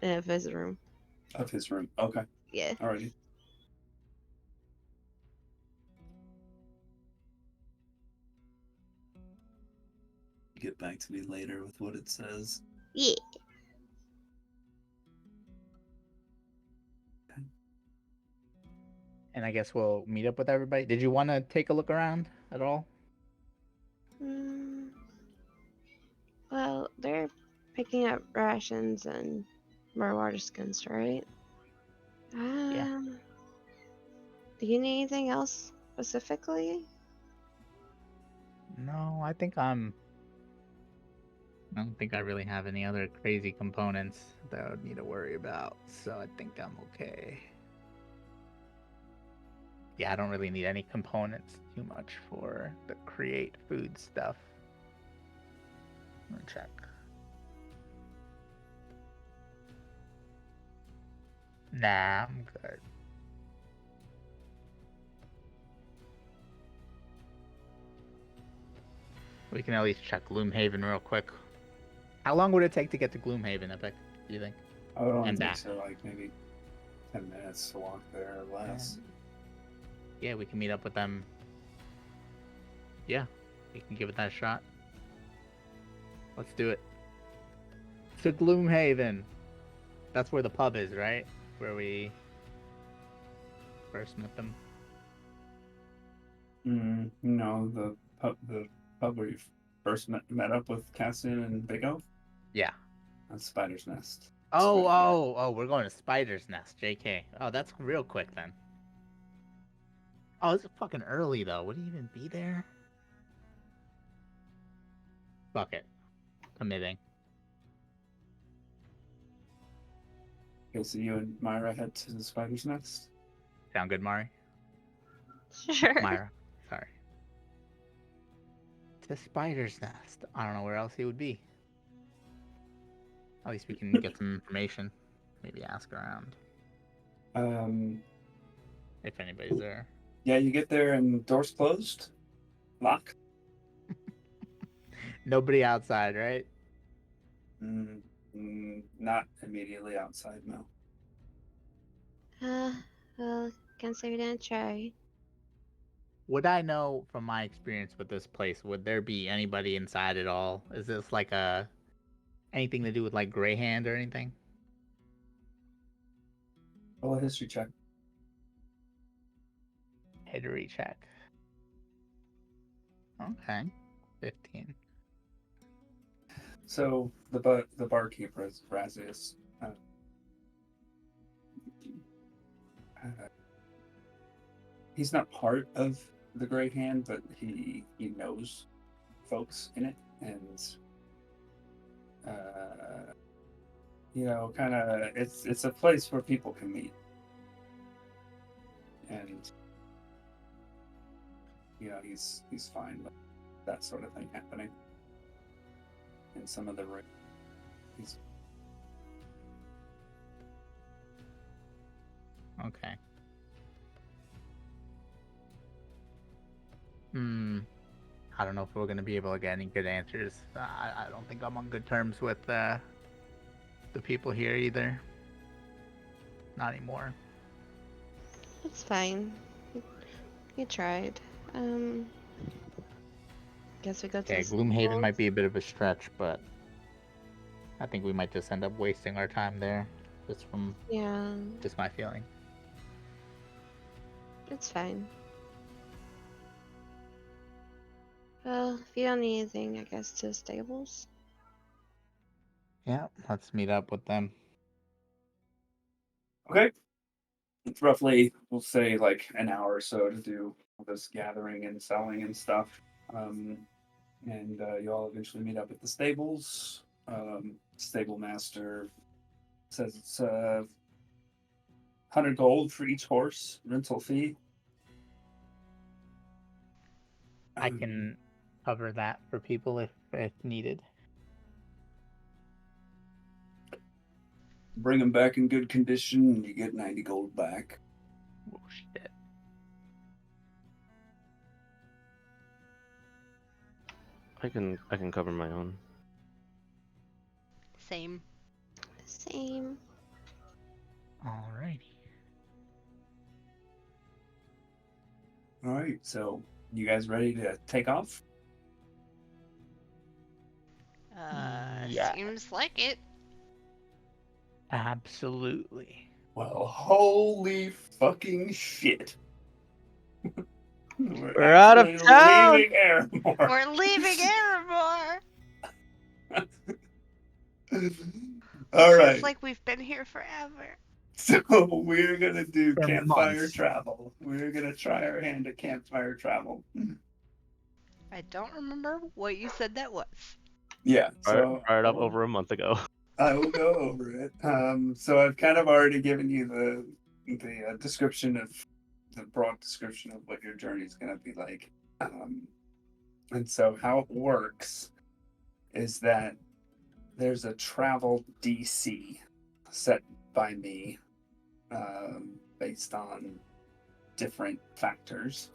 [SPEAKER 5] in his room.
[SPEAKER 2] Of his room. Okay.
[SPEAKER 5] Yeah.
[SPEAKER 2] Alrighty. Get back to me later with what it says.
[SPEAKER 5] Yeah.
[SPEAKER 4] And I guess we'll meet up with everybody. Did you want to take a look around at all?
[SPEAKER 5] Mm, well, they're picking up rations and more water skins, right?
[SPEAKER 4] Yeah.
[SPEAKER 5] Do you need anything else specifically?
[SPEAKER 4] No, I don't think I really have any other crazy components that I would need to worry about. So I think I'm okay. Yeah, I don't really need any components too much for the create food stuff. I'm gonna check. Nah, I'm good. We can at least check Gloomhaven real quick. How long would it take to get to Gloomhaven, Epic, do you think?
[SPEAKER 2] I would only
[SPEAKER 4] And
[SPEAKER 2] take
[SPEAKER 4] back.
[SPEAKER 2] so like maybe 10 minutes to walk there or less.
[SPEAKER 4] Yeah, we can meet up with them. Yeah, we can give it that shot. Let's do it. To Gloomhaven. That's where the pub is, right? Where we first met them.
[SPEAKER 2] No, the pub where you first met up with Cassian and Big O?
[SPEAKER 4] Yeah.
[SPEAKER 2] That's Spider's Nest.
[SPEAKER 4] Oh, we're going to Spider's Nest, JK. Oh, that's real quick then. Oh, it's fucking early though. Would he even be there? Fuck it. Committing.
[SPEAKER 2] Okay, so you and Myra head to the Spider's Nest?
[SPEAKER 4] Sound good, Mari?
[SPEAKER 5] Sure.
[SPEAKER 4] Myra. Sorry. To Spider's Nest. I don't know where else he would be. At least we can get some information. Maybe ask around if anybody's there.
[SPEAKER 2] Yeah, you get there and doors closed, locked.
[SPEAKER 4] Nobody outside, right?
[SPEAKER 2] Not immediately outside, no.
[SPEAKER 5] Well, can't say we didn't try.
[SPEAKER 4] Would I know from my experience with this place, would there be anybody inside at all? Is this like anything to do with like Gray Hand or anything?
[SPEAKER 2] Roll a history check.
[SPEAKER 4] History check. Okay. 15.
[SPEAKER 2] So the barkeeper is Razius. He's not part of the Great Hand, but he knows folks in it, and kind of it's a place where people can meet, and he's fine with that sort of thing happening in some of the rooms.
[SPEAKER 4] Okay. I don't know if we're gonna be able to get any good answers. I don't think I'm on good terms with the people here either. Not anymore.
[SPEAKER 5] It's fine. You tried. Guess we go to
[SPEAKER 4] Yeah,
[SPEAKER 5] the
[SPEAKER 4] Gloomhaven
[SPEAKER 5] stables.
[SPEAKER 4] might be a bit of a stretch, but I think we might just end up wasting our time there. Just my feeling.
[SPEAKER 5] It's fine. Well, if you don't need anything, I guess to the stables.
[SPEAKER 4] Yeah, let's meet up with them.
[SPEAKER 2] Okay. It's roughly, we'll say, like an hour or so to do all this gathering and selling and stuff. And you all eventually meet up at the stables. Stable master says it's 100 gold for each horse, rental fee.
[SPEAKER 4] I can cover that for people if needed.
[SPEAKER 2] Bring them back in good condition, and you get 90 gold back.
[SPEAKER 4] Oh shit.
[SPEAKER 3] I can cover my own.
[SPEAKER 1] Same.
[SPEAKER 5] Same.
[SPEAKER 4] Alrighty.
[SPEAKER 2] All right, so you guys ready to take off?
[SPEAKER 4] Yeah.
[SPEAKER 1] Seems like it.
[SPEAKER 4] Absolutely.
[SPEAKER 2] Well, holy fucking shit.
[SPEAKER 3] We're out of
[SPEAKER 2] actually
[SPEAKER 3] town!
[SPEAKER 2] Leaving Aramore.
[SPEAKER 1] We're leaving Erebor.
[SPEAKER 2] All right.
[SPEAKER 1] Feels like we've been here forever.
[SPEAKER 2] So we're gonna do
[SPEAKER 4] For
[SPEAKER 2] campfire
[SPEAKER 4] months.
[SPEAKER 2] travel. We're gonna try our hand at campfire travel.
[SPEAKER 1] I don't remember what you said that was.
[SPEAKER 2] Yeah. So
[SPEAKER 3] Fired up over a month ago.
[SPEAKER 2] I will go over it. So I've kind of already given you the description of the broad description of what your journey is gonna be like. And so how it works is that there's a travel DC set by me based on different factors.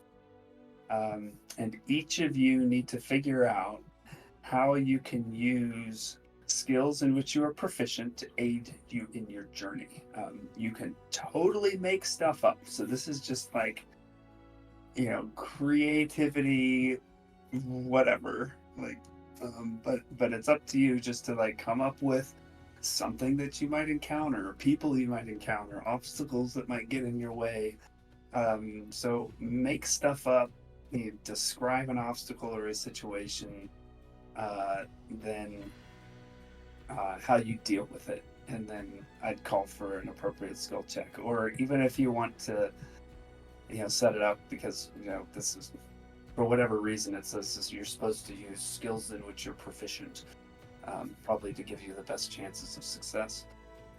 [SPEAKER 2] And each of you need to figure out how you can use skills in which you are proficient to aid you in your journey. You can totally make stuff up. So this is just like, creativity, whatever. But it's up to you just to like come up with something that you might encounter, people you might encounter, obstacles that might get in your way. So make stuff up, describe an obstacle or a situation, then how you deal with it, and then I'd call for an appropriate skill check. Or even if you want to, set it up because this is, for whatever reason, it says you're supposed to use skills in which you're proficient, probably to give you the best chances of success.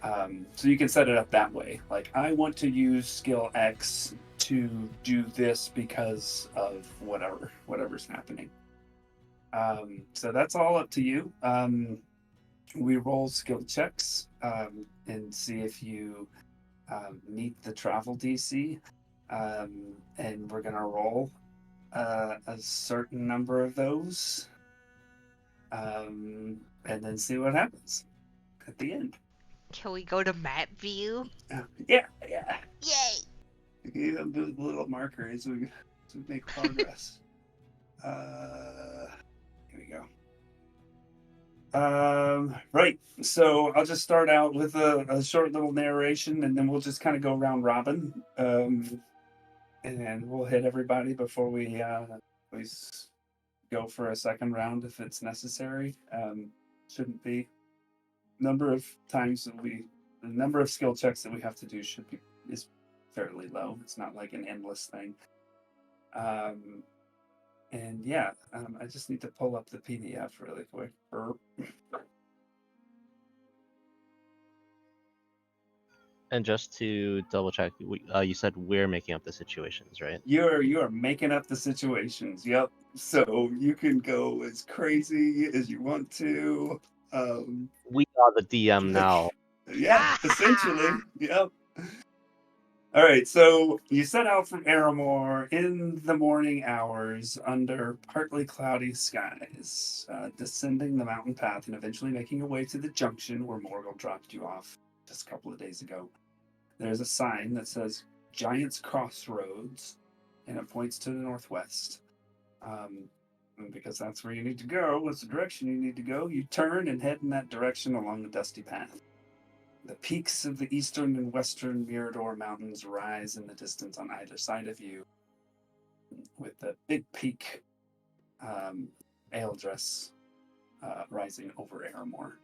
[SPEAKER 2] So you can set it up that way. Like, I want to use skill X to do this because of whatever's happening. So that's all up to you. we roll skill checks and see if you meet the travel DC. And we're going to roll a certain number of those and then see what happens at the end.
[SPEAKER 1] Can we go to map view?
[SPEAKER 2] Yeah.
[SPEAKER 1] Yay!
[SPEAKER 2] You know, do the little marker as we make progress. Here we go. Right. So I'll just start out with a short little narration, and then we'll just kind of go round robin, and we'll hit everybody before we go for a second round if it's necessary. Shouldn't be. Number of times that the number of skill checks that we have to do is fairly low. It's not like an endless thing. And yeah, I just need to pull up the PDF really quick.
[SPEAKER 3] And just to double check, you said we're making up the situations, right?
[SPEAKER 2] You are making up the situations. Yep. So you can go as crazy as you want to.
[SPEAKER 3] We are the DM now.
[SPEAKER 2] Yeah, essentially. Yep. All right, so you set out from Aramore in the morning hours under partly cloudy skies, descending the mountain path and eventually making your way to the junction where Morgul dropped you off just a couple of days ago. There's a sign that says Giant's Crossroads, and it points to the northwest. Because that's where you need to go. What's the direction you need to go? You turn and head in that direction along the dusty path. The peaks of the eastern and western Mirador Mountains rise in the distance on either side of you, with the big peak, Aeldress, rising over Aramore.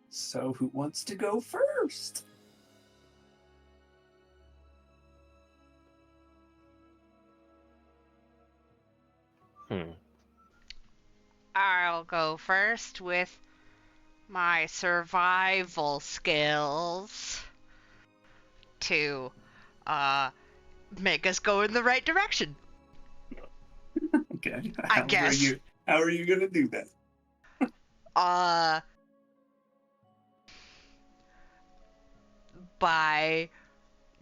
[SPEAKER 2] So who wants to go first?
[SPEAKER 1] I'll go first with my survival skills to make us go in the right direction.
[SPEAKER 2] Okay.
[SPEAKER 1] I guess.
[SPEAKER 2] How are you gonna do that?
[SPEAKER 1] By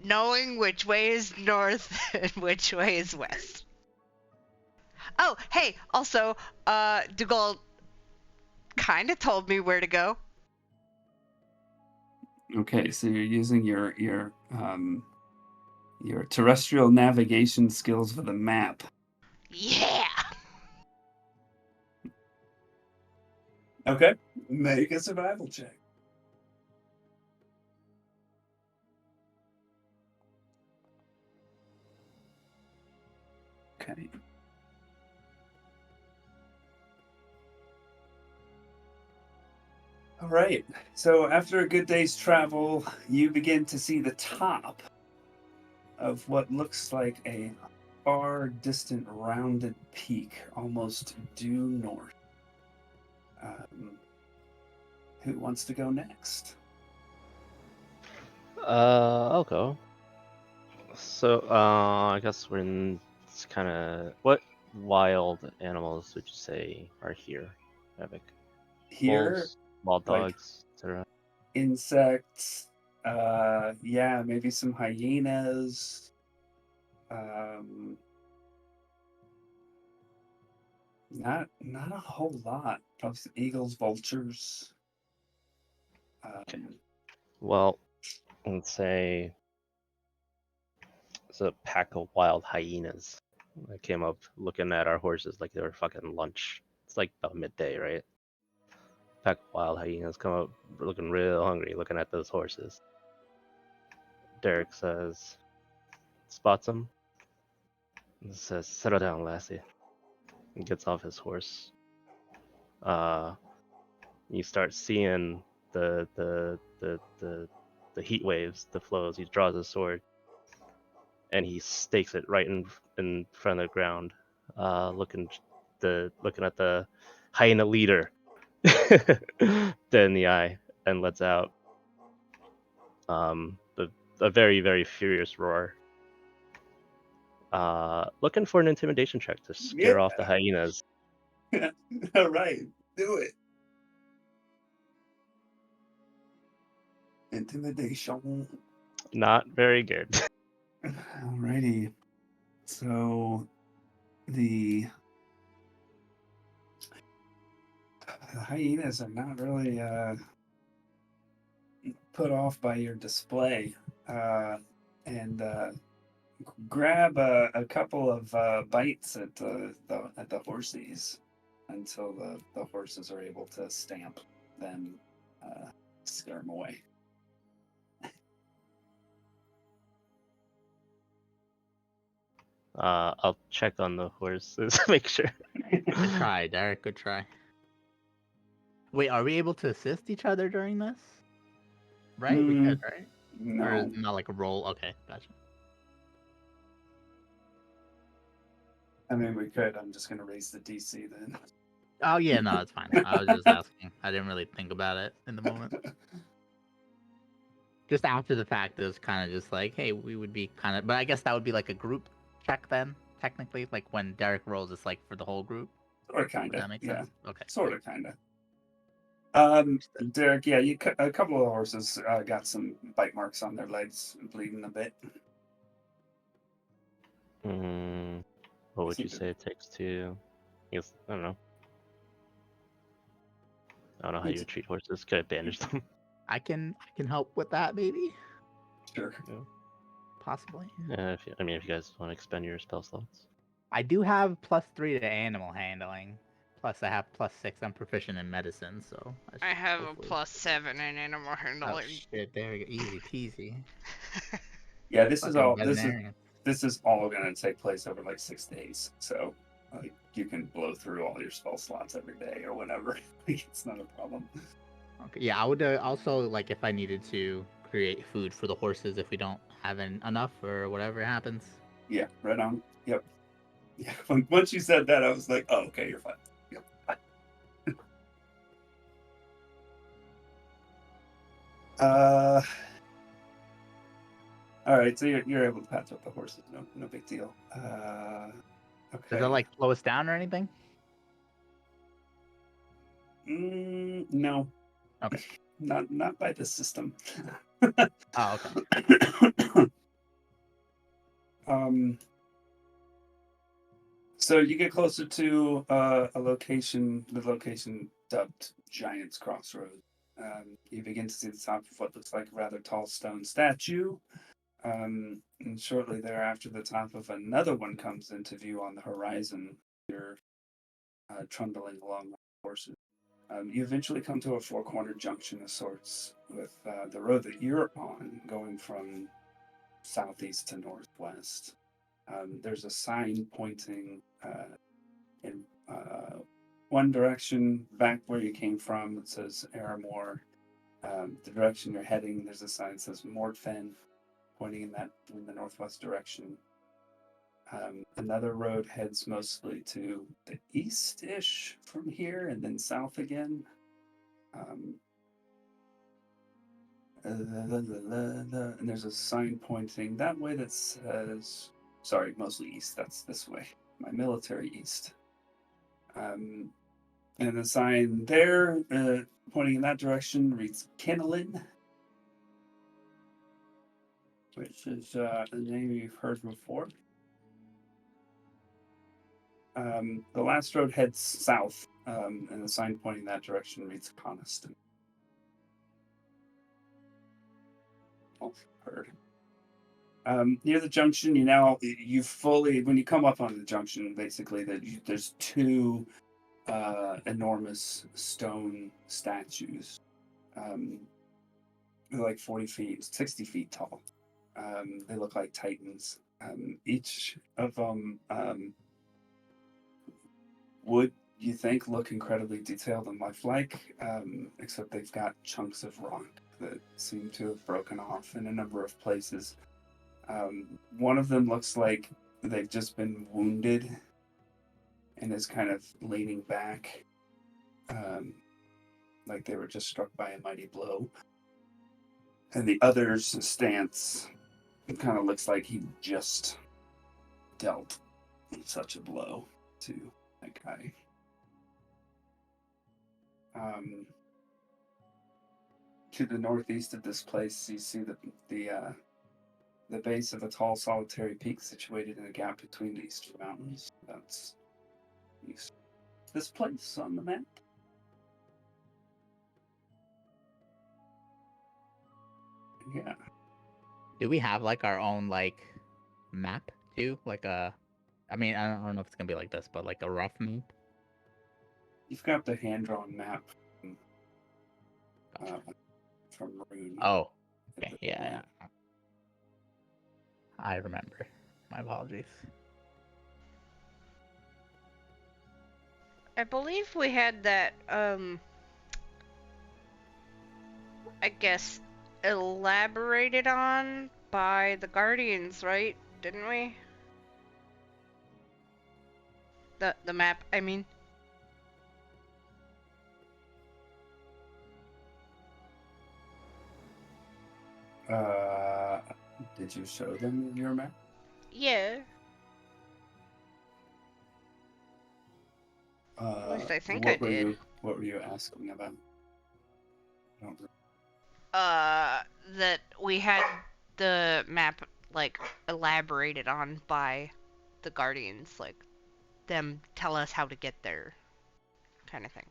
[SPEAKER 1] knowing which way is north and which way is west. Oh, hey, also, Dougal kind of told me where to go.
[SPEAKER 2] Okay, so you're using your terrestrial navigation skills for the map.
[SPEAKER 1] Yeah.
[SPEAKER 2] Okay, make a survival check. Okay. All right. So after a good day's travel, you begin to see the top of what looks like a far distant rounded peak, almost due north. Who wants to go next?
[SPEAKER 3] I'll go. So, I guess we're in kind of what wild animals would you say are here, Epic?
[SPEAKER 2] Here,
[SPEAKER 3] Wolves, wild
[SPEAKER 2] like,
[SPEAKER 3] dogs, etc.
[SPEAKER 2] insects, yeah, maybe some hyenas. Not a whole lot. Probably some eagles, vultures.
[SPEAKER 3] Well, let's say it's a pack of wild hyenas. I came up looking at our horses like they were fucking lunch. It's like about midday, right? Pack of wild hyenas come up looking real hungry, looking at those horses. Derek says, spots him, and says, "Settle down, lassie." And gets off his horse. You start seeing the heat waves, the flows. He draws his sword, and he stakes it right in front of the ground, looking at the hyena leader dead in the eye, and lets out a very, very furious roar. Looking for an intimidation check to scare off the hyenas.
[SPEAKER 2] All right. Do it. Intimidation.
[SPEAKER 3] Not very good.
[SPEAKER 2] Alrighty. So the hyenas are not really put off by your display, and grab a couple of bites at the horses until the horses are able to stamp, then scare them away.
[SPEAKER 3] I'll check on the horses, make sure.
[SPEAKER 4] Good try, Derek. Good try. Wait, are we able to assist each other during this? Right? We could, right? Or is
[SPEAKER 2] No.
[SPEAKER 4] it not like a roll? Okay, gotcha.
[SPEAKER 2] I mean, we could. I'm just going to raise the DC then.
[SPEAKER 4] Oh yeah, no, it's fine. I was just asking. I didn't really think about it in the moment. Just after the fact, it was kind of just like, hey, we would be kind of, but I guess that would be like a group check then, technically. Like when Derek rolls, it's like for the whole group.
[SPEAKER 2] Or kind
[SPEAKER 4] Would
[SPEAKER 2] of.
[SPEAKER 4] that make
[SPEAKER 2] Yeah.
[SPEAKER 4] sense? Okay.
[SPEAKER 2] Sort of, kind of.
[SPEAKER 4] Understood.
[SPEAKER 2] Derek, yeah, a couple of horses got some bite marks on their legs, bleeding a bit.
[SPEAKER 3] What would you say it takes to? I guess I don't know. I don't know how you would treat horses. Could I bandage them?
[SPEAKER 4] I can help with that, maybe,
[SPEAKER 2] Sure.
[SPEAKER 3] Yeah.
[SPEAKER 4] possibly.
[SPEAKER 3] If you guys want to expend your spell slots.
[SPEAKER 4] I do have +3 to animal handling. Plus, I have +6. I'm proficient in medicine, so
[SPEAKER 1] I
[SPEAKER 4] should
[SPEAKER 1] have
[SPEAKER 4] hopefully...
[SPEAKER 1] a +7 in animal
[SPEAKER 4] Oh
[SPEAKER 1] handling.
[SPEAKER 4] shit! There we go. Easy peasy.
[SPEAKER 2] Yeah, this
[SPEAKER 4] Fucking
[SPEAKER 2] is all going to take place over like 6 days. So like you can blow through all your spell slots every day or whatever. Like, it's not a problem.
[SPEAKER 4] Okay. Yeah, I would also like if I needed to create food for the horses if we don't have enough or whatever happens.
[SPEAKER 2] Yeah, right on. Yep. Yeah. Once you said that, I was like, oh, okay, you're fine. Yep. Fine. All right, so you're able to patch up the horses. No big deal. Okay.
[SPEAKER 4] Does that like slow us down or anything?
[SPEAKER 2] No.
[SPEAKER 4] Okay.
[SPEAKER 2] Not by the system.
[SPEAKER 4] Oh, okay.
[SPEAKER 2] So you get closer to the location dubbed Giant's Crossroad. You begin to see the top of what looks like a rather tall stone statue. And shortly thereafter, the top of another one comes into view on the horizon. You're trundling along the horses. You eventually come to a four-cornered junction of sorts with the road that you're on going from southeast to northwest. There's a sign pointing in one direction back where you came from. It says Aramore. The direction you're heading, there's a sign that says Mordfen, pointing in the northwest direction. Another road heads mostly to the east-ish from here, and then south again. And there's a sign pointing that way that says, sorry, mostly east. That's this way. My military east. And the sign there, pointing in that direction, reads Kennelin, which is a name you've heard before. The last road heads south, and the sign pointing in that direction reads Coniston. Also heard. Near the junction, when you come up on the junction, basically, there's two enormous stone statues. They're like 40 feet, 60 feet tall. They look like titans. Each of them would, you think, look incredibly detailed and lifelike, except they've got chunks of rock that seem to have broken off in a number of places. One of them looks like they've just been wounded and is kind of leaning back, like they were just struck by a mighty blow. And the other's stance kind of looks like he just dealt such a blow to that guy. To the northeast of this place, you see the base of a tall, solitary peak situated in a gap between these two mountains. That's east. This place on the map. Yeah.
[SPEAKER 4] Do we have like our own like map too? Like I mean, I don't know if it's gonna be like this, but like a rough map.
[SPEAKER 2] You've got the hand-drawn map from Rune.
[SPEAKER 4] Oh, okay, yeah. I remember. My apologies.
[SPEAKER 1] I believe we had that, I guess, elaborated on by the Guardians, right? Didn't we? The map, I mean.
[SPEAKER 2] Did you show them your map?
[SPEAKER 1] Yeah. At least I think I did.
[SPEAKER 2] What were you asking about? I don't
[SPEAKER 1] That we had the map, like, elaborated on by the Guardians, like, them tell us how to get there, kind of thing.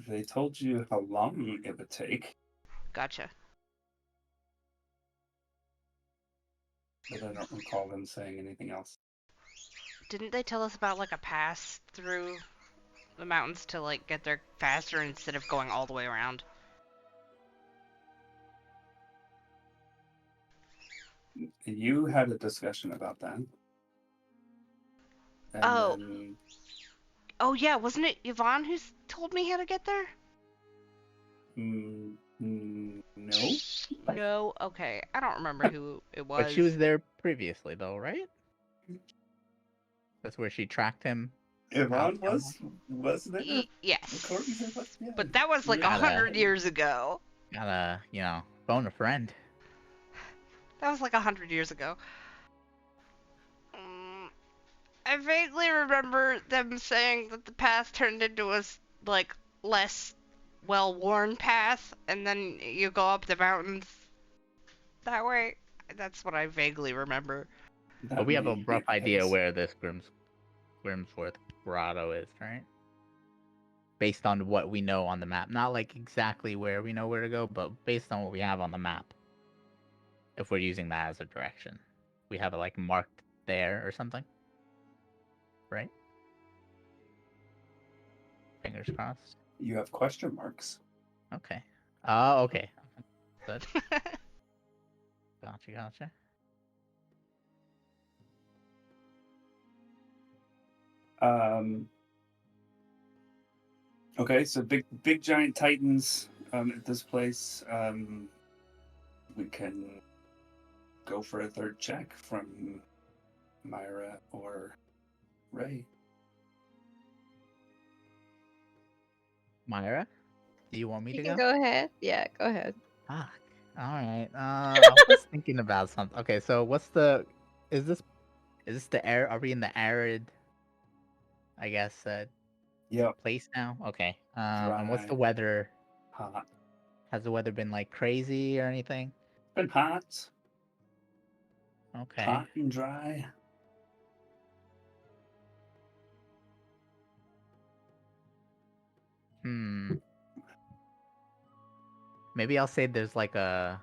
[SPEAKER 2] They told you how long it would take,
[SPEAKER 1] Gotcha.
[SPEAKER 2] but I don't recall them saying anything else.
[SPEAKER 1] Didn't they tell us about, like, a pass through the mountains to, like, get there faster instead of going all the way around?
[SPEAKER 2] You had a discussion about that. And
[SPEAKER 1] Oh.
[SPEAKER 2] then,
[SPEAKER 1] Oh, yeah, wasn't it Yvonne who told me how to get there?
[SPEAKER 2] no.
[SPEAKER 1] No? Okay, I don't remember who it was.
[SPEAKER 4] But she was there previously, though, right? That's where she tracked him.
[SPEAKER 2] Yvonne was there?
[SPEAKER 1] Yes.
[SPEAKER 2] According to what- yeah.
[SPEAKER 1] But that was like
[SPEAKER 2] Yeah.
[SPEAKER 1] 100 years ago.
[SPEAKER 4] Gotta, phone a friend.
[SPEAKER 1] That was like 100 years ago. I vaguely remember them saying that the path turned into a, like, less well-worn path, and then you go up the mountains that way. That's what I vaguely remember.
[SPEAKER 4] But we have a
[SPEAKER 2] may
[SPEAKER 4] rough
[SPEAKER 2] be the
[SPEAKER 4] idea
[SPEAKER 2] case.
[SPEAKER 4] where this Grimsworth Grotto is, right? Based on what we know on the map. Not like exactly where we know where to go, but based on what we have on the map. If we're using that as a direction. We have it like marked there or something. Right? Fingers crossed.
[SPEAKER 2] You have question marks.
[SPEAKER 4] Okay. Oh, okay. Good. Gotcha.
[SPEAKER 2] Okay, so big giant titans at this place. We can go for a third check from Myra or Ray.
[SPEAKER 4] Myra? Do you want me
[SPEAKER 5] You
[SPEAKER 4] to
[SPEAKER 5] can
[SPEAKER 4] go?
[SPEAKER 5] go ahead. Yeah, go ahead.
[SPEAKER 4] Fuck. Alright. I was thinking about something. Okay, so is this the air? Are we in the arid, I guess,
[SPEAKER 2] Yep.
[SPEAKER 4] place now? Okay. And what's the
[SPEAKER 2] Dry.
[SPEAKER 4] weather?
[SPEAKER 2] Hot.
[SPEAKER 4] Has the weather been like crazy or anything?
[SPEAKER 2] Been hot.
[SPEAKER 4] Okay.
[SPEAKER 2] Hot and dry.
[SPEAKER 4] Maybe I'll say there's like a.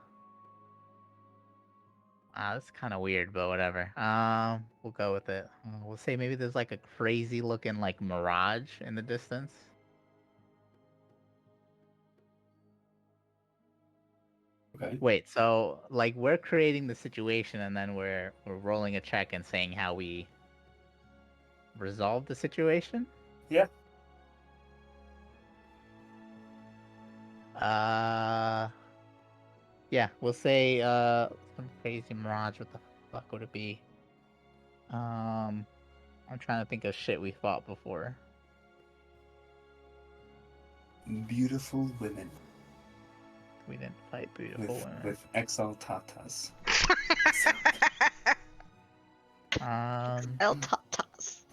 [SPEAKER 4] That's kind of weird, but whatever. We'll go with it. We'll say maybe there's like a crazy looking like mirage in the distance.
[SPEAKER 2] Okay.
[SPEAKER 4] Wait, so like we're creating the situation and then we're rolling a check and saying how we resolve the situation?
[SPEAKER 2] Yeah.
[SPEAKER 4] Yeah, we'll say some crazy mirage. What the fuck would it be? I'm trying to think of shit we fought before.
[SPEAKER 2] Beautiful women.
[SPEAKER 4] We didn't fight beautiful women.
[SPEAKER 2] With exaltatas.
[SPEAKER 5] El Tatas.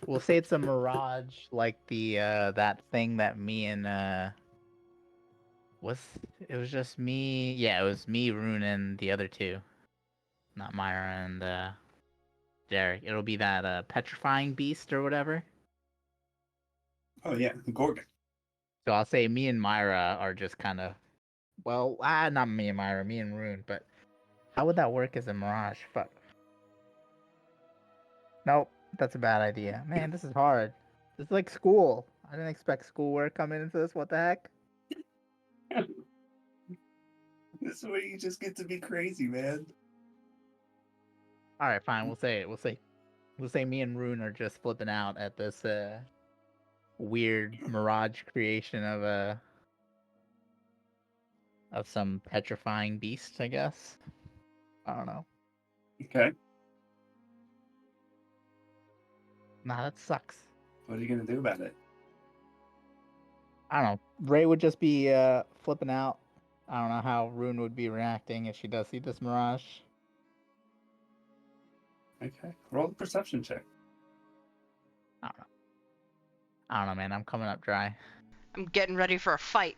[SPEAKER 4] We'll say it's a mirage, like the that thing that me and it was just me. Yeah, it was me, Rune, and the other two, not Myra and Derek. It'll be that petrifying beast or whatever.
[SPEAKER 2] Oh yeah, the Gorgon.
[SPEAKER 4] So I'll say me and Myra are just kind of, well, not me and Myra, me and Rune. But how would that work as a mirage? Fuck. Nope, that's a bad idea. Man, this is hard. This is like school. I didn't expect schoolwork coming into this. What the heck?
[SPEAKER 2] This is where you just get to be crazy, man.
[SPEAKER 4] All right, fine. We'll say it. We'll say me and Rune are just flipping out at this weird mirage creation of some petrifying beast, I guess. I don't know.
[SPEAKER 2] Okay.
[SPEAKER 4] Nah, that sucks.
[SPEAKER 2] What are you gonna do about it?
[SPEAKER 4] I don't know. Ray would just be flipping out. I don't know how Rune would be reacting if she does see this mirage.
[SPEAKER 2] Okay. Roll the perception check.
[SPEAKER 4] I don't know. I don't know, man. I'm coming up dry.
[SPEAKER 1] I'm getting ready for a fight.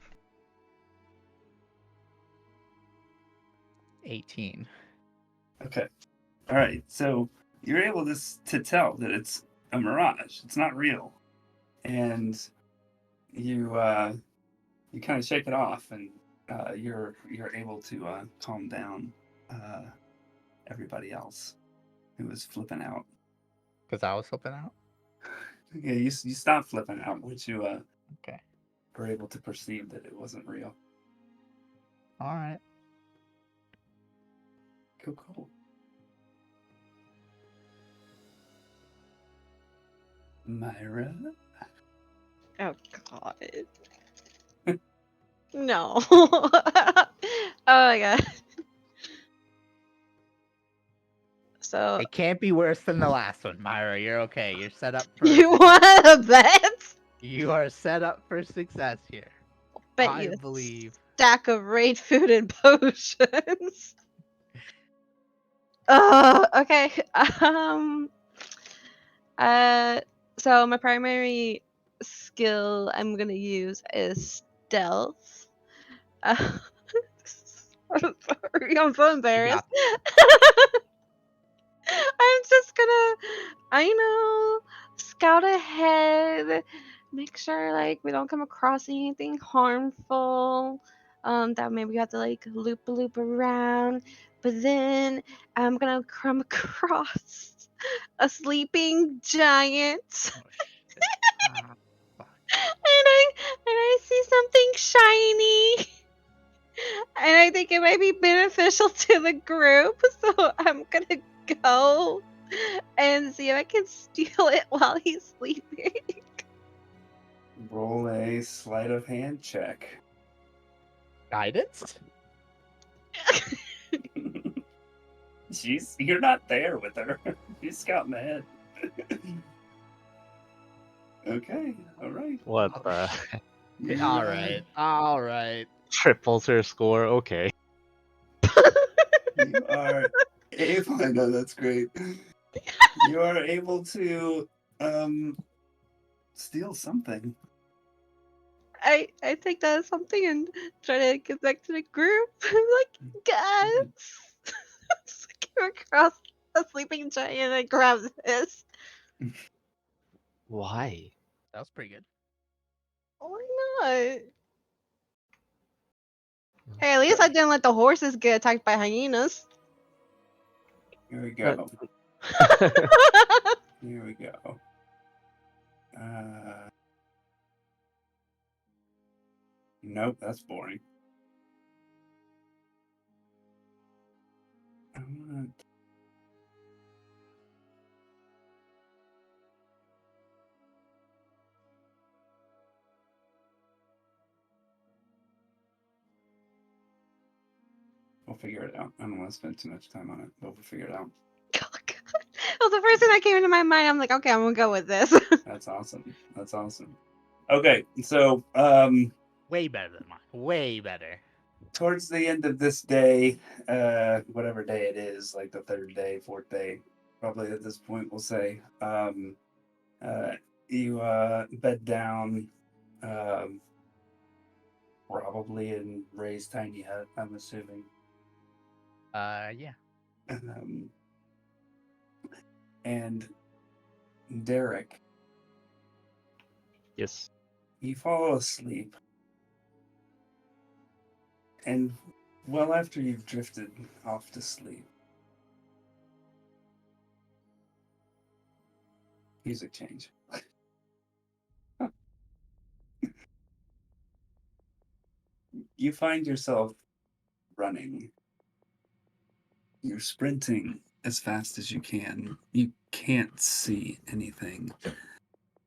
[SPEAKER 4] 18.
[SPEAKER 2] Okay. All right. So you're able to tell that it's a mirage. It's not real, and you kind of shake it off, and you're able to calm down everybody else who was flipping out.
[SPEAKER 4] Because I was flipping out?
[SPEAKER 2] Yeah, you stopped flipping out once you
[SPEAKER 4] Okay.
[SPEAKER 2] were able to perceive that it wasn't real.
[SPEAKER 4] All right.
[SPEAKER 2] Cool. Myra?
[SPEAKER 5] Oh god. No. Oh my god. So
[SPEAKER 4] It can't be worse than the last one, Myra. You're okay. You're set up for.
[SPEAKER 5] you want to bet?
[SPEAKER 4] You are set up for success here.
[SPEAKER 5] Bet
[SPEAKER 4] I
[SPEAKER 5] you a
[SPEAKER 4] believe.
[SPEAKER 5] stack of raid food and potions. Okay. Uh, so my primary skill I'm gonna use is stealth. I'm sorry, I'm so embarrassed. I'm just gonna, I know, scout ahead, make sure like we don't come across anything harmful. That maybe we have to like loop around. But then I'm gonna come across a sleeping giant.
[SPEAKER 4] Oh shit. Ah, fuck.
[SPEAKER 5] And I see something shiny. And I think it might be beneficial to the group, so I'm gonna go and see if I can steal it while he's sleeping.
[SPEAKER 2] Roll a sleight of hand check.
[SPEAKER 4] Guidance?
[SPEAKER 2] You're not there with her. She's scouting ahead. Okay, all right.
[SPEAKER 3] What the?
[SPEAKER 2] You,
[SPEAKER 4] All right. All right.
[SPEAKER 3] Triples her score. Okay.
[SPEAKER 2] You are able. I know that's great. You are able to steal something.
[SPEAKER 5] I take that as something and try to get back to the group. I'm like, guys, came across a sleeping giant and grabs this.
[SPEAKER 3] Why?
[SPEAKER 4] That was pretty good.
[SPEAKER 5] Why not? Hey, at least I didn't let the horses get attacked by hyenas.
[SPEAKER 2] Here we go. Here we go. Nope, that's boring. I want. We'll figure it out. I don't want to spend too much time on it, but we'll figure it out.
[SPEAKER 5] Oh, God. Well, the first thing that came into my mind, I'm like, okay, I'm gonna go with this.
[SPEAKER 2] That's awesome. That's awesome. Okay, so
[SPEAKER 4] Way better than mine. Way better.
[SPEAKER 2] towards the end of this day, whatever day it is, like the third day, fourth day, probably at this point, we'll say, You bed down, um, probably in Ray's tiny hut, I'm assuming.
[SPEAKER 4] Yeah.
[SPEAKER 2] Um, and Derek,
[SPEAKER 3] Yes.
[SPEAKER 2] you fall asleep. And well after you've drifted off to sleep, music change. You find yourself running. You're sprinting as fast as you can. You can't see anything,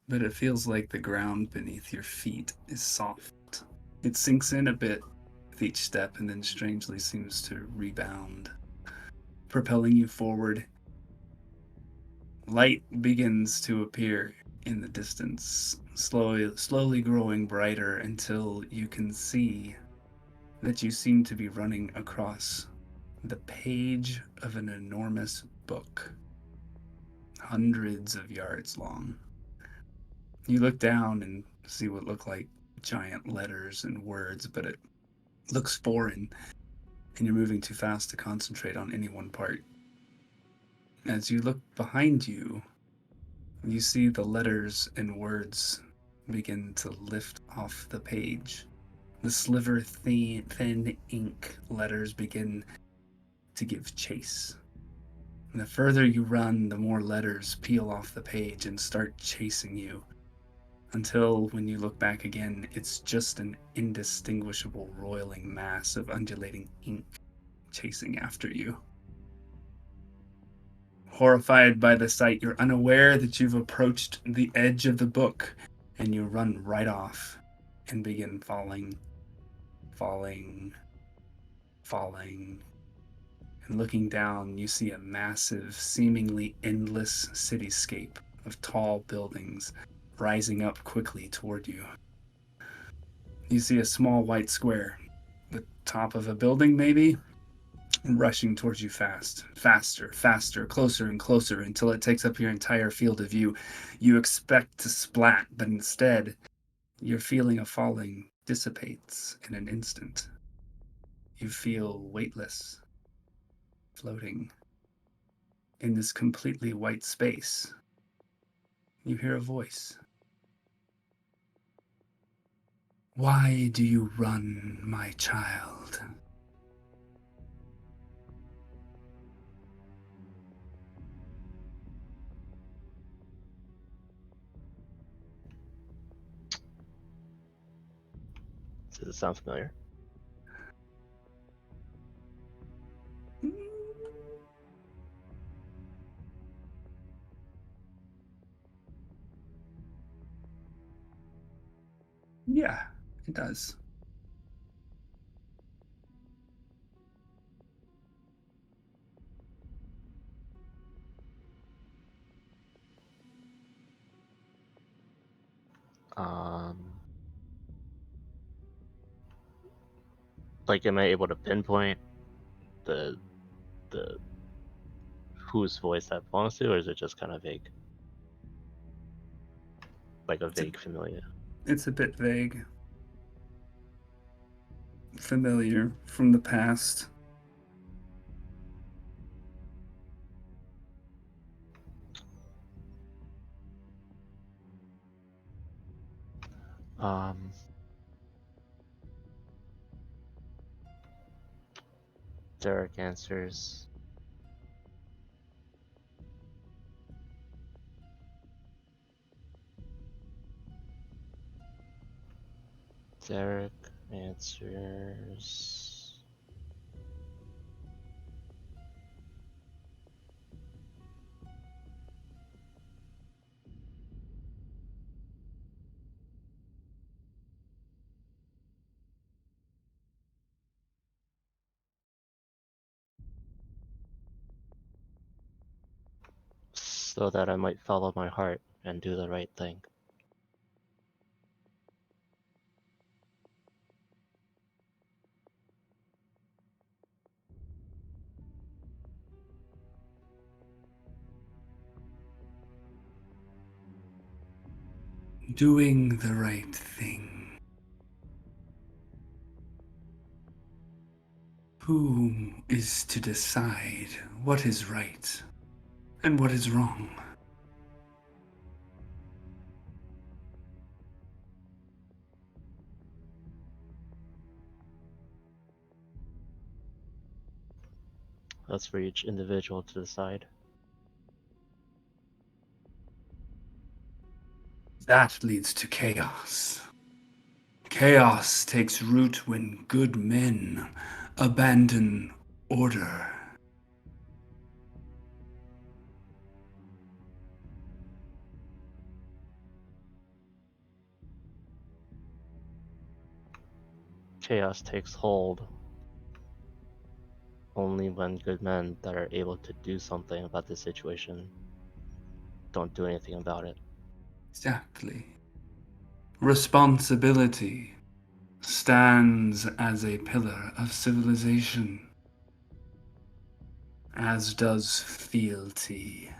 [SPEAKER 2] but it feels like the ground beneath your feet is soft. It sinks in a bit with each step and then strangely seems to rebound, propelling you forward. Light begins to appear in the distance, slowly growing brighter until you can see that you seem to be running across the page of an enormous book, hundreds of yards long. You look down and see what look like giant letters and words, but it looks foreign, and you're moving too fast to concentrate on any one part. As you look behind you, you see the letters and words begin to lift off the page. The sliver thin ink letters begin to give chase. And the further you run, the more letters peel off the page and start chasing you. Until, when you look back again, it's just an indistinguishable roiling mass of undulating ink chasing after you. Horrified by the sight, you're unaware that you've approached the edge of the book, and you run right off and begin falling, falling. And looking down, you see a massive, seemingly endless cityscape of tall buildings rising up quickly toward you. You see a small white square, the top of a building maybe, rushing towards you faster, closer and closer until it takes up your entire field of view. You expect to splat, but instead, your feeling of falling dissipates in an instant. You feel weightless, floating in this completely white space. You hear a voice. Why do you run, my child?
[SPEAKER 3] Does it sound familiar?
[SPEAKER 2] Yeah, it does.
[SPEAKER 3] Um, like, am I able to pinpoint the the whose voice that belongs to, or is it just kind of vague? Like a vague familiar.
[SPEAKER 2] It's a bit vague. Familiar from the past.
[SPEAKER 3] Um, Derek answers. Derek answers. So that I might follow my heart and do the right thing.
[SPEAKER 2] Doing the right thing. Who is to decide what is right and what is wrong?
[SPEAKER 3] That's for each individual to decide.
[SPEAKER 2] That leads to chaos. Chaos takes root when good men abandon order.
[SPEAKER 3] Chaos takes hold only when good men that are able to do something about the situation don't do anything about it.
[SPEAKER 2] Exactly. Responsibility stands as a pillar of civilization, as does fealty.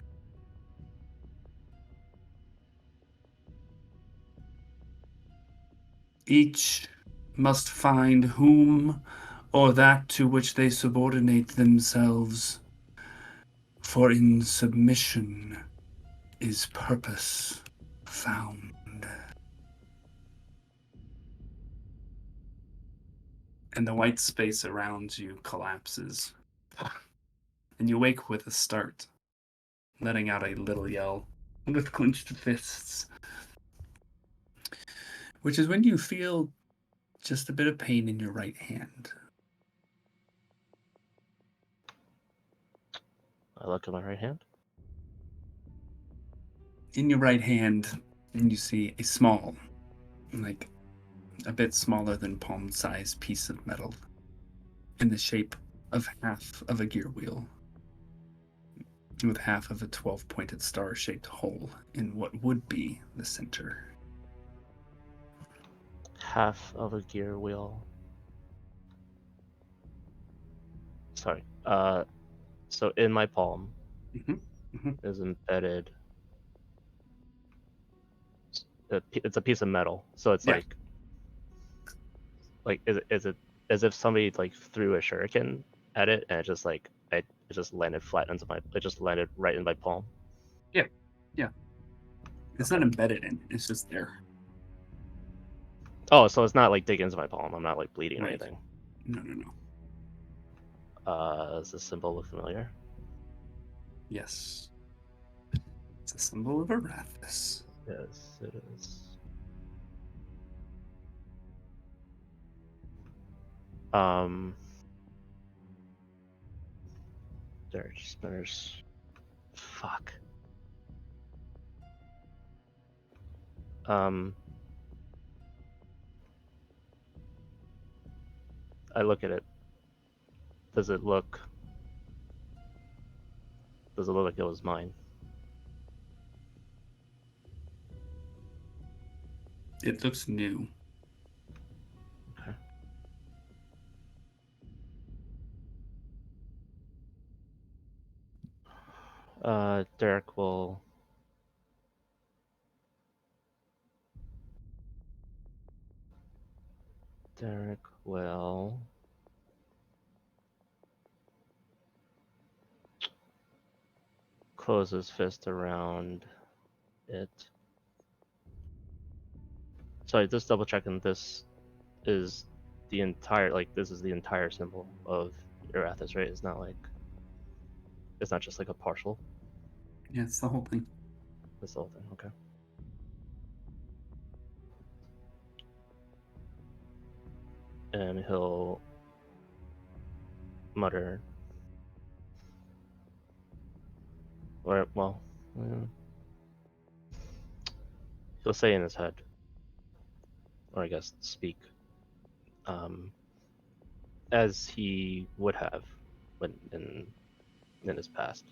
[SPEAKER 2] Each must find whom or that to which they subordinate themselves, for in submission is purpose found. And the white space around you collapses, and you wake with a start, letting out a little yell with clenched fists, which is when you feel just a bit of pain in your right hand.
[SPEAKER 3] I look at my right hand.
[SPEAKER 2] In your right hand, and you see a small, like a bit smaller than palm-sized piece of metal in the shape of half of a gear wheel, with half of a 12-pointed star-shaped hole in what would be the center.
[SPEAKER 3] Half of a gear wheel. Sorry. So in my palm is embedded. It's a piece of metal, so it's
[SPEAKER 2] Yeah.
[SPEAKER 3] like is it as if somebody like threw a shuriken at it and it just landed flat into it just landed right in my palm.
[SPEAKER 2] Yeah. It's not embedded in, it's just there.
[SPEAKER 3] Oh, so it's not like digging into my palm. I'm not like bleeding or
[SPEAKER 2] Right.
[SPEAKER 3] anything.
[SPEAKER 2] No.
[SPEAKER 3] Does this symbol look familiar?
[SPEAKER 2] Yes. It's a symbol of Arathis.
[SPEAKER 3] Yes, it is. There's fuck. I look at it. Does it look like it was mine?
[SPEAKER 2] It looks new.
[SPEAKER 3] Okay. Derek will close his fist around it. Sorry, just double checking. This is the entire symbol of Arathis, right? It's not just like a partial.
[SPEAKER 2] Yeah, it's the whole thing.
[SPEAKER 3] It's the whole thing. Okay. And he'll mutter, or well, he'll say in his head, or I guess speak, as he would have when in his past.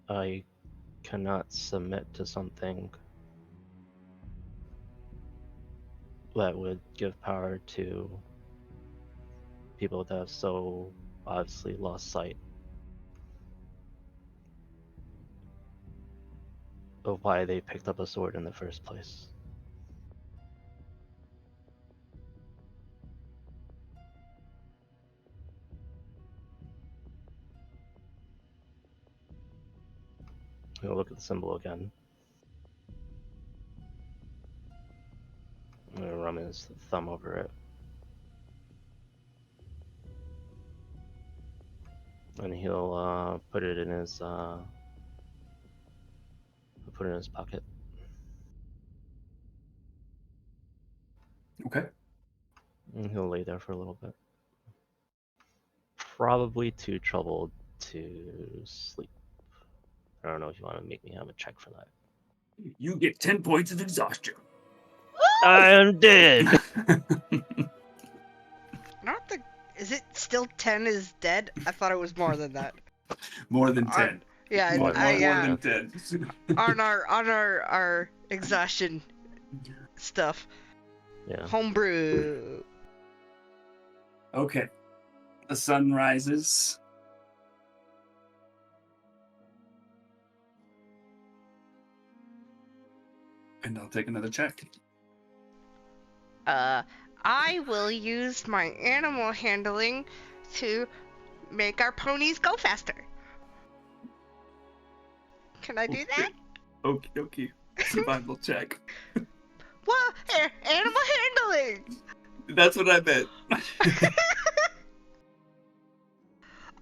[SPEAKER 3] I cannot submit to something that would give power to people that have so obviously lost sight of why they picked up a sword in the first place. He'll look at the symbol again. I'm gonna run his thumb over it. And he'll put it in his pocket.
[SPEAKER 2] Okay.
[SPEAKER 3] And he'll lay there for a little bit. Probably too troubled to sleep. I don't know if you want to make me have a check for that.
[SPEAKER 2] You get 10 points of exhaustion.
[SPEAKER 3] I'm dead!
[SPEAKER 1] I don't think. Is it still 10 is dead? I thought it was more than that.
[SPEAKER 2] More than 10.
[SPEAKER 1] Yeah,
[SPEAKER 2] More
[SPEAKER 1] yeah.
[SPEAKER 2] than 10.
[SPEAKER 1] on our exhaustion stuff.
[SPEAKER 3] Yeah.
[SPEAKER 1] Homebrew.
[SPEAKER 2] Okay. The sun rises. And I'll take another check.
[SPEAKER 1] I will use my animal handling to make our ponies go faster. Can I do that?
[SPEAKER 2] Okie dokie. Survival check.
[SPEAKER 1] Well, animal handling.
[SPEAKER 2] That's what I meant.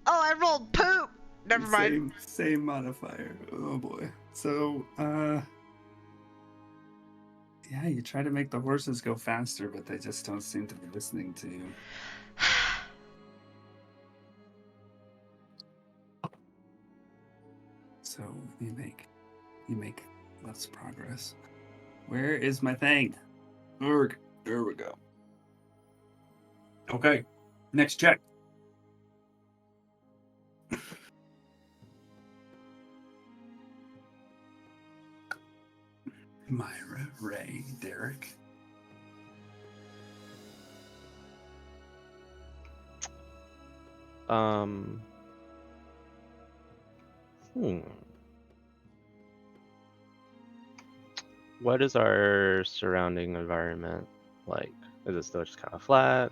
[SPEAKER 1] Oh, I rolled poop. Never mind.
[SPEAKER 2] Same modifier. Oh boy. So, yeah, you try to make the horses go faster, but they just don't seem to be listening to you. So you make less progress. Where is my thing? There we go. Okay, next check. Myra, Ray, Derek.
[SPEAKER 3] What is our surrounding environment like? Is it still just kind of flat?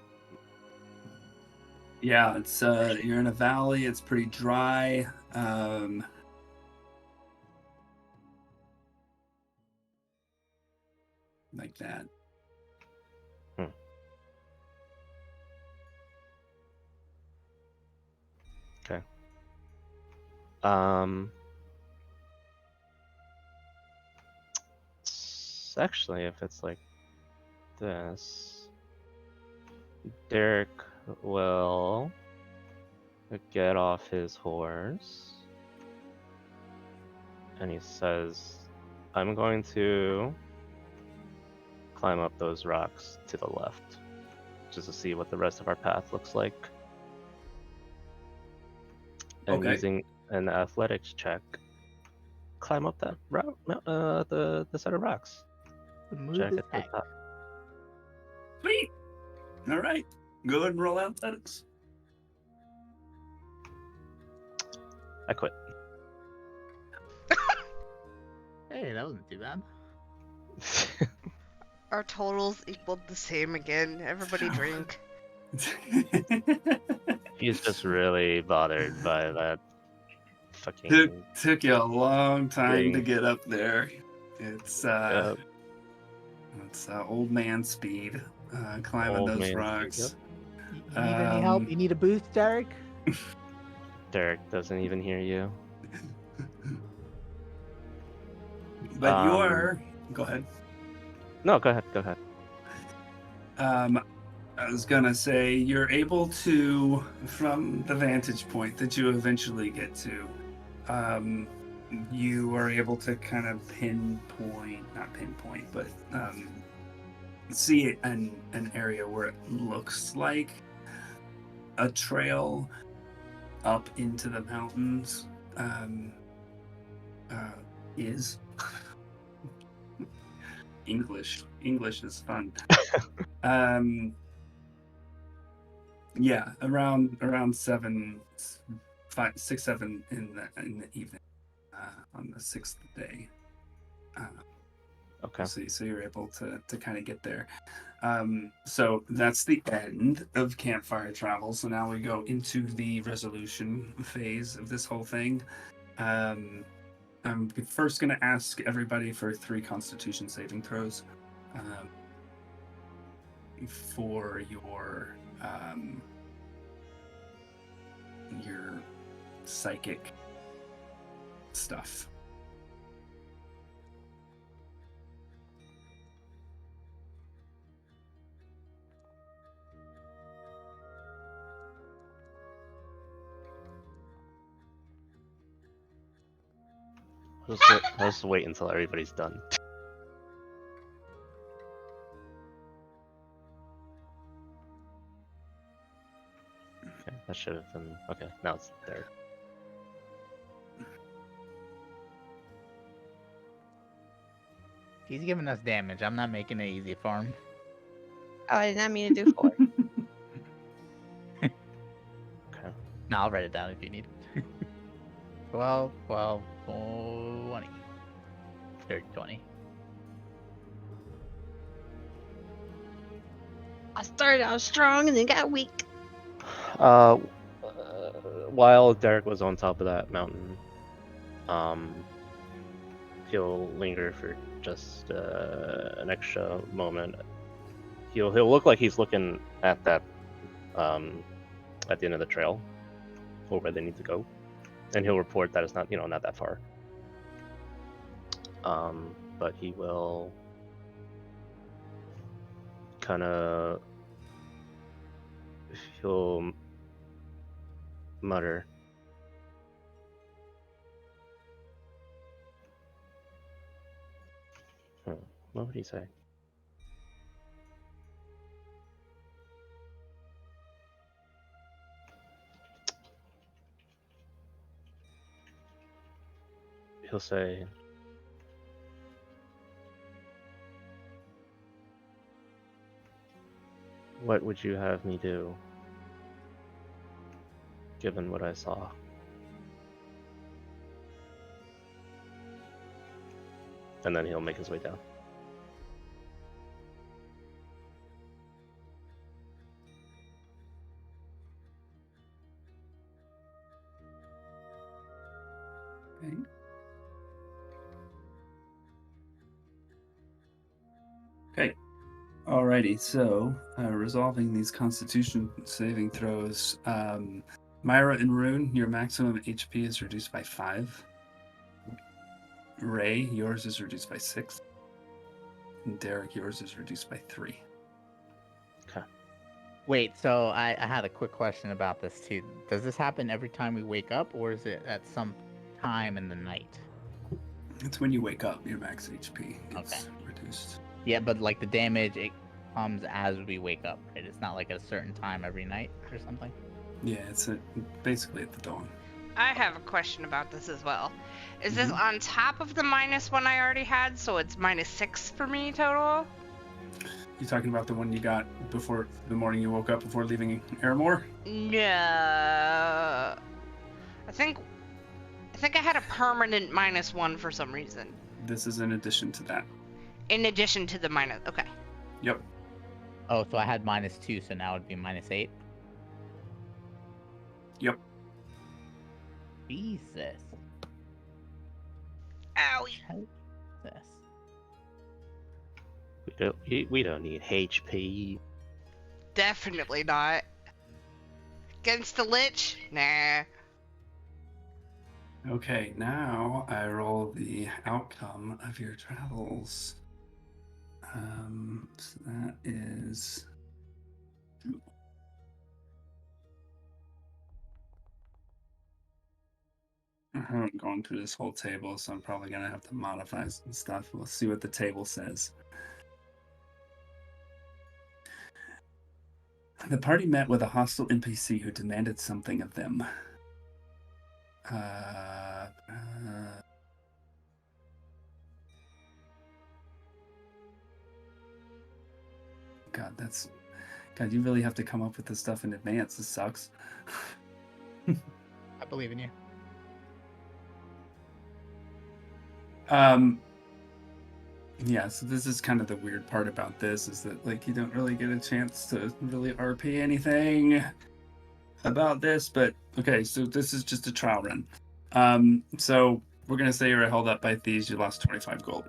[SPEAKER 2] Yeah, it's you're in a valley. It's pretty dry. Like that.
[SPEAKER 3] Okay. Actually, if it's like this, Derek will get off his horse and he says, I'm going to climb up those rocks to the left just to see what the rest of our path looks like. And
[SPEAKER 2] Okay.
[SPEAKER 3] using an athletics check, climb up that route, the set of rocks. Check it to the top.
[SPEAKER 2] Sweet. All right. Go ahead and roll athletics.
[SPEAKER 3] I quit.
[SPEAKER 4] Hey, that wasn't too bad.
[SPEAKER 1] Our totals equaled the same again. Everybody drink.
[SPEAKER 3] He's just really bothered by that fucking.
[SPEAKER 2] Took you a long time to
[SPEAKER 3] thing.
[SPEAKER 2] get up there. It's old man speed climbing
[SPEAKER 3] Old
[SPEAKER 2] those
[SPEAKER 3] man
[SPEAKER 2] rocks.
[SPEAKER 3] speed,
[SPEAKER 4] You need any help? You need a boost, Derek?
[SPEAKER 3] Derek doesn't even hear you.
[SPEAKER 2] But you're. Go ahead.
[SPEAKER 3] No, go ahead.
[SPEAKER 2] I was gonna say you're able to, from the vantage point that you eventually get to, you are able to kind of not pinpoint, but see an area where it looks like a trail up into the mountains is. English. English is fun. Yeah, around 6, 7 in the evening, on the 6th day.
[SPEAKER 3] Okay.
[SPEAKER 2] So you're able to kind of get there. So that's the end of campfire travel. So now we go into the resolution phase of this whole thing. I'm first going to ask everybody for 3 Constitution saving throws for your psychic stuff.
[SPEAKER 3] I'll just wait until everybody's done. Okay, that should have been okay. Now it's there.
[SPEAKER 4] He's giving us damage. I'm not making it easy for him.
[SPEAKER 5] Oh, I did not mean to do 4.
[SPEAKER 3] Okay.
[SPEAKER 4] No, I'll write it down if you need. 12, 12, 20. 30, 20.
[SPEAKER 5] I started out strong and then got weak.
[SPEAKER 3] While Derek was on top of that mountain, he'll linger for just an extra moment. He'll look like he's looking at that at the end of the trail, or where they need to go, and he'll report that it's not not that far. But he will he'll mutter, what would he say? He'll say, "What would you have me do, given what I saw?" And then he'll make his way down.
[SPEAKER 2] Okay. Okay. Alrighty, so resolving these Constitution saving throws. Myra and Rune, your maximum HP is reduced by 5. Ray, yours is reduced by 6. And Derek, yours is reduced by 3.
[SPEAKER 3] Okay.
[SPEAKER 4] Wait, so I had a quick question about this too. Does this happen every time we wake up, or is it at some time in the night?
[SPEAKER 2] It's when you wake up, your max HP gets reduced.
[SPEAKER 4] Yeah, but like the damage, it comes as we wake up, right? It's not like at a certain time every night or something?
[SPEAKER 2] Yeah, it's basically at the dawn.
[SPEAKER 1] I have a question about this as well. Is this on top of the -1 I already had, so it's -6 for me total?
[SPEAKER 2] You talking about the one you got before the morning you woke up before leaving Airmore?
[SPEAKER 1] No. I think I had a permanent -1 for some reason.
[SPEAKER 2] This is in addition to that.
[SPEAKER 1] In addition to the minus. Okay.
[SPEAKER 2] Yep.
[SPEAKER 4] Oh, so I had -2, so now it'd be -8?
[SPEAKER 2] Yep.
[SPEAKER 4] Jesus.
[SPEAKER 1] Owie.
[SPEAKER 4] Jesus.
[SPEAKER 3] We don't need HP.
[SPEAKER 1] Definitely not. Against the Lich? Nah.
[SPEAKER 2] Okay, now I roll the outcome of your travels. So that is... I haven't gone through this whole table, so I'm probably going to have to modify some stuff. We'll see what the table says. The party met with a hostile NPC who demanded something of them. God, God, you really have to come up with this stuff in advance. This sucks.
[SPEAKER 4] I believe in you.
[SPEAKER 2] Yeah, so this is kind of the weird part about this, is that like you don't really get a chance to really RP anything about this, but okay, so this is just a trial run. So we're gonna say you're held up by thieves, you lost 25 gold.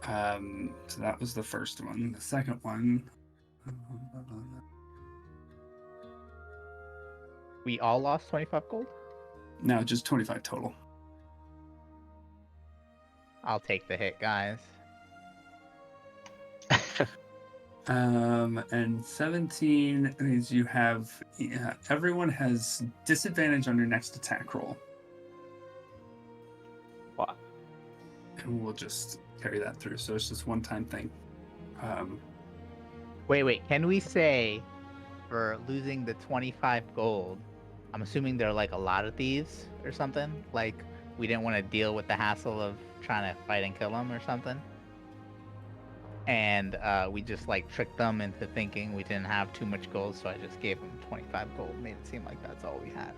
[SPEAKER 2] So that was the first one. The second one,
[SPEAKER 4] We all lost 25 gold?
[SPEAKER 2] no, just 25 total.
[SPEAKER 4] I'll take the hit, guys.
[SPEAKER 2] And 17 is you have, everyone has disadvantage on your next attack roll.
[SPEAKER 3] Wow.
[SPEAKER 2] And we'll just carry that through. So it's just one-time thing.
[SPEAKER 4] Wait. Can we say for losing the 25 gold, I'm assuming there are like a lot of thieves or something? Like we didn't want to deal with the hassle of trying to fight and kill them or something? And we just like tricked them into thinking we didn't have too much gold, so I just gave them 25 gold. Made it seem like that's all we had.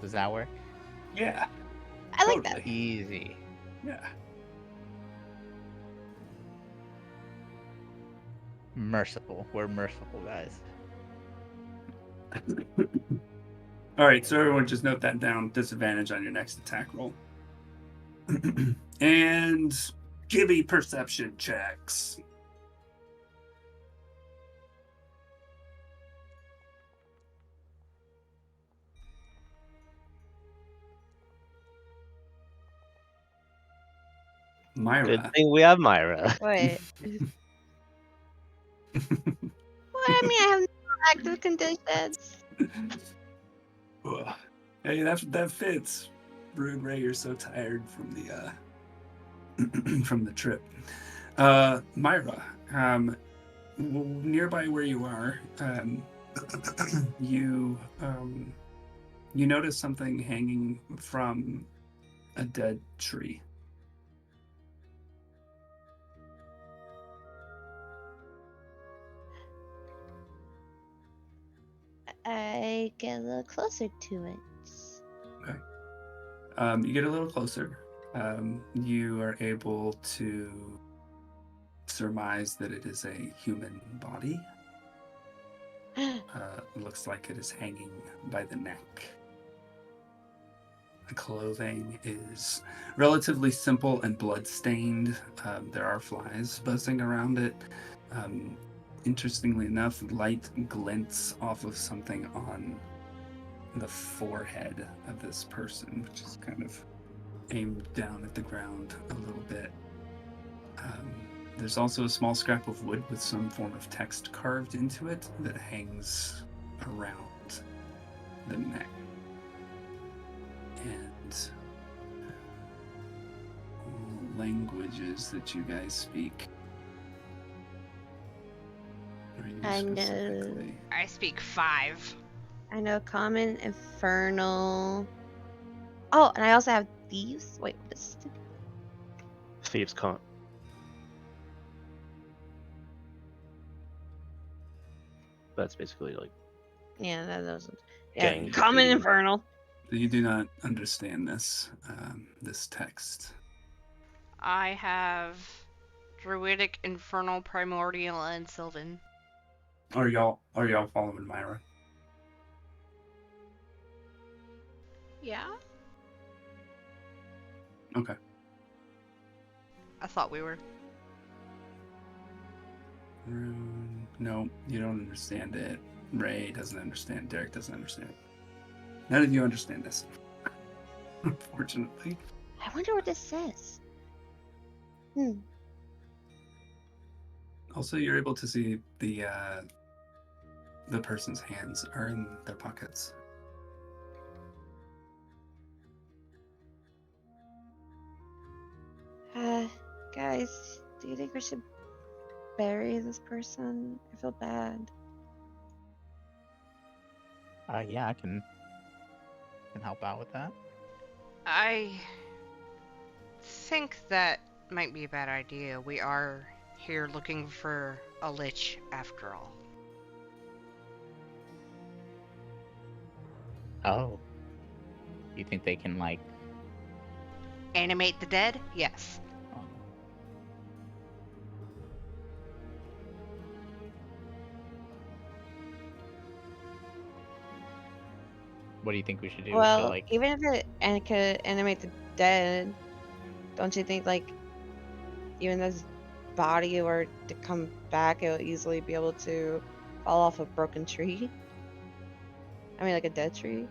[SPEAKER 4] Does that work?
[SPEAKER 2] Yeah.
[SPEAKER 5] I like that.
[SPEAKER 4] Easy.
[SPEAKER 2] Yeah.
[SPEAKER 4] Merciful. We're merciful, guys.
[SPEAKER 2] All right, so everyone just note that down. Disadvantage on your next attack roll. And give me perception checks. Myra.
[SPEAKER 3] Good thing we have Myra.
[SPEAKER 5] Wait. Well, I mean, I have no active conditions.
[SPEAKER 2] Ugh. Hey, that fits. Rude Ray, you're so tired from the from the trip. Myra, nearby where you are, you notice something hanging from a dead tree.
[SPEAKER 5] I get a little closer to it.
[SPEAKER 2] Okay. You get a little closer. You are able to surmise that it is a human body. Looks like it is hanging by the neck. The clothing is relatively simple and blood-stained. There are flies buzzing around it. Interestingly enough, light glints off of something on the forehead of this person, which is kind of aimed down at the ground a little bit. There's also a small scrap of wood with some form of text carved into it that hangs around the neck. And languages that you guys speak. Or you
[SPEAKER 5] I know.
[SPEAKER 2] specifically?
[SPEAKER 1] I speak 5.
[SPEAKER 5] I know common, infernal. Oh, and I also have thieves. Wait, what is it?
[SPEAKER 3] Thieves can't. That's basically like
[SPEAKER 5] Yeah, that doesn't. Yeah,
[SPEAKER 3] Gang
[SPEAKER 5] common,
[SPEAKER 3] graffiti.
[SPEAKER 5] infernal.
[SPEAKER 2] You do not understand this text.
[SPEAKER 1] I have Druidic, Infernal, Primordial, and Sylvan.
[SPEAKER 2] Are y'all following Myra?
[SPEAKER 1] Yeah?
[SPEAKER 2] Okay.
[SPEAKER 1] I thought we were.
[SPEAKER 2] Rune. No, you don't understand it. Ray doesn't understand. Derek doesn't understand. None of you understand this. Unfortunately.
[SPEAKER 5] I wonder what this says.
[SPEAKER 2] Also, you're able to see the person's hands are in their pockets.
[SPEAKER 5] Guys, do you think we should bury this person? I feel bad.
[SPEAKER 4] Yeah, I can help out with that.
[SPEAKER 1] I think that might be a bad idea. We are here looking for a lich after all.
[SPEAKER 4] Oh. You think they can, like...
[SPEAKER 1] Animate the dead? Yes.
[SPEAKER 4] Oh. What do you think we should do? We should,
[SPEAKER 5] Well,
[SPEAKER 4] like...
[SPEAKER 5] even if it could animate the dead, don't you think like even this body were to come back, it would easily be able to fall off a broken tree? I mean, like a dead tree.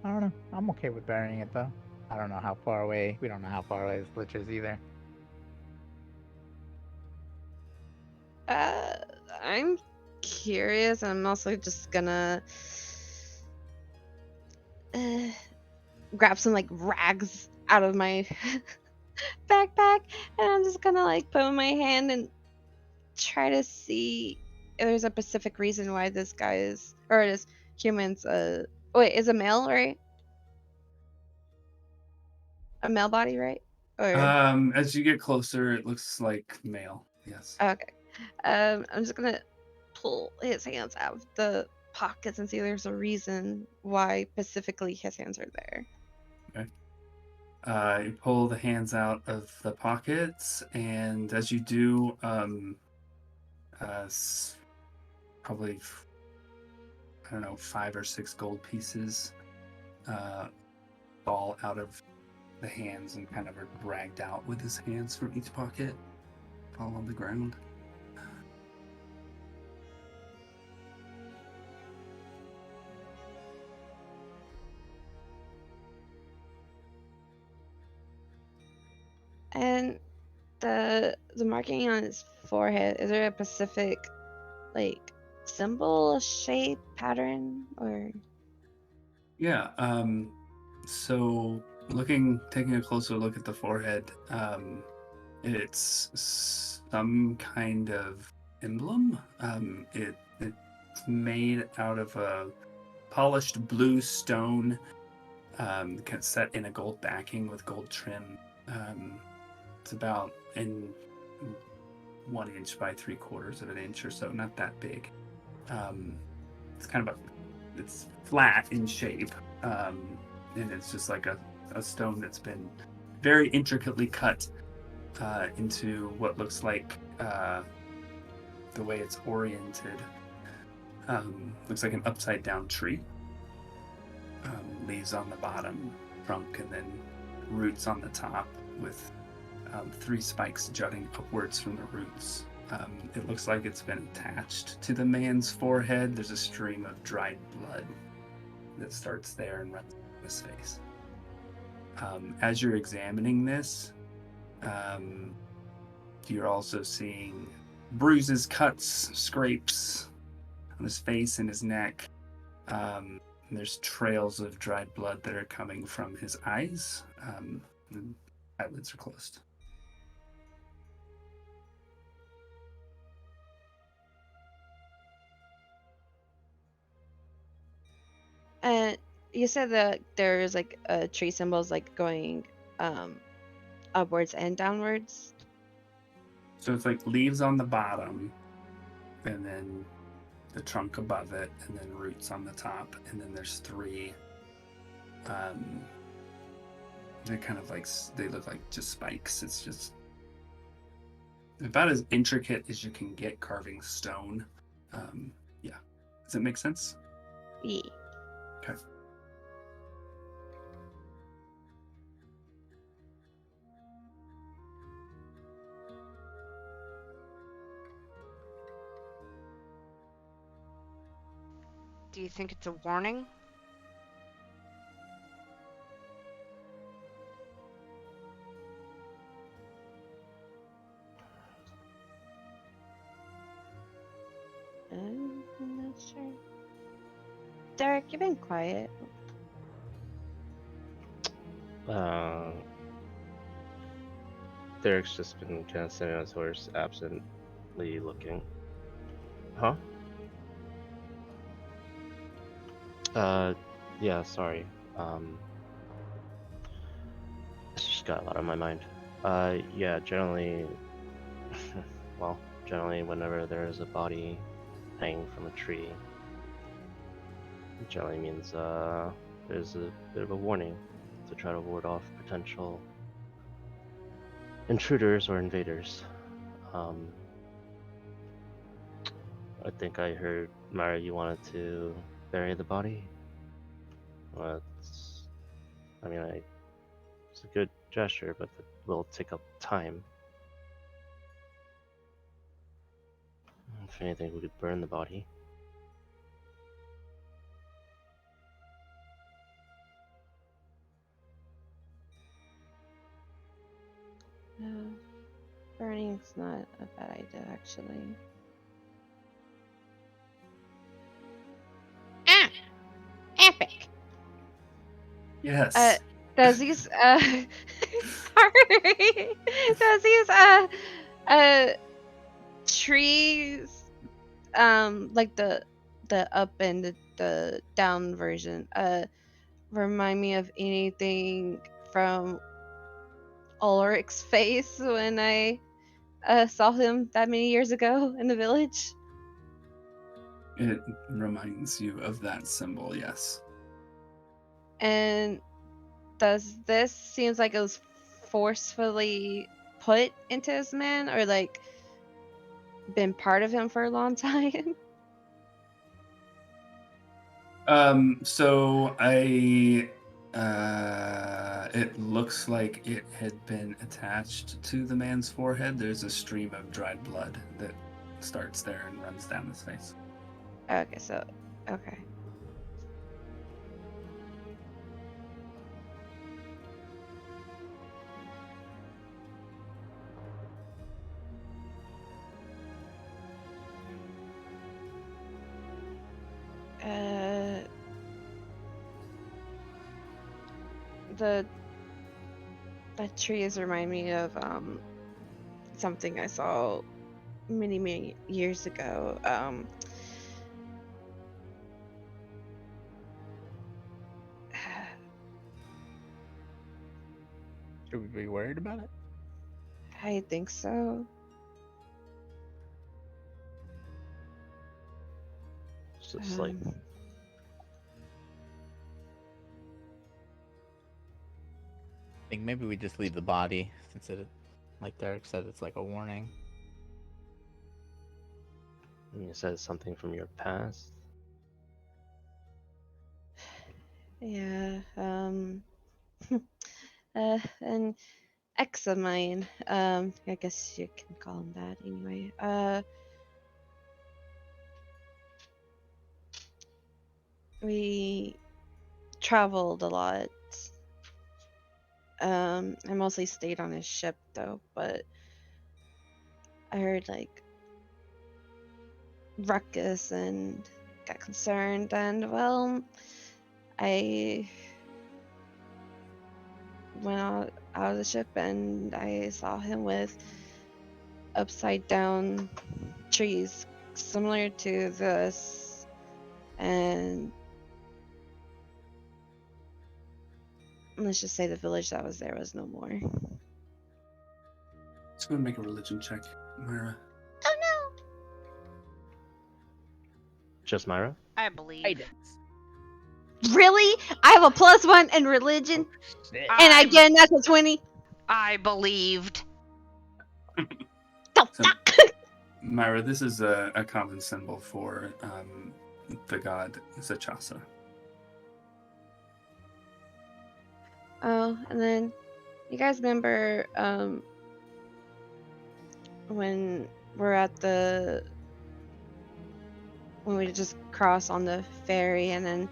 [SPEAKER 4] I don't know. I'm okay with burying it, though. I don't know how far away... We don't know how far away this lich is, either.
[SPEAKER 5] Uh, I'm curious. I'm also just gonna grab some like rags out of my backpack, and I'm just gonna like put in my hand and try to see if there's a specific reason why this guy is, or this human's wait, is a male, right? A male body, right? Or
[SPEAKER 2] As you get closer, it looks like male. Yes.
[SPEAKER 5] okay. I'm just gonna pull his hands out of the pockets and see if there's a reason why specifically his hands are there.
[SPEAKER 2] You pull the hands out of the pockets, and as you do, probably, I don't know, 5 or 6 gold pieces fall out of the hands and kind of are dragged out with his hands from each pocket, fall on the ground.
[SPEAKER 5] And the marking on his forehead, is there a specific like symbol, shape, pattern, or
[SPEAKER 2] Yeah. So taking a closer look at the forehead, it's some kind of emblem. It's made out of a polished blue stone, set in a gold backing with gold trim. It's about in 1 inch by 3/4 of an inch or so, not that big. It's kind of it's flat in shape, and it's just like a stone that's been very intricately cut into what looks like the way it's oriented. Looks like an upside down tree. Leaves on the bottom, trunk, and then roots on the top with 3 spikes jutting upwards from the roots. It looks like it's been attached to the man's forehead. There's a stream of dried blood that starts there and runs down his face. As you're examining this, you're also seeing bruises, cuts, scrapes on his face and his neck. And there's trails of dried blood that are coming from his eyes. And eyelids are closed.
[SPEAKER 5] and you said that there's like tree symbols like going upwards and downwards.
[SPEAKER 2] So it's like leaves on the bottom, and then the trunk above it, and then roots on the top, and then there's 3. They're kind of like, they look like just spikes. It's just about as intricate as you can get carving stone. Yeah. Does it make sense?
[SPEAKER 5] Yeah.
[SPEAKER 2] Okay.
[SPEAKER 1] Do you think it's a warning?
[SPEAKER 5] I'm not sure. Derek, you've been quiet.
[SPEAKER 3] Derek's just been kind of sitting on his horse, absently looking. Huh? Yeah, sorry. It's just got a lot on my mind. Yeah, generally, well, generally whenever there is a body hanging from a tree, it generally means there's a bit of a warning to try to ward off potential intruders or invaders. I think I heard, Mara, you wanted to bury the body? Well, I mean, it's a good gesture, but it will take up time. If anything, we could burn the body.
[SPEAKER 5] No, burning's not a bad idea, actually.
[SPEAKER 1] Ah, epic.
[SPEAKER 2] Yes.
[SPEAKER 5] Does these sorry. Does these trees like the up and the down version remind me of anything from Ulrich's face when I saw him that many years ago in the village?
[SPEAKER 2] It reminds you of that symbol, yes.
[SPEAKER 5] And does this seems like it was forcefully put into this man, or like been part of him for a long time?
[SPEAKER 2] So it looks like it had been attached to the man's forehead. There's a stream of dried blood that starts there and runs down his face.
[SPEAKER 5] Okay, so okay. Uh, the trees remind me of something I saw many years ago.
[SPEAKER 4] Should we be worried about it?
[SPEAKER 5] I think so.
[SPEAKER 3] It's just like,
[SPEAKER 5] Um,
[SPEAKER 4] I think maybe we just leave the body since it, like Derek said, it's like a warning.
[SPEAKER 3] you said something from your past.
[SPEAKER 5] yeah. An ex of mine. I guess you can call him that anyway. We traveled a lot. I mostly stayed on his ship though, but I heard like ruckus and got concerned, and well, I went out of the ship and I saw him with upside down trees similar to this, and let's just say the village that was there was no more.
[SPEAKER 2] Let's go and make a religion check, Myra.
[SPEAKER 5] Oh
[SPEAKER 3] Just Myra?
[SPEAKER 1] I believe.
[SPEAKER 4] I did.
[SPEAKER 5] no! Really? I have a +1 in religion, and I
[SPEAKER 1] I,
[SPEAKER 5] get a natural 20.
[SPEAKER 1] I believed.
[SPEAKER 5] The
[SPEAKER 2] So-
[SPEAKER 5] fuck?
[SPEAKER 2] Myra, this is a common symbol for the god Zachasa.
[SPEAKER 5] Oh, and then you guys remember when we're at when we just cross on the ferry, and then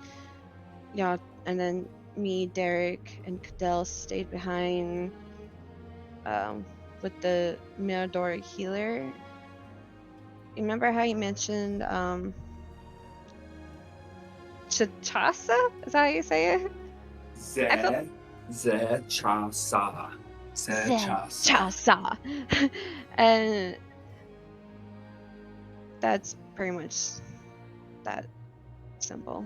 [SPEAKER 5] and then me, Derek, and Cadell stayed behind with the Mirador healer. You remember how you mentioned Chachasa? Is that how you say it?
[SPEAKER 2] Zachasa.
[SPEAKER 5] Chasa. And that's pretty much that symbol.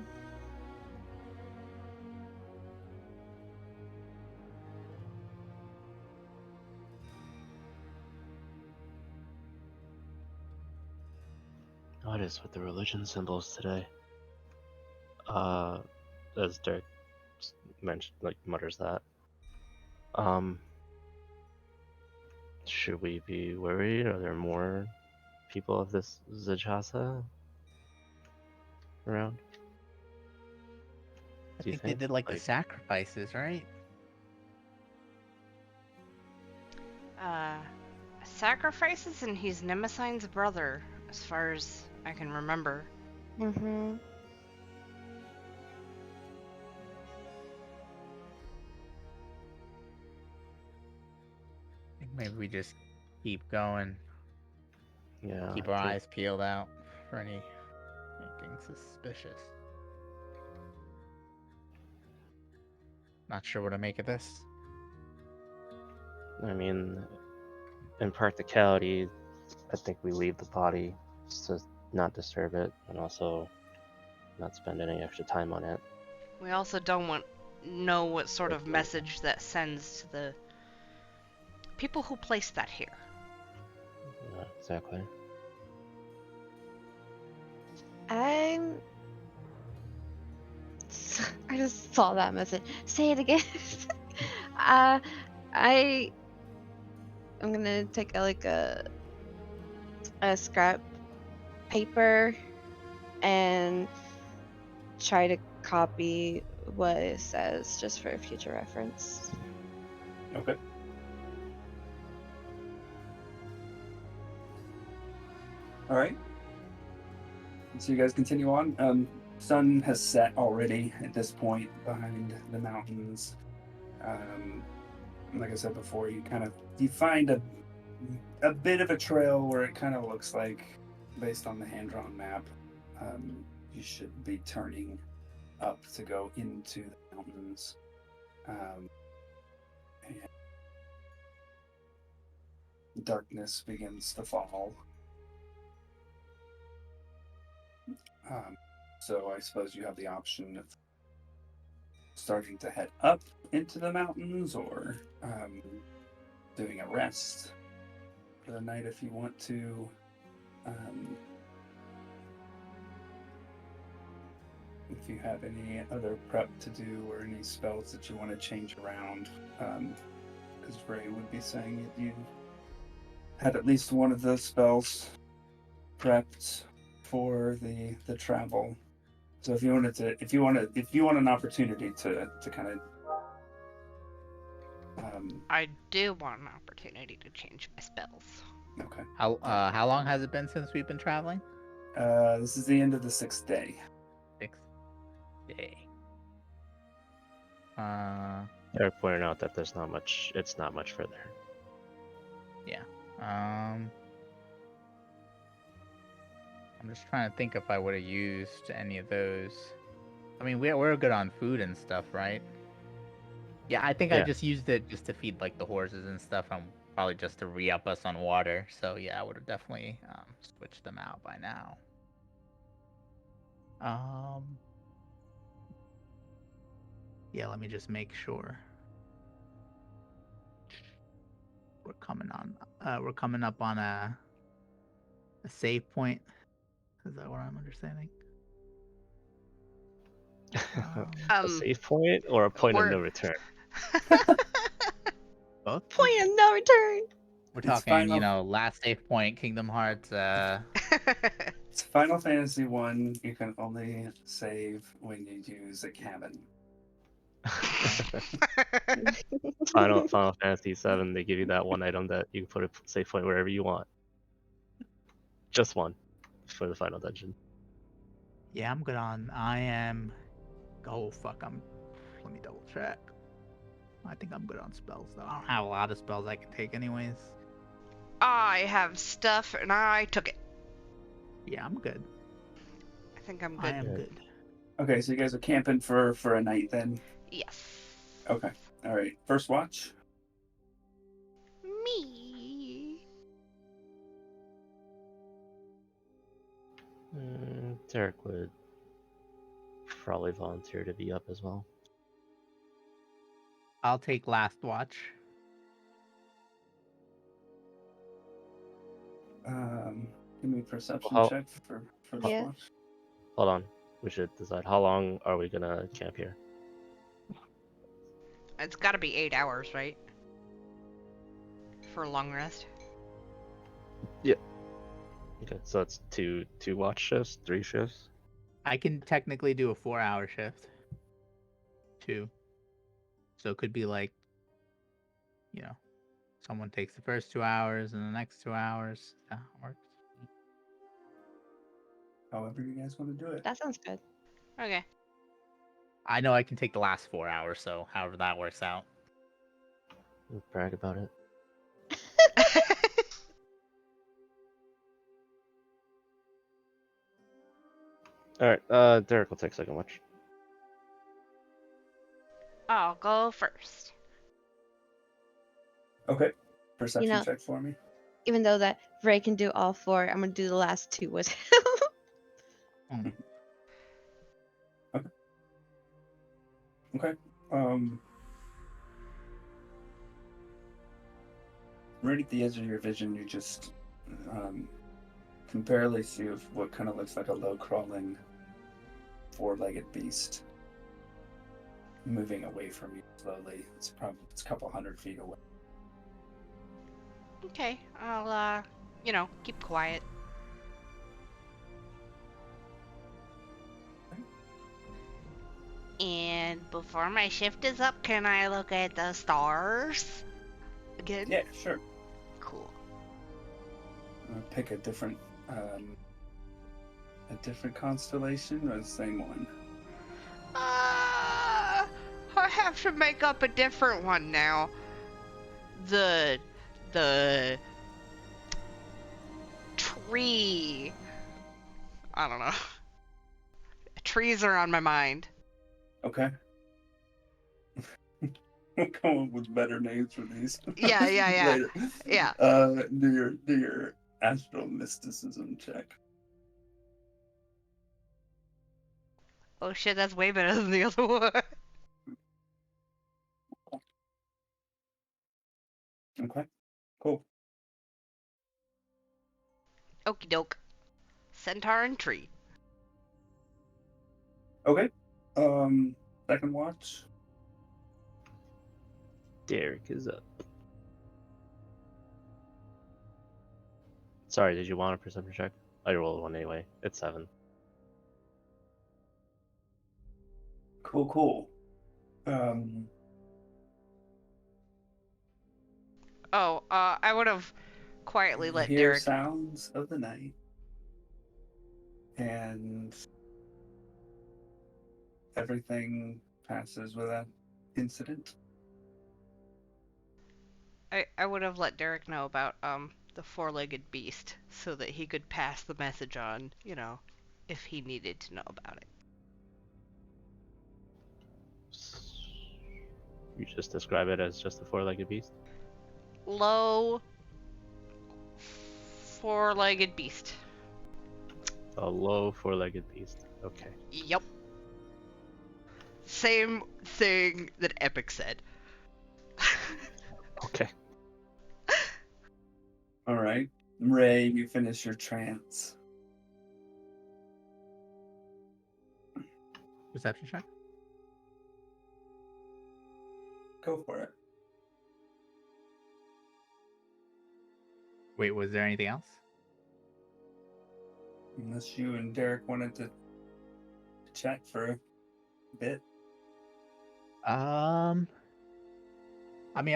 [SPEAKER 3] What is with the religion symbols today? As Dirk mentioned, like mutters that. Should we be worried? Are there more people of this Zajasa around?
[SPEAKER 4] I
[SPEAKER 3] Do you
[SPEAKER 4] think they
[SPEAKER 3] think?
[SPEAKER 4] did like the sacrifices, right?
[SPEAKER 1] Uh, sacrifices, and he's Nemesine's brother, as far as I can remember.
[SPEAKER 5] Mm-hmm.
[SPEAKER 4] I think maybe we just keep going,
[SPEAKER 3] Yeah.
[SPEAKER 4] keep our eyes peeled out for anything suspicious. Not sure what to make of this.
[SPEAKER 3] I mean, in practicality, I think we leave the body just to not disturb it, and also not spend any extra time on it.
[SPEAKER 1] We also don't know what sort of message that sends to the people who placed that here.
[SPEAKER 3] Yeah, exactly.
[SPEAKER 5] I'm. I just saw that message. Say it again. uh, I'm gonna take a scrap paper and try to copy what it says just for future reference.
[SPEAKER 2] Okay. All right. So you guys continue on. Sun has set already at this point behind the mountains. Like I said before, you find a bit of a trail where it kind of looks like, based on the hand-drawn map, you should be turning up to go into the mountains. And darkness begins to fall. So I suppose you have the option of starting to head up into the mountains, or doing a rest for the night if you want to. If you have any other prep to do or any spells that you want to change around, because Ray would be saying that you had at least one of those spells prepped for the travel. So if you want an opportunity to kind of
[SPEAKER 1] I do want an opportunity to change my spells.
[SPEAKER 2] okay.
[SPEAKER 4] How long has it been since we've been traveling?
[SPEAKER 2] This is the end of the 6th day.
[SPEAKER 4] 6th day.
[SPEAKER 3] Eric pointed out that there's not much. It's not much further.
[SPEAKER 4] Yeah. I'm just trying to think if I would have used any of those. I mean, we're good on food and stuff, right? Yeah, I think I
[SPEAKER 3] Yeah.
[SPEAKER 4] just used it just to feed like the horses and stuff, and probably just to re-up us on water. So yeah, I would have definitely switched them out by now. Yeah, let me just make sure. We're coming up on a save point. Is that what I'm understanding?
[SPEAKER 3] A save point or a point of
[SPEAKER 1] we're-
[SPEAKER 3] no return?
[SPEAKER 4] Both?
[SPEAKER 5] Point of no return.
[SPEAKER 4] We're
[SPEAKER 2] It's
[SPEAKER 4] talking,
[SPEAKER 2] final.
[SPEAKER 4] last save point, Kingdom Hearts.
[SPEAKER 2] It's Final Fantasy 1. You can only save when you use a cabin.
[SPEAKER 3] Final Fantasy 7, they give you that one item that you can put a save point wherever you want. Just one for the final dungeon.
[SPEAKER 4] Yeah, I'm good on. I am. Oh fuck! Let me double check. I think I'm good on spells though. I don't have a lot of spells I can take anyways.
[SPEAKER 1] I have stuff and I took it.
[SPEAKER 4] Yeah, I'm good.
[SPEAKER 1] I think I'm
[SPEAKER 4] I
[SPEAKER 1] good.
[SPEAKER 4] am good.
[SPEAKER 2] Okay, so you guys are camping for a night then.
[SPEAKER 1] Yes.
[SPEAKER 2] Okay. All right. First watch.
[SPEAKER 1] Me.
[SPEAKER 3] Derek would probably volunteer to be up as well.
[SPEAKER 4] I'll take last watch.
[SPEAKER 2] Give me a perception
[SPEAKER 3] How-
[SPEAKER 2] check for this
[SPEAKER 5] Yeah.
[SPEAKER 2] watch.
[SPEAKER 3] Hold on. We should decide how long are we gonna camp here.
[SPEAKER 1] It's got to be 8 hours, right? For a long rest.
[SPEAKER 3] Okay, so that's two watch shifts, 3 shifts.
[SPEAKER 4] I can technically do a 4-hour shift. 2. So it could be like, someone takes the first 2 hours and the next 2 hours. That works.
[SPEAKER 2] However you guys want to do it.
[SPEAKER 5] That sounds good.
[SPEAKER 1] Okay.
[SPEAKER 4] I know I can take the last 4 hours, so however that works out.
[SPEAKER 3] Brag about it. All right. Derek will take second watch.
[SPEAKER 1] I'll go first.
[SPEAKER 2] Okay. Perception
[SPEAKER 5] know-
[SPEAKER 2] check for me.
[SPEAKER 5] Even though that Ray can do all 4, I'm gonna do the last 2 with him.
[SPEAKER 2] Okay. Right at the edge of your vision, you just can barely see what kind of looks like a low crawling 4-legged beast moving away from you slowly. It's a couple hundred feet away.
[SPEAKER 1] Okay, I'll, keep quiet. And before my shift is up, can I look at the stars again?
[SPEAKER 2] Yeah, sure.
[SPEAKER 1] Cool.
[SPEAKER 2] Pick a different constellation or the same one.
[SPEAKER 1] I have to make up a different one now. The tree. I don't know. Trees are on my mind.
[SPEAKER 2] Okay. We'll come up with better names for these.
[SPEAKER 1] Yeah.
[SPEAKER 2] Later.
[SPEAKER 1] Yeah.
[SPEAKER 2] Do your astral mysticism check.
[SPEAKER 1] Oh shit, that's way better than the other one.
[SPEAKER 2] Okay. Cool.
[SPEAKER 1] Okie doke. Centaur and tree.
[SPEAKER 2] Okay. Second watch.
[SPEAKER 3] Derek is up. Sorry, did you want a perception check? I rolled one anyway. It's 7.
[SPEAKER 2] Cool.
[SPEAKER 1] I would have quietly
[SPEAKER 2] You
[SPEAKER 1] let
[SPEAKER 2] hear
[SPEAKER 1] Derek.
[SPEAKER 2] sounds of the night, and everything passes without incident.
[SPEAKER 1] I would have let Derek know about the 4-legged beast so that he could pass the message on, if he needed to know about it.
[SPEAKER 3] You just describe it as just a 4-legged beast?
[SPEAKER 1] Low 4-legged beast.
[SPEAKER 3] A low 4-legged beast. Okay.
[SPEAKER 1] Yep. Same thing that Epic said.
[SPEAKER 3] Okay.
[SPEAKER 2] All right, Ray, you finish your trance.
[SPEAKER 4] Perception check?
[SPEAKER 2] Go for it.
[SPEAKER 4] Wait, was there anything else?
[SPEAKER 2] Unless you and Derek wanted to chat for a bit.
[SPEAKER 4] I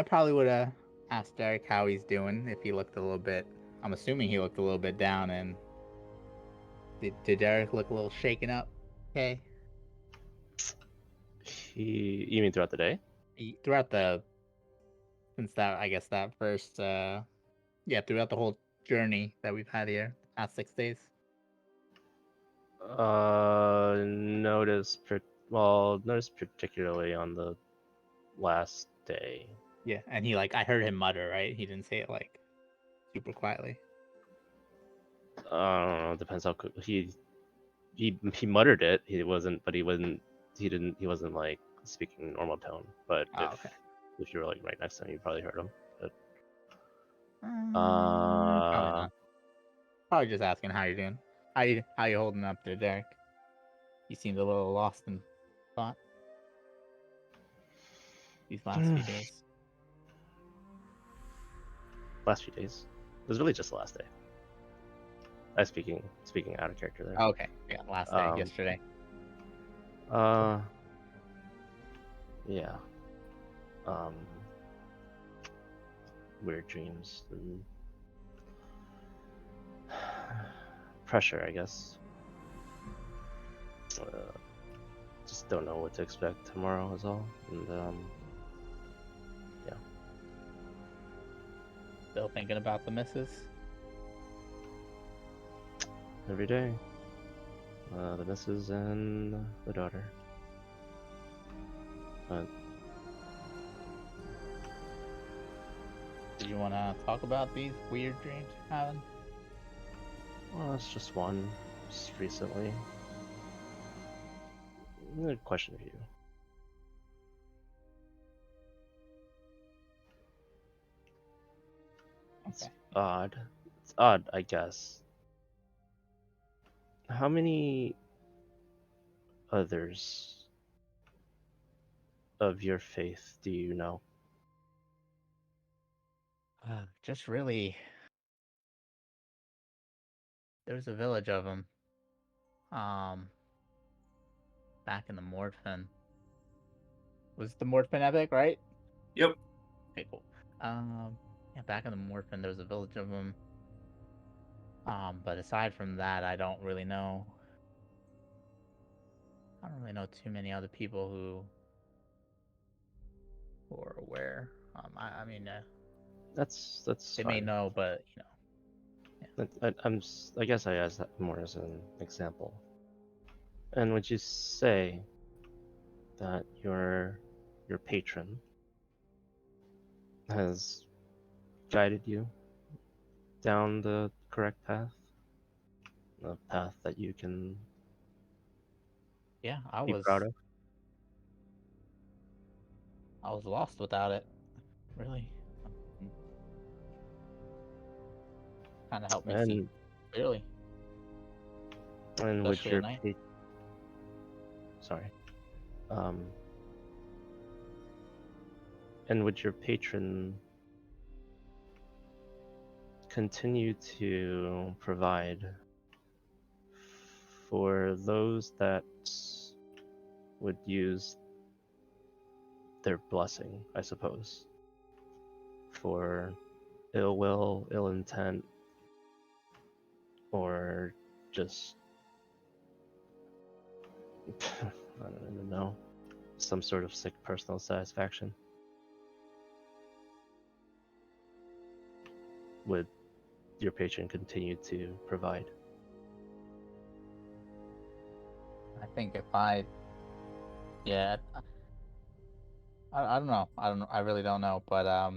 [SPEAKER 4] probably would have asked Derek how he's doing if he looked a little bit. I'm assuming he looked a little bit down. And did Derek look a little shaken up? Okay.
[SPEAKER 3] You mean throughout the day?
[SPEAKER 4] Throughout since that, I guess that first, throughout the whole journey that we've had here, past 6 days.
[SPEAKER 3] Notice particularly on the last day.
[SPEAKER 4] Yeah, and I heard him mutter, right? He didn't say it super quietly.
[SPEAKER 3] I don't know. Depends how quick he muttered it. He wasn't like speaking normal tone. But if you were like right next to him, you probably heard him. But
[SPEAKER 4] Probably not. Probably just asking how you're doing. How you holding up there, Derek? You seemed a little lost in thought these last few days.
[SPEAKER 3] Last few days. It was really just the last day. I speaking out of character there.
[SPEAKER 4] Okay, yeah, last day, yesterday.
[SPEAKER 3] Yeah. Weird dreams and pressure, I guess. Just don't know what to expect tomorrow is all. And yeah.
[SPEAKER 4] Still thinking about the missus?
[SPEAKER 3] Every day. The missus and the daughter.
[SPEAKER 4] Do you want to talk about these weird dreams you're having?
[SPEAKER 3] Well, it's just one, just recently. Another question for you.
[SPEAKER 4] Okay.
[SPEAKER 3] It's odd, I guess. How many others of your faith do you know?
[SPEAKER 4] Just really, there's a village of them. Back in the Mordfin. Was the Mordfin epic, right?
[SPEAKER 2] Yep.
[SPEAKER 4] Okay, cool. Yeah, back in the Mordfin, there was a village of them. But aside from that, I don't really know. I don't really know too many other people who are aware. I mean,
[SPEAKER 3] That's
[SPEAKER 4] they may
[SPEAKER 3] fine.
[SPEAKER 4] know, but you know.
[SPEAKER 3] I guess I asked that more as an example. And would you say that your patron has guided you down the correct path? A path that you can
[SPEAKER 4] Yeah,
[SPEAKER 3] be proud of?
[SPEAKER 4] I was lost without it. Really, kind of helped me see
[SPEAKER 3] And
[SPEAKER 4] clearly,
[SPEAKER 3] would
[SPEAKER 4] especially
[SPEAKER 3] your
[SPEAKER 4] at night.
[SPEAKER 3] sorry. And would your patron continue to provide for those that would use their blessing, I suppose, for ill will, ill intent, or just I don't even know, some sort of sick personal satisfaction? Would your patron continue to provide?
[SPEAKER 4] I think if yeah, I don't know. I really don't know, but I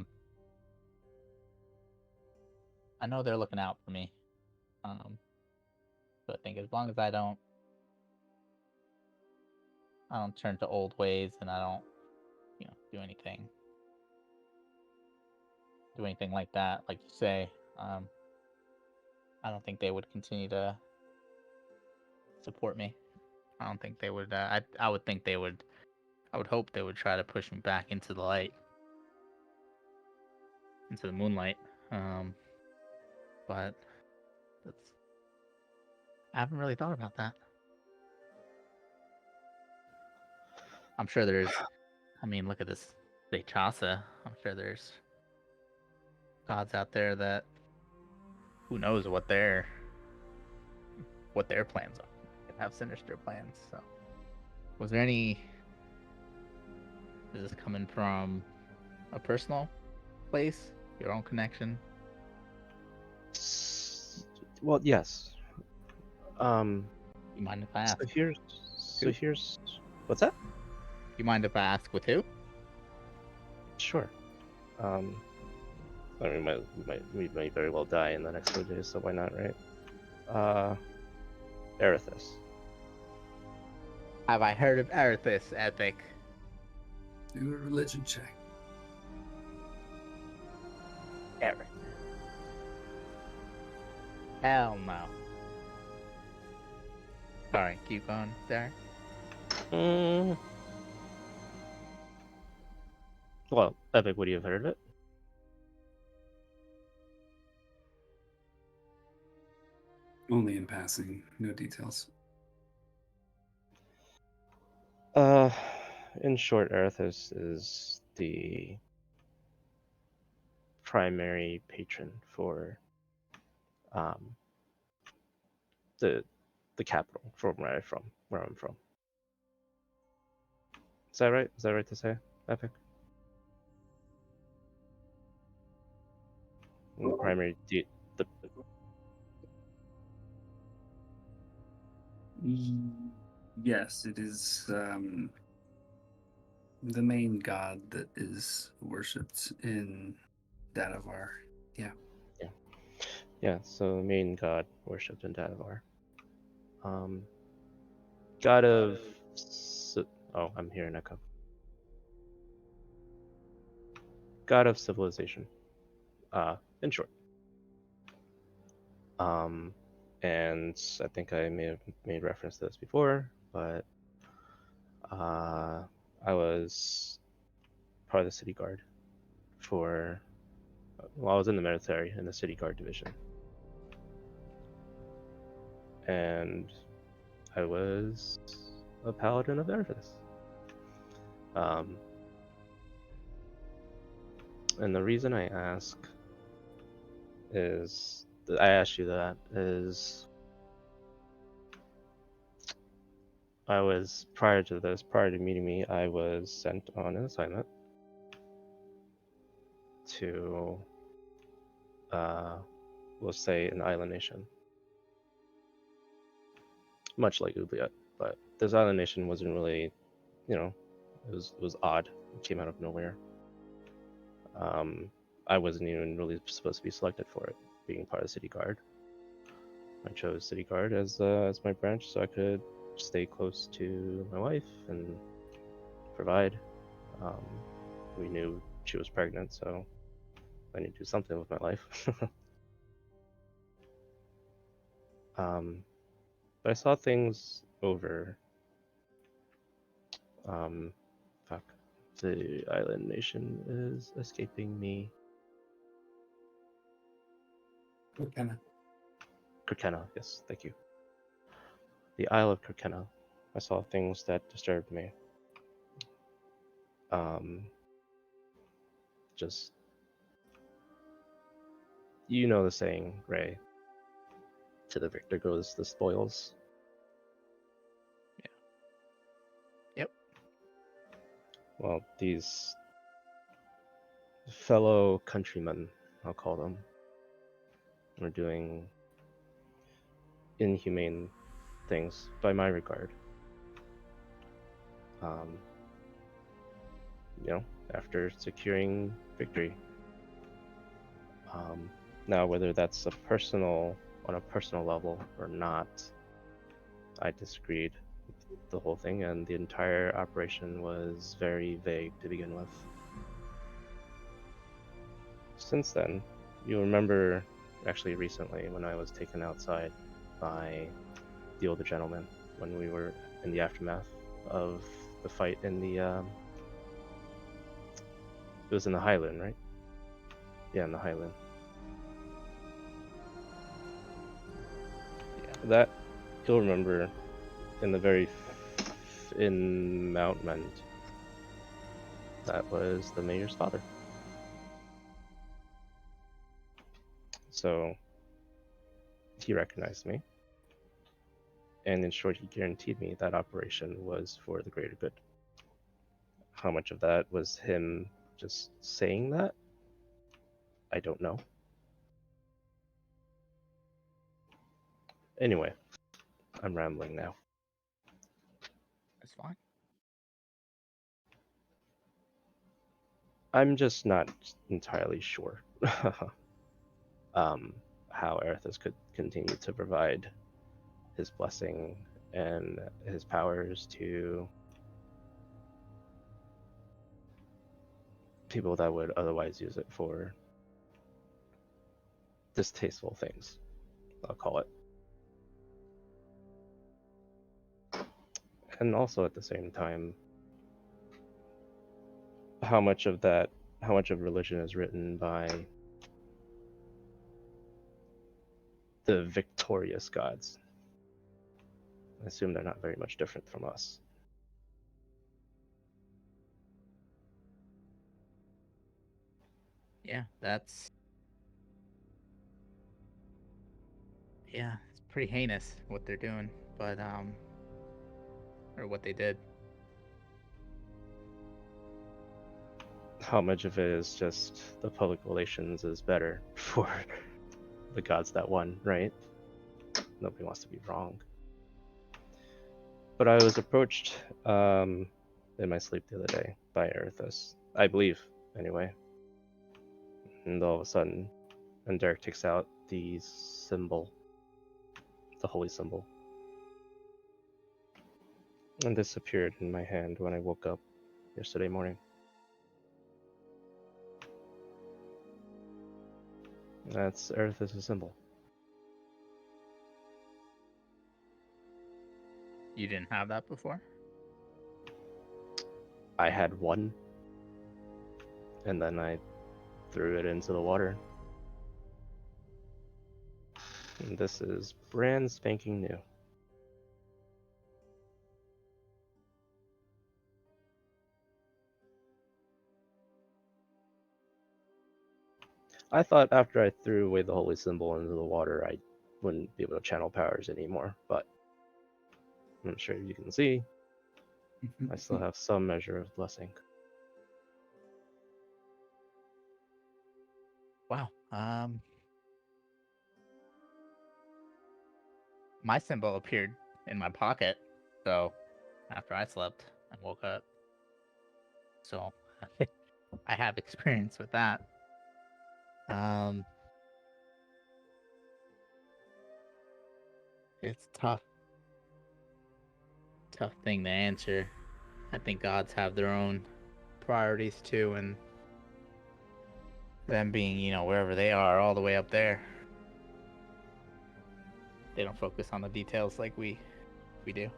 [SPEAKER 4] know they're looking out for me. So I think as long as I don't turn to old ways and I don't, do anything like that, like you say, I don't think they would continue to support me. I don't think they would. I would think they would. I would hope they would try to push me back into the light, into the moonlight. But I haven't really thought about that. I'm sure there's. I mean, look at this Chasa. I'm sure there's gods out there that who knows what their plans are. They have sinister plans. So, was there any? Is this coming from a personal place, your own connection?
[SPEAKER 3] Well, yes.
[SPEAKER 4] You mind if I ask?
[SPEAKER 3] So here's what's that?
[SPEAKER 4] You mind if I ask with who?
[SPEAKER 3] Sure. I mean, we might very well die in the next 4 days, so why not, right? Erithus.
[SPEAKER 4] Have I heard of Erithus, Epic?
[SPEAKER 2] Do a religion check.
[SPEAKER 4] Erith. Hell no. Sorry, keep going, Derek.
[SPEAKER 3] Mm, well, Epic, would you have heard of it?
[SPEAKER 2] Only in passing, no details.
[SPEAKER 3] Uh, in short, Arethus is the primary patron for um, the capital from where I'm from. Is that right? Is that right to say, Epic? And the primary the
[SPEAKER 2] Yes, it is the main god that is worshipped in Dadavar. Yeah.
[SPEAKER 3] So the main god worshipped in Dadavar. God of oh, I'm hearing echo. God of civilization. In short. And I think I may have made reference to this before, but I was part of the city guard for. Well, I was in the military in the city guard division, and I was a paladin of Arthas. And the reason I ask is I asked you that is I was prior to meeting me, I was sent on an assignment to we'll say an island nation. Much like Oubliette, but this island nation wasn't really, it was odd. It came out of nowhere. I wasn't even really supposed to be selected for it, being part of the city guard. I chose city guard as my branch so I could stay close to my wife and provide. We knew she was pregnant, so I need to do something with my life. But I saw things over. Fuck. The island nation is escaping me. Kirkenna, yes, thank you. The Isle of Kirkenna. I saw things that disturbed me. Just you know the saying, Ray. To the victor goes the spoils.
[SPEAKER 4] Yeah. Yep.
[SPEAKER 3] Well, these fellow countrymen, I'll call them, are doing inhumane things by my regard. After securing victory. Now, whether that's on a personal level or not, I disagreed with the whole thing, and the entire operation was very vague to begin with. Since then, you'll remember actually recently when I was taken outside by the older gentleman when we were in the aftermath of the fight in the it was in the Highland, right? Yeah, in the Highland.
[SPEAKER 4] Yeah.
[SPEAKER 3] That you'll remember in the very in Mount Mend. That was the mayor's father. So he recognized me, and in short, he guaranteed me that operation was for the greater good. How much of that was him just saying that? I don't know. Anyway, I'm rambling now.
[SPEAKER 4] That's fine.
[SPEAKER 3] I'm just not entirely sure how Arethus could continue to provide his blessing and his powers to people that would otherwise use it for distasteful things. I'll call it. And also at the same time, how much of religion is written by the victorious gods? I assume they're not very much different from us.
[SPEAKER 4] Yeah, it's pretty heinous what they're doing, but or what they did.
[SPEAKER 3] How much of it is just the public relations is better for the gods that won, right? Nobody wants to be wrong. But I was approached in my sleep the other day by Erithus, I believe, anyway. And all of a sudden, and Derek takes out the symbol, the holy symbol. And this appeared in my hand when I woke up yesterday morning. That's Erithus' symbol.
[SPEAKER 4] You didn't have that before?
[SPEAKER 3] I had one, and then I threw it into the water. And this is brand spanking new. I thought after I threw away the holy symbol into the water, I wouldn't be able to channel powers anymore, but I'm sure you can see I still have some measure of blessing.
[SPEAKER 4] Wow. My symbol appeared in my pocket, so after I slept and woke up. So I have experience with that. It's tough thing to answer. I think gods have their own priorities too, and them being, wherever they are, all the way up there, they don't focus on the details like we do.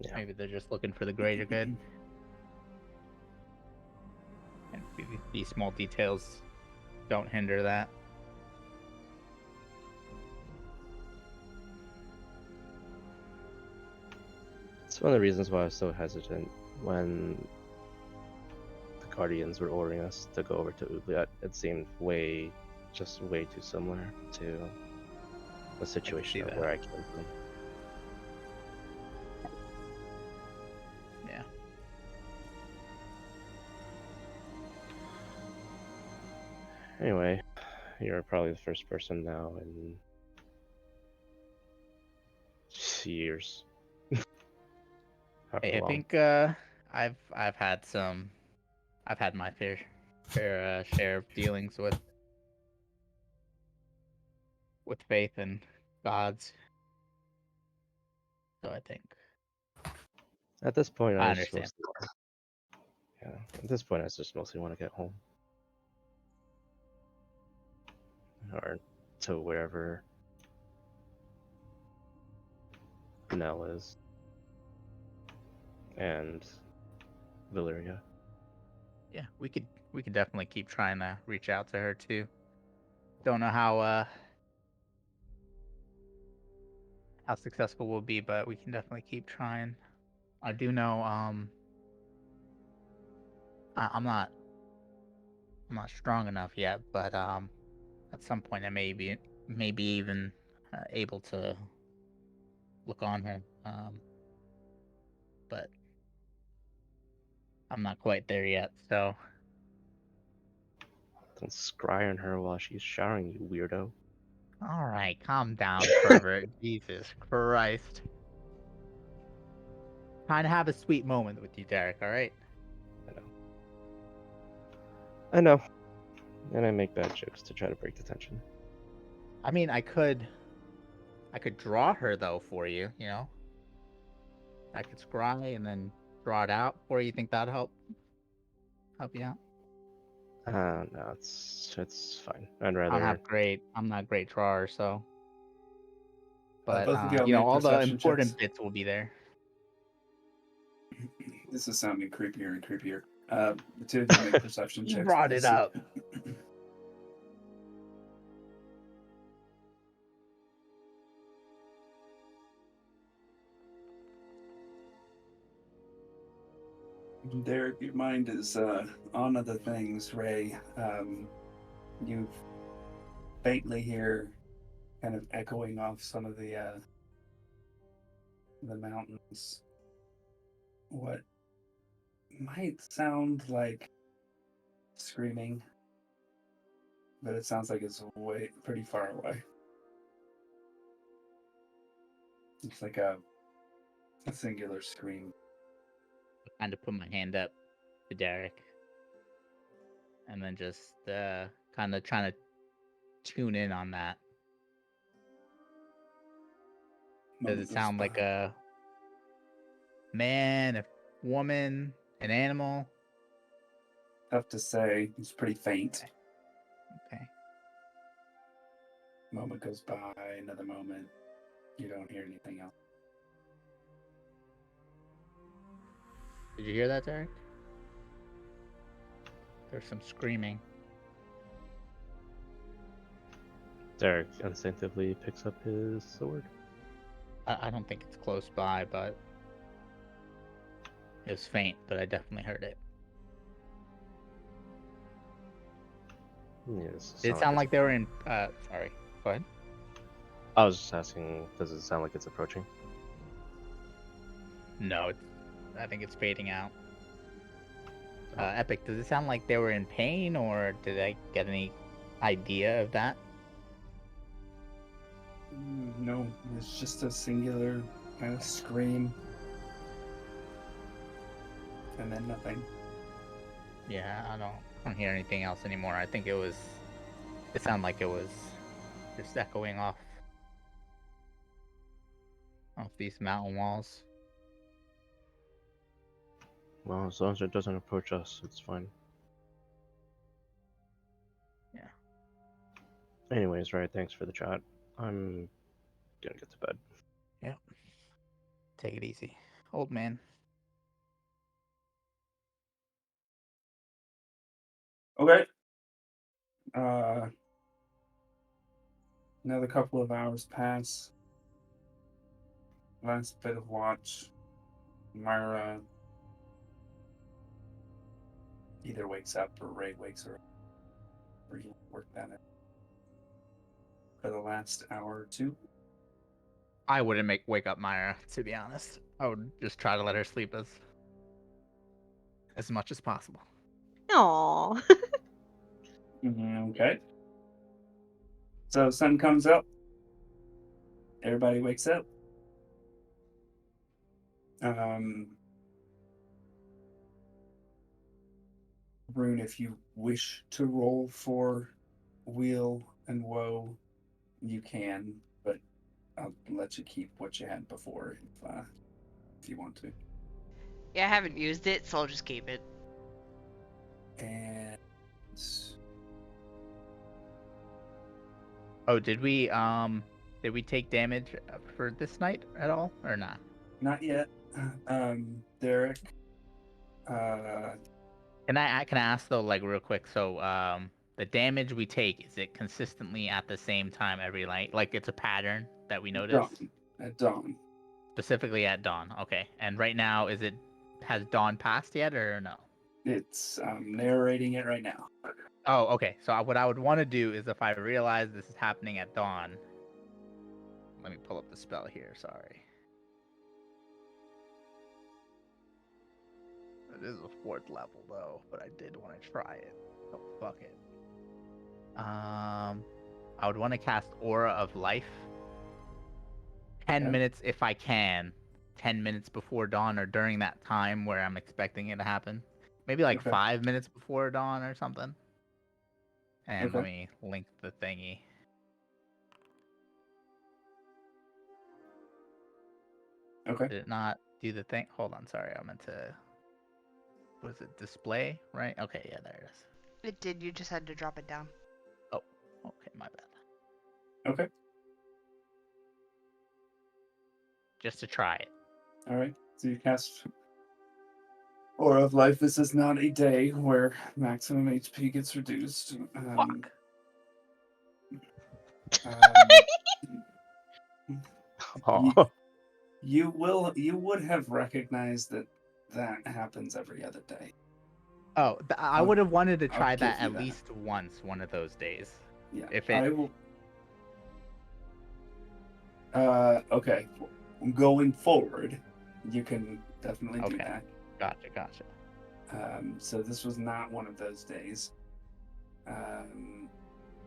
[SPEAKER 3] Yeah.
[SPEAKER 4] Maybe they're just looking for the greater good. And these small details don't hinder that.
[SPEAKER 3] It's one of the reasons why I was so hesitant when the Guardians were ordering us to go over to Oubliette. It seemed way too similar to the situation of where I came from.
[SPEAKER 4] Yeah.
[SPEAKER 3] Anyway, you're probably the first person now in years.
[SPEAKER 4] Hey, I think I've had my fair share of dealings with faith and gods. So I think
[SPEAKER 3] At this point,
[SPEAKER 4] I understand.
[SPEAKER 3] At this point, I just mostly want to get home, or to wherever Nell is, and Valyria.
[SPEAKER 4] Yeah, we could definitely keep trying to reach out to her too. Don't know how successful we'll be, but we can definitely keep trying. I do know I'm not strong enough yet, but at some point I may be even able to look on her. But I'm not quite there yet, so
[SPEAKER 3] Don't scry on her while she's showering, you weirdo.
[SPEAKER 4] all right, calm down, pervert. Jesus Christ. Trying to have a sweet moment with you, Derek, all right?
[SPEAKER 3] I know. And I make bad jokes to try to break the tension.
[SPEAKER 4] I mean, I could draw her though for you, I could scry and then draw it out for you. Think that'd help you out?
[SPEAKER 3] No, it's fine. I'd
[SPEAKER 4] I don't
[SPEAKER 3] rather.
[SPEAKER 4] have great. I'm not great drawer, so. But
[SPEAKER 2] Both of y'all
[SPEAKER 4] you know,
[SPEAKER 2] make
[SPEAKER 4] all the
[SPEAKER 2] perception
[SPEAKER 4] important
[SPEAKER 2] checks.
[SPEAKER 4] bits will be there.
[SPEAKER 2] This is sounding creepier and creepier. The two of you make perception
[SPEAKER 4] You
[SPEAKER 2] checks.
[SPEAKER 4] brought
[SPEAKER 2] to
[SPEAKER 4] it
[SPEAKER 2] see-
[SPEAKER 4] up.
[SPEAKER 2] Derek, your mind is on other things. Ray, you faintly hear kind of echoing off some of the mountains what might sound like screaming, but it sounds like it's way pretty far away. It's like a singular scream.
[SPEAKER 4] Kind of put my hand up to Derek, and then just kind of trying to tune in on that. Does
[SPEAKER 2] Moment
[SPEAKER 4] it
[SPEAKER 2] goes
[SPEAKER 4] sound like
[SPEAKER 2] by.
[SPEAKER 4] a man, a woman, an animal?
[SPEAKER 2] Tough to say. It's pretty faint.
[SPEAKER 4] Okay.
[SPEAKER 2] Moment goes by, another moment. You don't hear anything else.
[SPEAKER 4] Did you hear that, Derek? There's some screaming.
[SPEAKER 3] Derek instinctively picks up his sword.
[SPEAKER 4] I don't think it's close by, but it was faint, but I definitely heard it.
[SPEAKER 3] Yes.
[SPEAKER 4] Did it sound like they were in? Sorry. Go ahead.
[SPEAKER 3] I was just asking. Does it sound like it's approaching?
[SPEAKER 4] No, I think it's fading out. Epic, does it sound like they were in pain, or did I get any idea of that?
[SPEAKER 2] No, it's just a singular kind of scream. And then nothing.
[SPEAKER 4] Yeah, I don't hear anything else anymore. I think it sounded like it was just echoing off these mountain walls.
[SPEAKER 3] Well, as long as it doesn't approach us, it's fine.
[SPEAKER 4] Yeah.
[SPEAKER 3] Anyways, right. Thanks for the chat. I'm gonna get to bed.
[SPEAKER 4] Yep. Take it easy, old man.
[SPEAKER 2] Okay. Another couple of hours pass. Last bit of watch. Myra either wakes up or Ray wakes her up. Or you work that out. For the last hour or two.
[SPEAKER 4] I wouldn't wake up Myra, to be honest. I would just try to let her sleep as much as possible.
[SPEAKER 5] Aww.
[SPEAKER 2] Okay. So sun comes up. Everybody wakes up. Rune, if you wish to roll for weal and woe, you can, but I'll let you keep what you had before if you want to.
[SPEAKER 1] Yeah, I haven't used it, so I'll just keep it.
[SPEAKER 2] And
[SPEAKER 4] Oh, did we take damage for this night at all or not?
[SPEAKER 2] not yet. Derek.
[SPEAKER 4] Can I ask though, like real quick? So, the damage we take, is it consistently at the same time every night? Like it's a pattern that we notice?
[SPEAKER 2] At dawn.
[SPEAKER 4] Specifically at dawn. Okay. And right now, has dawn passed yet or no?
[SPEAKER 2] It's narrating it right now.
[SPEAKER 4] Oh, okay. So what I would want to do is if I realize this is happening at dawn, let me pull up the spell here. Sorry. It is a 4th level though, but I did want to try it. So fuck it. I would want to cast Aura of Life. 10 minutes if I can. 10 minutes before dawn or during that time where I'm expecting it to happen. Maybe like 5 minutes before dawn or something. And let me link the thingy.
[SPEAKER 2] Okay.
[SPEAKER 4] Did it not do the thing? Hold on, sorry. I meant to. Was it display? Right? Okay, yeah, there it is.
[SPEAKER 1] It did. You just had to drop it down.
[SPEAKER 4] Oh, okay, my bad.
[SPEAKER 2] Okay.
[SPEAKER 4] Just to try it.
[SPEAKER 2] All right. So you cast Aura of Life. This is not a day where maximum HP gets reduced.
[SPEAKER 4] Fuck.
[SPEAKER 3] Oh,
[SPEAKER 2] You would have recognized that happens every other day.
[SPEAKER 4] Oh, I
[SPEAKER 2] I'll-
[SPEAKER 4] would have wanted to
[SPEAKER 2] I'll
[SPEAKER 4] try
[SPEAKER 2] give
[SPEAKER 4] that
[SPEAKER 2] you
[SPEAKER 4] at
[SPEAKER 2] that.
[SPEAKER 4] least once one of those days.
[SPEAKER 2] Yeah.
[SPEAKER 4] If it-
[SPEAKER 2] I will. Okay. Going forward, you can definitely do
[SPEAKER 4] Okay.
[SPEAKER 2] that.
[SPEAKER 4] Gotcha.
[SPEAKER 2] So this was not one of those days.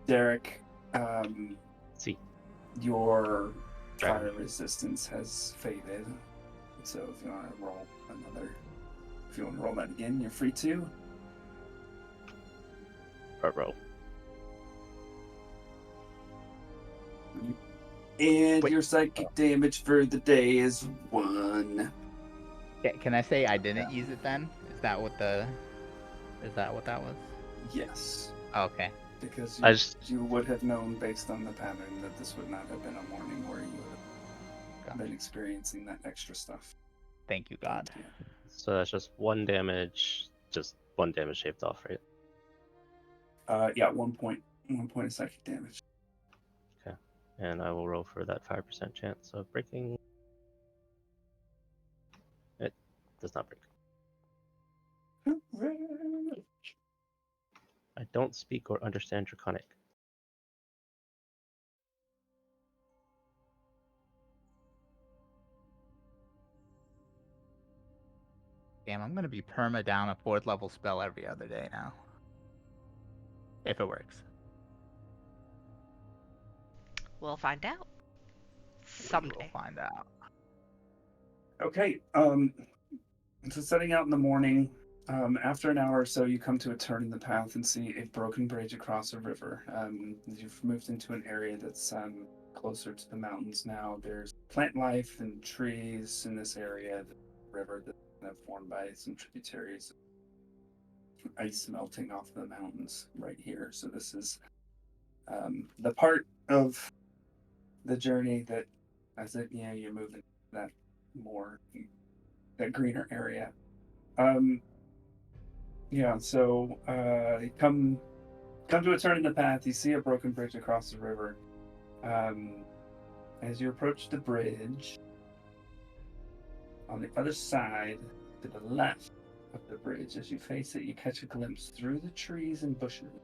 [SPEAKER 2] Derek,
[SPEAKER 3] see.
[SPEAKER 2] your
[SPEAKER 3] Dragon.
[SPEAKER 2] fire resistance has faded. So if you want to roll that again, you're free to.
[SPEAKER 3] Roll.
[SPEAKER 2] And
[SPEAKER 4] Wait.
[SPEAKER 2] your psychic damage for the day is 1.
[SPEAKER 4] Can I say I didn't use it then? Is that what that was?
[SPEAKER 2] Yes.
[SPEAKER 4] Okay.
[SPEAKER 2] Because
[SPEAKER 3] I just
[SPEAKER 2] you would have known based on the pattern that this would not have been a morning where you would have been experiencing that extra stuff.
[SPEAKER 4] Thank you, God.
[SPEAKER 2] Yeah.
[SPEAKER 3] so that's just 1 damage, just 1 damage shaved off, right?
[SPEAKER 2] Yeah, 1 point of psychic damage.
[SPEAKER 3] And I will roll for that 5% chance of breaking. It does not break. I don't speak or understand Draconic.
[SPEAKER 4] Damn, I'm gonna be perma down a 4th level spell every other day now. If it works.
[SPEAKER 1] We'll find out.
[SPEAKER 4] We'll
[SPEAKER 1] Someday.
[SPEAKER 4] find out.
[SPEAKER 2] Okay. So setting out in the morning, after an hour or so, you come to a turn in the path and see a broken bridge across a river. You've moved into an area that's closer to the mountains now. There's plant life and trees in this area. The river that's kind of formed by some tributaries, ice melting off the mountains right here. So this is the part of the journey that, as it you move into that greener area. So you come to a turn in the path. You see a broken bridge across the river. As you approach the bridge, on the other side, to the left of the bridge, as you face it, you catch a glimpse through the trees and bushes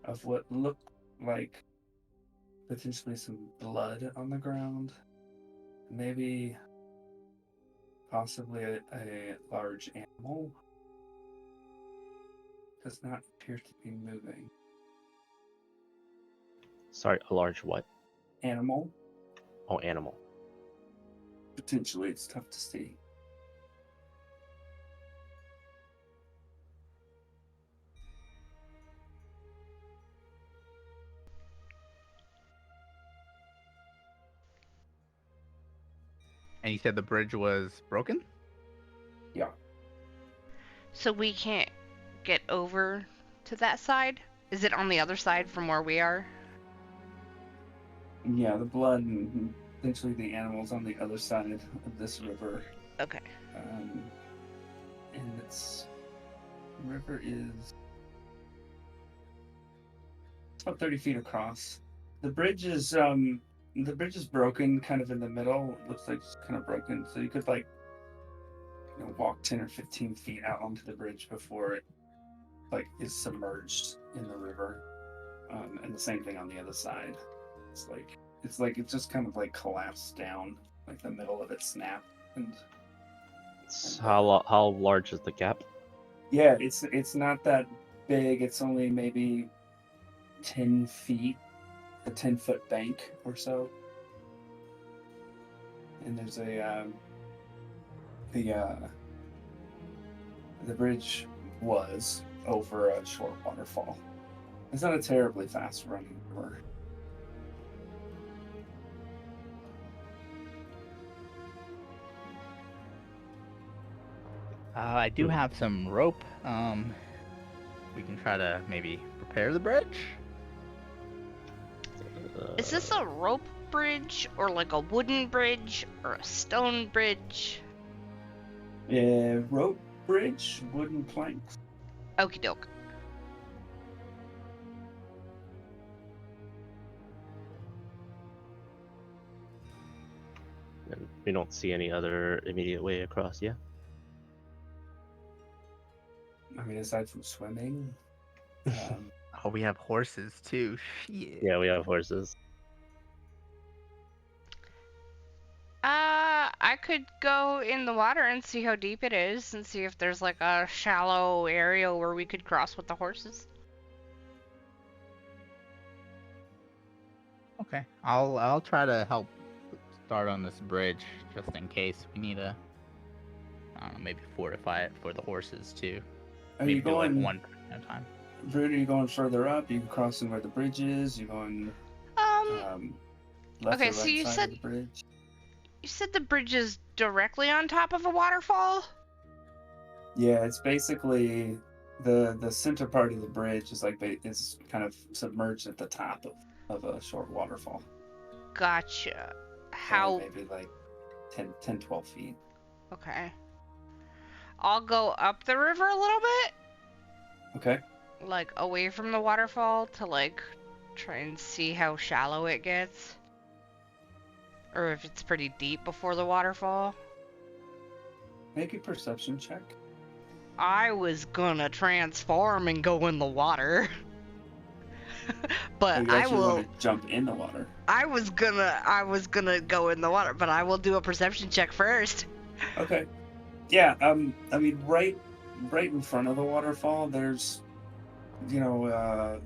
[SPEAKER 2] of what look like potentially some blood on the ground. Maybe possibly a large animal. Does not appear to be moving.
[SPEAKER 3] Sorry, a large what?
[SPEAKER 2] Animal.
[SPEAKER 3] Oh, animal.
[SPEAKER 2] Potentially, it's tough to see.
[SPEAKER 4] And you said the bridge was broken?
[SPEAKER 2] Yeah.
[SPEAKER 1] So we can't get over to that side? Is it on the other side from where we are?
[SPEAKER 2] Yeah, the blood and potentially the animals on the other side of this river.
[SPEAKER 1] Okay.
[SPEAKER 2] And its river is about 30 feet across. The bridge is broken kind of in the middle. It looks like it's kind of broken. So you could walk 10 or 15 feet out onto the bridge before it is submerged in the river. And the same thing on the other side. It's just kind of collapsed down, like the middle of it snapped. And
[SPEAKER 3] How large is the gap?
[SPEAKER 2] yeah, it's not that big. It's only maybe 10 feet, a 10-foot bank or so. And there's the bridge was over a short waterfall. It's not a terribly fast running river.
[SPEAKER 4] I do have some rope. we can try to maybe repair the bridge.
[SPEAKER 1] Is this a rope bridge, or like a wooden bridge, or a stone bridge?
[SPEAKER 2] Yeah, rope bridge, wooden planks.
[SPEAKER 1] Okie doke.
[SPEAKER 3] And we don't see any other immediate way across, yeah?
[SPEAKER 2] I mean, aside from swimming.
[SPEAKER 4] Oh, we have horses too. Shit.
[SPEAKER 3] Yeah, we have horses.
[SPEAKER 1] I could go in the water and see how deep it is, and see if there's like a shallow area where we could cross with the horses.
[SPEAKER 4] Okay, I'll try to help start on this bridge just in case we need to, I don't know, maybe fortify it for the horses too.
[SPEAKER 2] Are
[SPEAKER 4] Maybe
[SPEAKER 2] you
[SPEAKER 4] do like
[SPEAKER 2] going?
[SPEAKER 4] one at a time.
[SPEAKER 2] Brune, are you going further up? You crossing where the bridge is? You going left
[SPEAKER 1] Okay,
[SPEAKER 2] or
[SPEAKER 1] so
[SPEAKER 2] right
[SPEAKER 1] you
[SPEAKER 2] side
[SPEAKER 1] said-
[SPEAKER 2] of the bridge?
[SPEAKER 1] You said the bridge is directly on top of a waterfall?
[SPEAKER 2] Yeah, it's basically the center part of the bridge is like is kind of submerged at the top of a short waterfall.
[SPEAKER 1] Gotcha.
[SPEAKER 2] So
[SPEAKER 1] How?
[SPEAKER 2] maybe like 10, 12 feet.
[SPEAKER 1] Okay. I'll go up the river a little bit,
[SPEAKER 2] Okay.
[SPEAKER 1] like away from the waterfall, to like try and see how shallow it gets. Or if it's pretty deep before the waterfall.
[SPEAKER 2] Make a perception check.
[SPEAKER 1] I was gonna transform and go in the water.
[SPEAKER 2] Or
[SPEAKER 1] But
[SPEAKER 2] you
[SPEAKER 1] I
[SPEAKER 2] actually
[SPEAKER 1] will.
[SPEAKER 2] want to jump in the water.
[SPEAKER 1] I was gonna go in the water, but I will do a perception check first.
[SPEAKER 2] Okay. Yeah. I mean, right in front of the waterfall, there's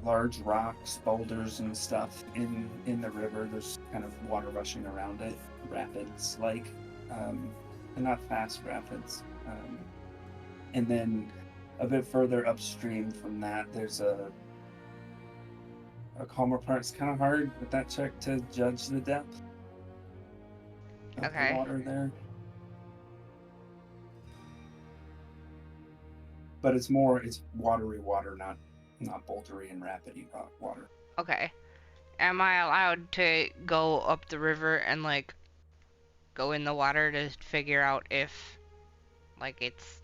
[SPEAKER 2] large rocks, boulders, and stuff in the river. There's kind of water rushing around it, rapids like, and not fast rapids. And then a bit further upstream from that, there's a calmer part. It's kind of hard with that check to judge the depth of
[SPEAKER 1] Okay.
[SPEAKER 2] the water there. But it's watery water, not bouldery and rapidy water.
[SPEAKER 1] Okay. Am I allowed to go up the river and like go in the water to figure out if like it's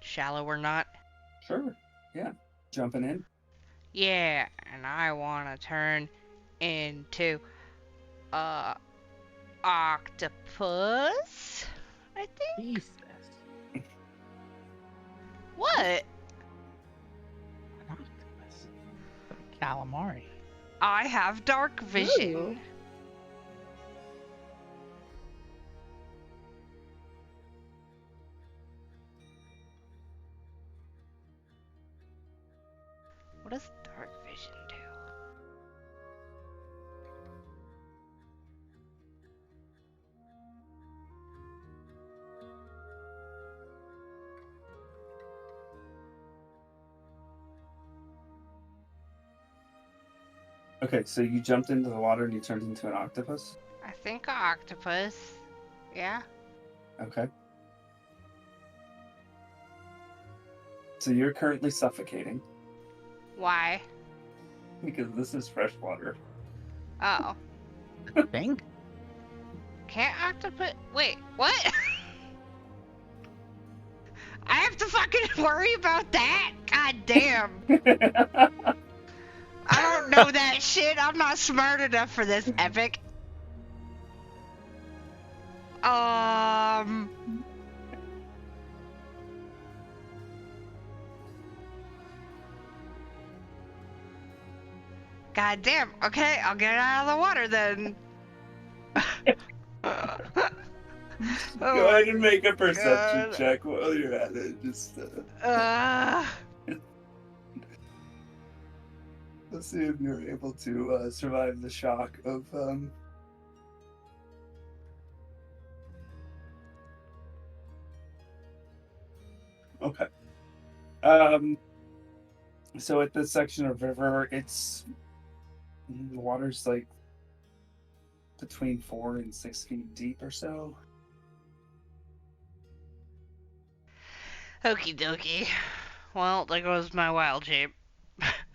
[SPEAKER 1] shallow or not?
[SPEAKER 2] Sure. Yeah. Jumping in.
[SPEAKER 1] Yeah, and I want to turn into a octopus. I think.
[SPEAKER 4] Jesus.
[SPEAKER 1] What?
[SPEAKER 4] An octopus. Calamari.
[SPEAKER 1] I have dark vision.
[SPEAKER 5] Ooh.
[SPEAKER 1] What does dark vision do?
[SPEAKER 2] Okay, so you jumped into the water and you turned into an octopus?
[SPEAKER 1] I think a octopus. Yeah.
[SPEAKER 2] Okay. So you're currently suffocating
[SPEAKER 1] Why?
[SPEAKER 2] because this is fresh water.
[SPEAKER 1] Oh.
[SPEAKER 4] Thing?
[SPEAKER 1] Can't octopus? Wait, what? I have to fucking worry about that? God damn. I don't know that shit. I'm not smart enough for this epic. God damn. Okay, I'll get out of the water then.
[SPEAKER 2] Go ahead and make a perception
[SPEAKER 1] God.
[SPEAKER 2] check while you're at it. Just let's see if you're able to survive the shock of Okay. So at this section of river, the water's like between 4 and 6 feet deep or so.
[SPEAKER 1] Okie dokie. Well, there goes my wild shape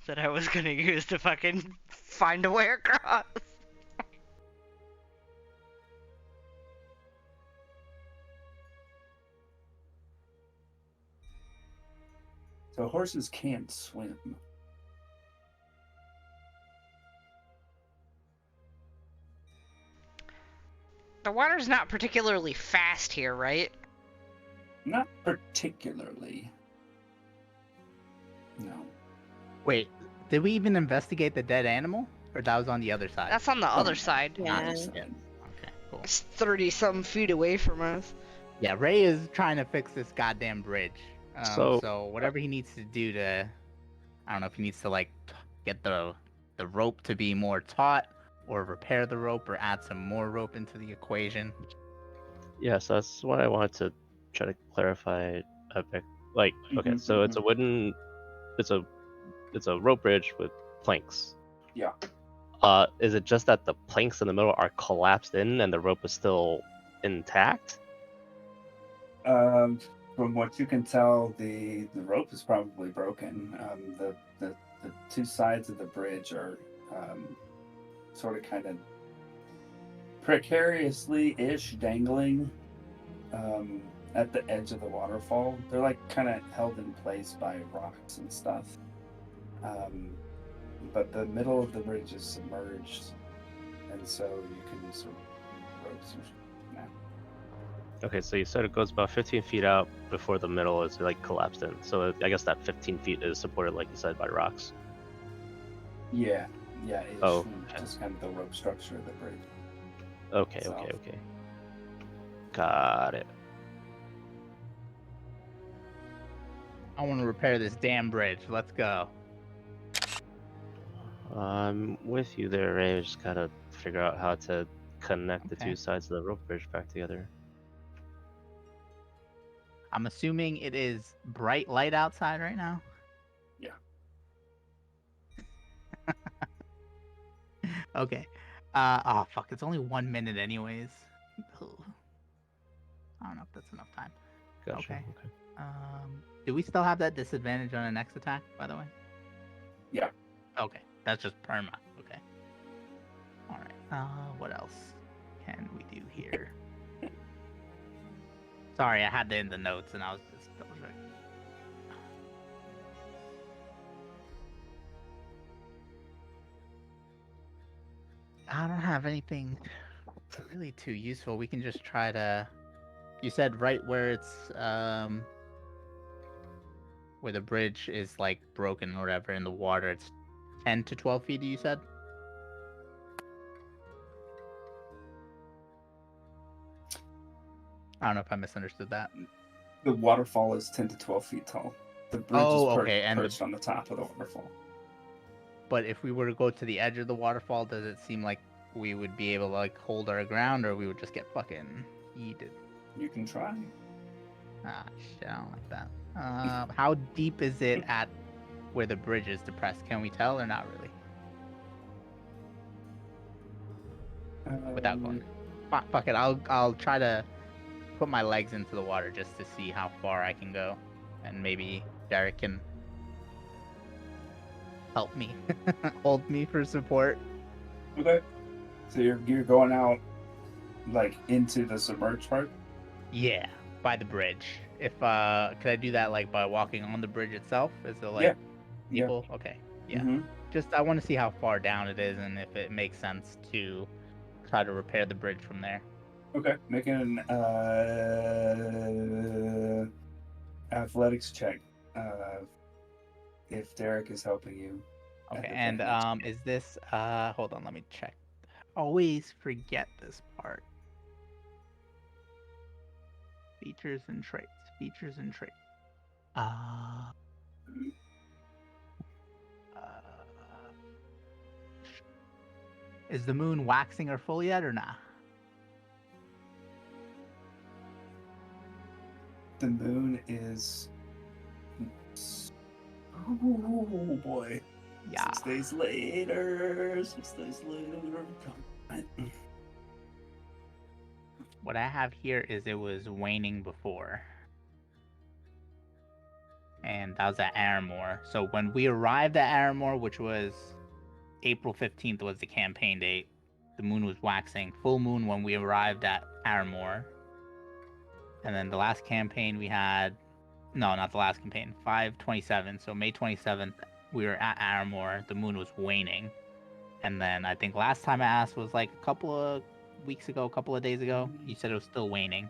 [SPEAKER 1] that I was gonna use to fucking find a way across.
[SPEAKER 2] So horses can't swim.
[SPEAKER 1] The water's not particularly fast here, right?
[SPEAKER 2] Not particularly. No.
[SPEAKER 4] Wait, did we even investigate the dead animal? Or that was on the other side?
[SPEAKER 1] That's on the other side.
[SPEAKER 5] Yeah.
[SPEAKER 4] Okay, cool.
[SPEAKER 1] It's 30-some feet away from us.
[SPEAKER 4] Yeah, Ray is trying to fix this goddamn bridge.
[SPEAKER 3] So-
[SPEAKER 4] So whatever he needs to do to, I don't know if he needs to like get the rope to be more taut, or repair the rope, or add some more rope into the equation.
[SPEAKER 3] Yes, that's what I wanted to try to clarify a bit. Like, okay,
[SPEAKER 2] Mhm,
[SPEAKER 3] so it's a wooden, it's a rope bridge with planks.
[SPEAKER 2] Yeah.
[SPEAKER 3] Is it just that the planks in the middle are collapsed in and the rope is still intact?
[SPEAKER 2] From what you can tell, the rope is probably broken. The two sides of the bridge are sort of kind of precariously-ish dangling at the edge of the waterfall. They're like kind of held in place by rocks and stuff. But the middle of the bridge is submerged, and so you can sort of ropes now.
[SPEAKER 3] Okay, so you said it goes about 15 feet out before the middle is like collapsed in. So I guess that 15 feet is supported, like you said, by rocks.
[SPEAKER 2] Yeah, ish.
[SPEAKER 3] Oh,
[SPEAKER 2] And
[SPEAKER 3] okay.
[SPEAKER 2] just kind of the rope structure of the bridge.
[SPEAKER 3] Okay,
[SPEAKER 2] So-
[SPEAKER 3] okay. Got it.
[SPEAKER 4] I want to repair this damn bridge. Let's go.
[SPEAKER 3] I'm with you there, Ray. Just gotta figure out how to connect the
[SPEAKER 4] Okay.
[SPEAKER 3] two sides of the rope bridge back together.
[SPEAKER 4] I'm assuming it is bright light outside right now.
[SPEAKER 2] Yeah.
[SPEAKER 4] Okay. Oh fuck! It's only 1 minute, anyways. Ugh. I don't know if that's enough time.
[SPEAKER 3] Gotcha.
[SPEAKER 4] Okay. Do we still have that disadvantage on a next attack, by the way?
[SPEAKER 2] Yeah.
[SPEAKER 4] Okay, that's just perma. Okay. All right. What else can we do here? Sorry, I had that in the notes, and I was just double checking. I don't have anything really too useful. We can just try to. You said right where it's where the bridge is like broken or whatever in the water. It's 10 to 12 feet. You said. I don't know if I misunderstood that.
[SPEAKER 2] The waterfall is 10 to 12 feet tall. The bridge
[SPEAKER 4] Oh,
[SPEAKER 2] is
[SPEAKER 4] okay, and
[SPEAKER 2] perched on the top of the waterfall.
[SPEAKER 4] But if we were to go to the edge of the waterfall, does it seem like we would be able to like hold our ground, or we would just get fucking yeeted?
[SPEAKER 2] You can try.
[SPEAKER 4] Ah, shit, I don't like that. How deep is it at where the bridge is depressed? Can we tell or not really? Without going. Fuck it. I'll try to put my legs into the water just to see how far I can go, and maybe Derek can help me, hold me for support.
[SPEAKER 2] Okay. So you're going out like into the submerged part?
[SPEAKER 4] Yeah, by the bridge. If could I do that like by walking on the bridge itself? Is it like
[SPEAKER 2] Yeah.
[SPEAKER 4] people? Okay. Yeah.
[SPEAKER 2] Mhm.
[SPEAKER 4] Just I want to see how far down it is and if it makes sense to try to repair the bridge from there.
[SPEAKER 2] Okay. Make an athletics check. If Derek is helping you. at
[SPEAKER 4] Okay.
[SPEAKER 2] the
[SPEAKER 4] And
[SPEAKER 2] advantage.
[SPEAKER 4] is this hold on, let me check. Always forget this part. Features and traits. Features and traits. Uh, is the moon waxing or full yet or not?
[SPEAKER 2] The moon is. Oh boy.
[SPEAKER 4] Yeah.
[SPEAKER 2] 6 days later. 6 days later.
[SPEAKER 4] What I have here is it was waning before. and that was at Aramore. So when we arrived at Aramore, which was April 15th was the campaign date, the moon was waxing full moon when we arrived at Aramore. And then the last campaign we had, no, not the last campaign, 5/27. So May 27th, we were at Aramore. The moon was waning. And then I think last time I asked was like a couple of weeks ago, a couple of days ago. You said it was still waning.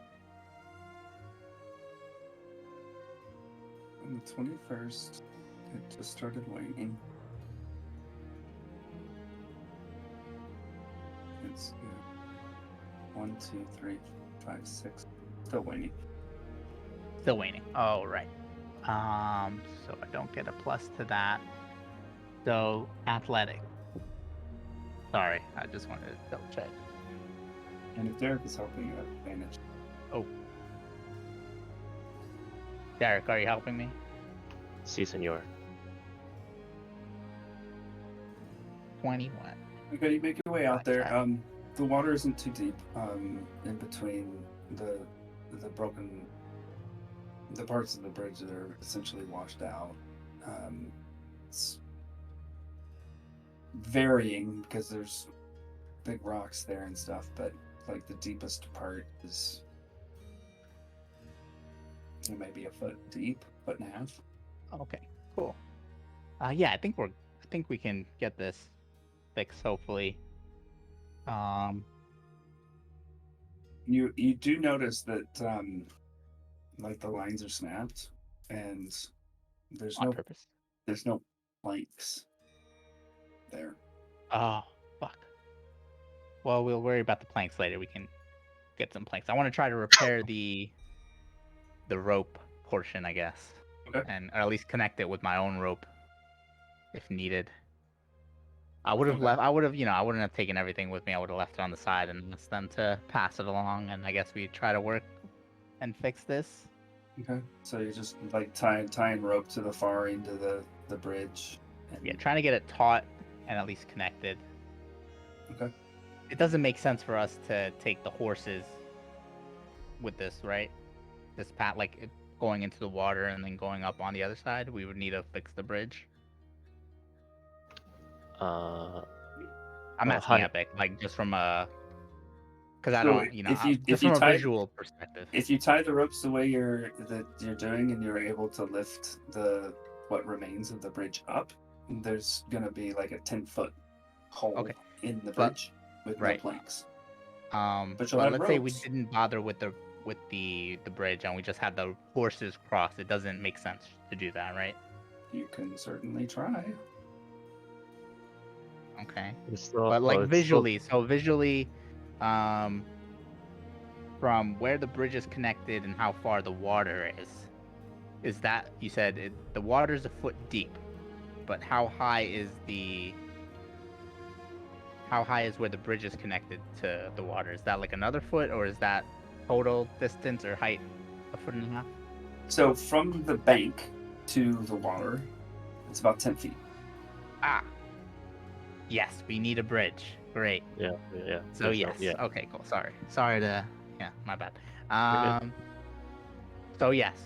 [SPEAKER 2] On the 21st, it just started waning. It's 1, 2, 3, 5, 6. Still waning.
[SPEAKER 4] Still waning. Oh, right. So I don't get a plus to that. So athletic. Sorry, I just wanted to double check.
[SPEAKER 2] And if Derek is helping, you have advantage.
[SPEAKER 4] Oh. Derek, are you helping me?
[SPEAKER 3] Si, senor.
[SPEAKER 4] 21.
[SPEAKER 2] Okay, you make your way out there.
[SPEAKER 4] Gotcha.
[SPEAKER 2] The water isn't too deep. In between the broken, the parts of the bridge that are essentially washed out. It's varying because there's big rocks there and stuff, but like the deepest part is maybe a foot deep, foot and a half.
[SPEAKER 4] Okay, cool. Yeah, I think we can get this fixed, hopefully.
[SPEAKER 2] You do notice that like the lines are snapped and there's
[SPEAKER 4] On purpose.
[SPEAKER 2] no planks there.
[SPEAKER 4] Oh, fuck. Well, we'll worry about the planks later. We can get some planks. I want to try to repair the rope portion, I guess.
[SPEAKER 2] Okay.
[SPEAKER 4] And or at least connect it with my own rope if needed. I would have
[SPEAKER 2] Okay.
[SPEAKER 4] left. I would have, I wouldn't have taken everything with me. I would have left it on the side and asked them to pass it along. And I guess we try to work and fix this.
[SPEAKER 2] Okay. So you just like tying rope to the far end of the bridge. And...
[SPEAKER 4] Yeah, trying to get it taut and at least connected.
[SPEAKER 2] Okay.
[SPEAKER 4] It doesn't make sense for us to take the horses with this, right? This path, like going into the water and then going up on the other side. We would need to fix the bridge. I'm asking Epic, like just from a, because I don't, just from a visual perspective.
[SPEAKER 2] If you tie the ropes the way you're doing, and you're able to lift what remains of the bridge up, there's gonna be like a 10-foot hole in the bridge with no planks.
[SPEAKER 4] But let's say we didn't bother with the bridge and we just had the horses cross. It doesn't make sense to do that, right?
[SPEAKER 2] You can certainly try.
[SPEAKER 4] Okay. But like visually, from where the bridge is connected and how far the water is that, you said the water's a foot deep, but how high is where the bridge is connected to the water? Is that like another foot, or is that total distance or height a foot and a half?
[SPEAKER 2] So from the bank to the water, it's about 10 feet.
[SPEAKER 4] Ah. Yes, we need a bridge. Great.
[SPEAKER 3] Yeah.
[SPEAKER 4] So yes. Yeah. Okay, cool. Sorry to, my bad. So yes.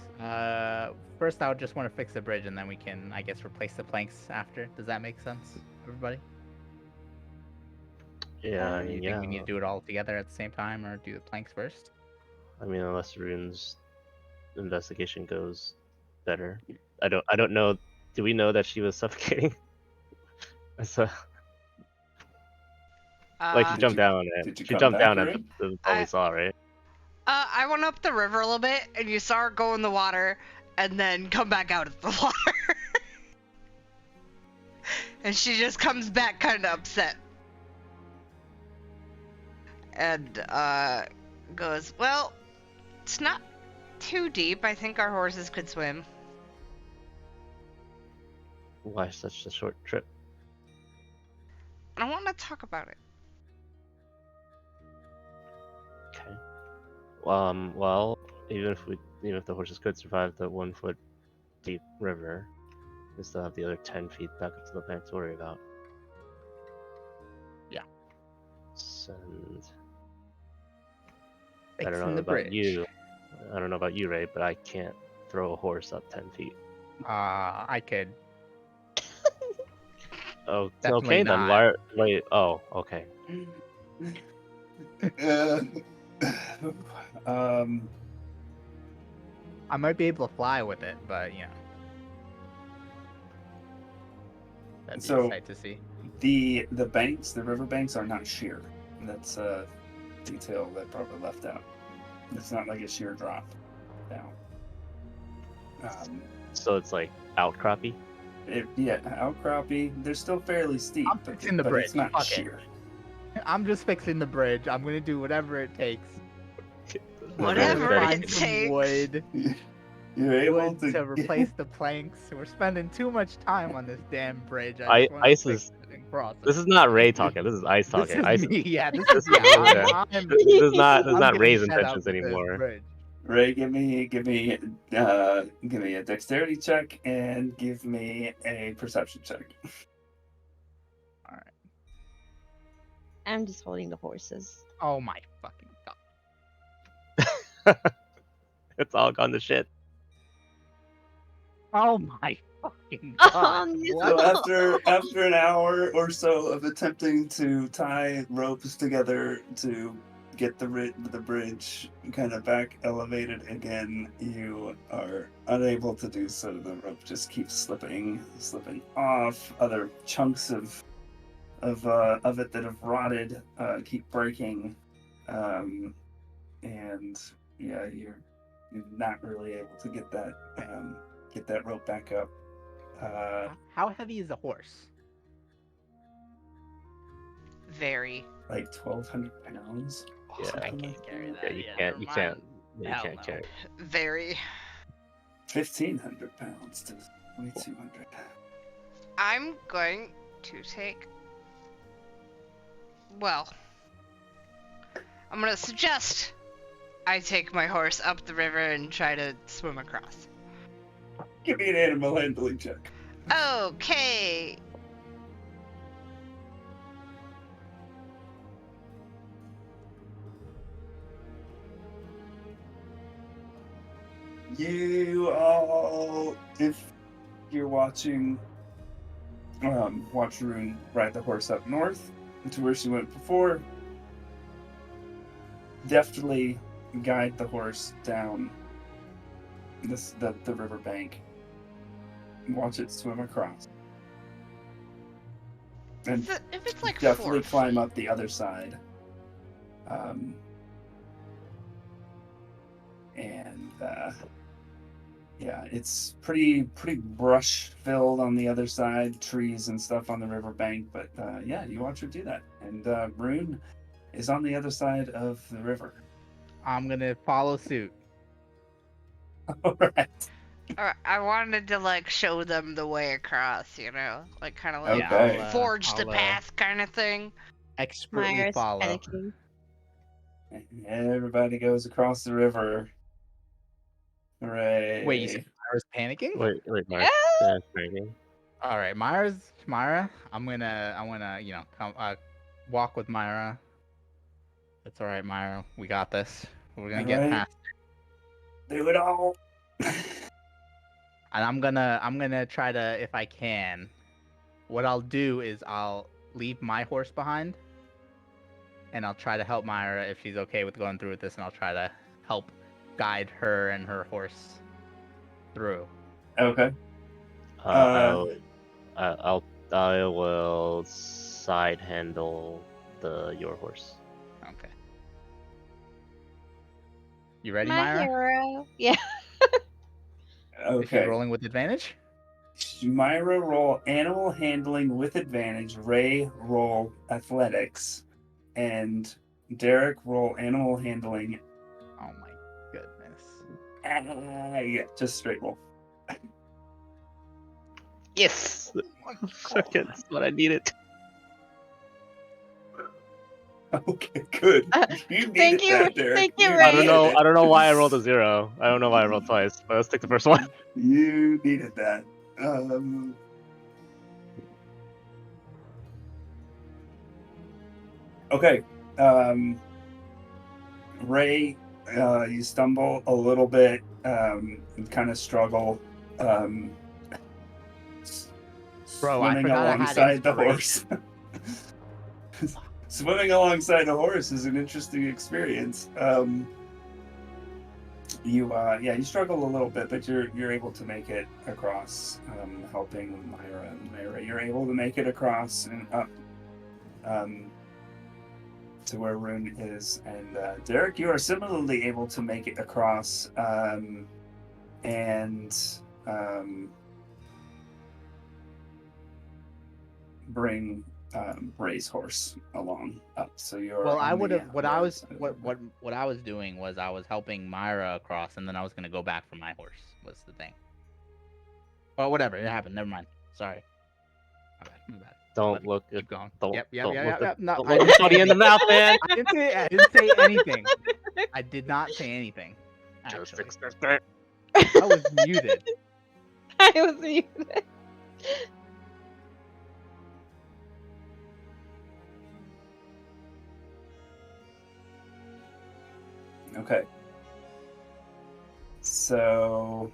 [SPEAKER 4] First I would just want to fix the bridge and then we can, I guess, replace the planks after. Does that make sense, everybody?
[SPEAKER 3] Yeah,
[SPEAKER 4] you think we need to do it all together at the same time or do the planks first?
[SPEAKER 3] I mean, unless Rune's investigation goes better. I don't know. Do we know that she was suffocating? Like she jumped down and she jumped down and that's all we saw, right?
[SPEAKER 1] I went up the river a little bit and you saw her go in the water and then come back out of the water. And she just comes back kind of upset. And goes, well, it's not too deep. I think our horses could swim.
[SPEAKER 3] Why such a short trip?
[SPEAKER 1] I don't want to talk about it.
[SPEAKER 3] Okay. Well, even if the horses could survive the 1 foot deep river, we still have the other 10 feet back up to the bank to worry about.
[SPEAKER 4] Yeah.
[SPEAKER 3] And
[SPEAKER 4] Fixing
[SPEAKER 3] I don't know
[SPEAKER 4] the
[SPEAKER 3] about
[SPEAKER 4] bridge.
[SPEAKER 3] you. I don't know about you, Ray, but I can't throw a horse up 10 feet.
[SPEAKER 4] I could
[SPEAKER 3] Oh,
[SPEAKER 4] definitely
[SPEAKER 3] okay then.
[SPEAKER 4] not.
[SPEAKER 3] Wait. Oh, okay.
[SPEAKER 2] Uh, um,
[SPEAKER 4] I might be able to fly with it, but that'd be a
[SPEAKER 2] So-
[SPEAKER 4] sight to see.
[SPEAKER 2] the banks, the river banks, are not sheer. That's a detail that probably left out. It's not like a sheer drop down.
[SPEAKER 3] So it's like outcroppy.
[SPEAKER 2] Yeah, outcroppy. They're still fairly steep,
[SPEAKER 4] I'm
[SPEAKER 2] but,
[SPEAKER 4] fixing the
[SPEAKER 2] but it's
[SPEAKER 4] bridge.
[SPEAKER 2] not
[SPEAKER 4] Fuck it.
[SPEAKER 2] sheer.
[SPEAKER 4] I'm just fixing the bridge. I'm gonna do whatever it takes.
[SPEAKER 1] Whatever
[SPEAKER 3] Very-
[SPEAKER 4] Find
[SPEAKER 1] it
[SPEAKER 4] some
[SPEAKER 1] takes.
[SPEAKER 4] wood,
[SPEAKER 2] You're able
[SPEAKER 4] wood to replace the planks. We're spending too much time on this damn bridge. I just want
[SPEAKER 3] Ice
[SPEAKER 4] to fix
[SPEAKER 3] is.
[SPEAKER 4] it and cross it.
[SPEAKER 3] This is not Ray talking. This is Ice
[SPEAKER 4] This
[SPEAKER 3] talking.
[SPEAKER 4] is
[SPEAKER 3] Ice.
[SPEAKER 4] me. Yeah, this
[SPEAKER 3] This
[SPEAKER 4] is yeah.
[SPEAKER 3] yeah.
[SPEAKER 4] I'm
[SPEAKER 3] This is not. This is
[SPEAKER 4] I'm
[SPEAKER 3] not
[SPEAKER 4] getting
[SPEAKER 3] Ray's
[SPEAKER 4] fed up
[SPEAKER 3] intentions
[SPEAKER 4] with this
[SPEAKER 3] anymore.
[SPEAKER 4] bridge.
[SPEAKER 2] Ray, give me a dexterity check and give me a perception check.
[SPEAKER 5] I'm just holding the horses.
[SPEAKER 4] Oh my fucking god.
[SPEAKER 3] It's all gone to shit.
[SPEAKER 4] Oh my fucking
[SPEAKER 5] Oh,
[SPEAKER 4] god.
[SPEAKER 5] no.
[SPEAKER 4] What?
[SPEAKER 2] So after an hour or so of attempting to tie ropes together to get the bridge kind of back elevated again, you are unable to do so. The rope just keeps slipping off. Other chunks of it that have rotted keep breaking, and yeah, you're not really able to get that rope back up.
[SPEAKER 4] How heavy is a horse?
[SPEAKER 1] Very.
[SPEAKER 2] Like 1,200 pounds.
[SPEAKER 3] Yeah.
[SPEAKER 4] I
[SPEAKER 2] something
[SPEAKER 4] can't
[SPEAKER 2] like
[SPEAKER 4] carry
[SPEAKER 2] that.
[SPEAKER 4] that.
[SPEAKER 3] Yeah, you
[SPEAKER 4] Yeah,
[SPEAKER 3] can't.
[SPEAKER 4] never
[SPEAKER 3] You
[SPEAKER 4] mind.
[SPEAKER 3] can't. You
[SPEAKER 4] Hell
[SPEAKER 3] can't
[SPEAKER 4] no.
[SPEAKER 3] carry.
[SPEAKER 1] Very.
[SPEAKER 2] 1,500 pounds to 2,200.
[SPEAKER 1] I'm going to take. Well, I'm gonna suggest I take my horse up the river and try to swim across.
[SPEAKER 2] Give me an animal handling check.
[SPEAKER 1] Okay.
[SPEAKER 2] You all, if you're watching, watch Rune ride the horse up north to where she went before. Deftly guide the horse down the river bank. Watch it swim across. And
[SPEAKER 1] If it's like
[SPEAKER 2] definitely
[SPEAKER 1] 4
[SPEAKER 2] climb
[SPEAKER 1] feet.
[SPEAKER 2] up the other side. Yeah, it's pretty brush filled on the other side, trees and stuff on the river bank. But yeah, you watch her do that, and Rune is on the other side of the river.
[SPEAKER 4] I'm gonna follow suit.
[SPEAKER 2] All right.
[SPEAKER 1] I wanted to like show them the way across, like kind of like
[SPEAKER 2] Okay.
[SPEAKER 1] forge the
[SPEAKER 4] I'll,
[SPEAKER 1] path kind of thing.
[SPEAKER 4] Expertly
[SPEAKER 5] Myra's
[SPEAKER 4] follow.
[SPEAKER 5] panicking.
[SPEAKER 2] Everybody goes across the river. Hooray!
[SPEAKER 4] Wait, you said Myra's panicking?
[SPEAKER 3] Wait, Mark. Yeah, maybe.
[SPEAKER 4] All right, Myra. I'm gonna come walk with Myra. It's all right, Myra. We got this. We're gonna get
[SPEAKER 2] Alright.
[SPEAKER 4] past.
[SPEAKER 2] Do it all.
[SPEAKER 4] And I'm gonna try to, if I can. What I'll do is I'll leave my horse behind, and I'll try to help Myra if she's okay with going through with this, and I'll try to help guide her and her horse through.
[SPEAKER 2] Okay.
[SPEAKER 3] I will side handle your horse.
[SPEAKER 4] Okay. You ready,
[SPEAKER 5] My
[SPEAKER 4] Myra?
[SPEAKER 5] hero. Yeah.
[SPEAKER 4] Is she
[SPEAKER 2] Okay.
[SPEAKER 4] rolling with advantage?
[SPEAKER 2] Myra roll animal handling with advantage. Ray roll athletics, and Derek roll animal handling.
[SPEAKER 4] Oh my goodness.
[SPEAKER 2] Yeah, just straight roll.
[SPEAKER 3] Yes. That's what I needed.
[SPEAKER 2] Okay, good. You
[SPEAKER 5] Thank
[SPEAKER 2] needed
[SPEAKER 5] you,
[SPEAKER 2] that, Derek.
[SPEAKER 5] thank you,
[SPEAKER 2] You
[SPEAKER 5] Ray.
[SPEAKER 3] I don't know.
[SPEAKER 2] needed
[SPEAKER 3] I don't know why I rolled a 0. I don't know why I rolled twice. But let's take the first one.
[SPEAKER 2] You needed that. Okay. Ray, you stumble a little bit, and kind of struggle.
[SPEAKER 4] Bro, I
[SPEAKER 2] swimming
[SPEAKER 4] forgot I had
[SPEAKER 2] alongside the horse.
[SPEAKER 4] inspiration.
[SPEAKER 2] Swimming alongside a horse is an interesting experience. You struggle a little bit, but you're able to make it across, helping Myra. Myra, you're able to make it across and up to where Rune is, and Derek, you are similarly able to make it across, and bring Ray's horse along up. So you're
[SPEAKER 4] Well, I
[SPEAKER 2] on
[SPEAKER 4] would
[SPEAKER 2] the,
[SPEAKER 4] have. What
[SPEAKER 2] the
[SPEAKER 4] I
[SPEAKER 2] other
[SPEAKER 4] was
[SPEAKER 2] side of
[SPEAKER 4] what
[SPEAKER 2] the-
[SPEAKER 4] what I was doing was I was helping Myra across, and then I was gonna go back for my horse. Was the thing. Well, whatever. It happened. Never mind. Sorry. My bad. My bad.
[SPEAKER 3] Don't look at.
[SPEAKER 4] Keep going.
[SPEAKER 3] Don't,
[SPEAKER 4] Yep.
[SPEAKER 3] don't look at.
[SPEAKER 4] No,
[SPEAKER 3] Don't
[SPEAKER 4] I
[SPEAKER 3] look
[SPEAKER 4] didn't say
[SPEAKER 3] Tony in the
[SPEAKER 4] anything.
[SPEAKER 3] mouth, man.
[SPEAKER 4] I didn't say anything. I did not say anything.
[SPEAKER 3] Just
[SPEAKER 4] Actually,
[SPEAKER 3] accept it.
[SPEAKER 4] I was muted.
[SPEAKER 5] I was muted.
[SPEAKER 2] Okay. So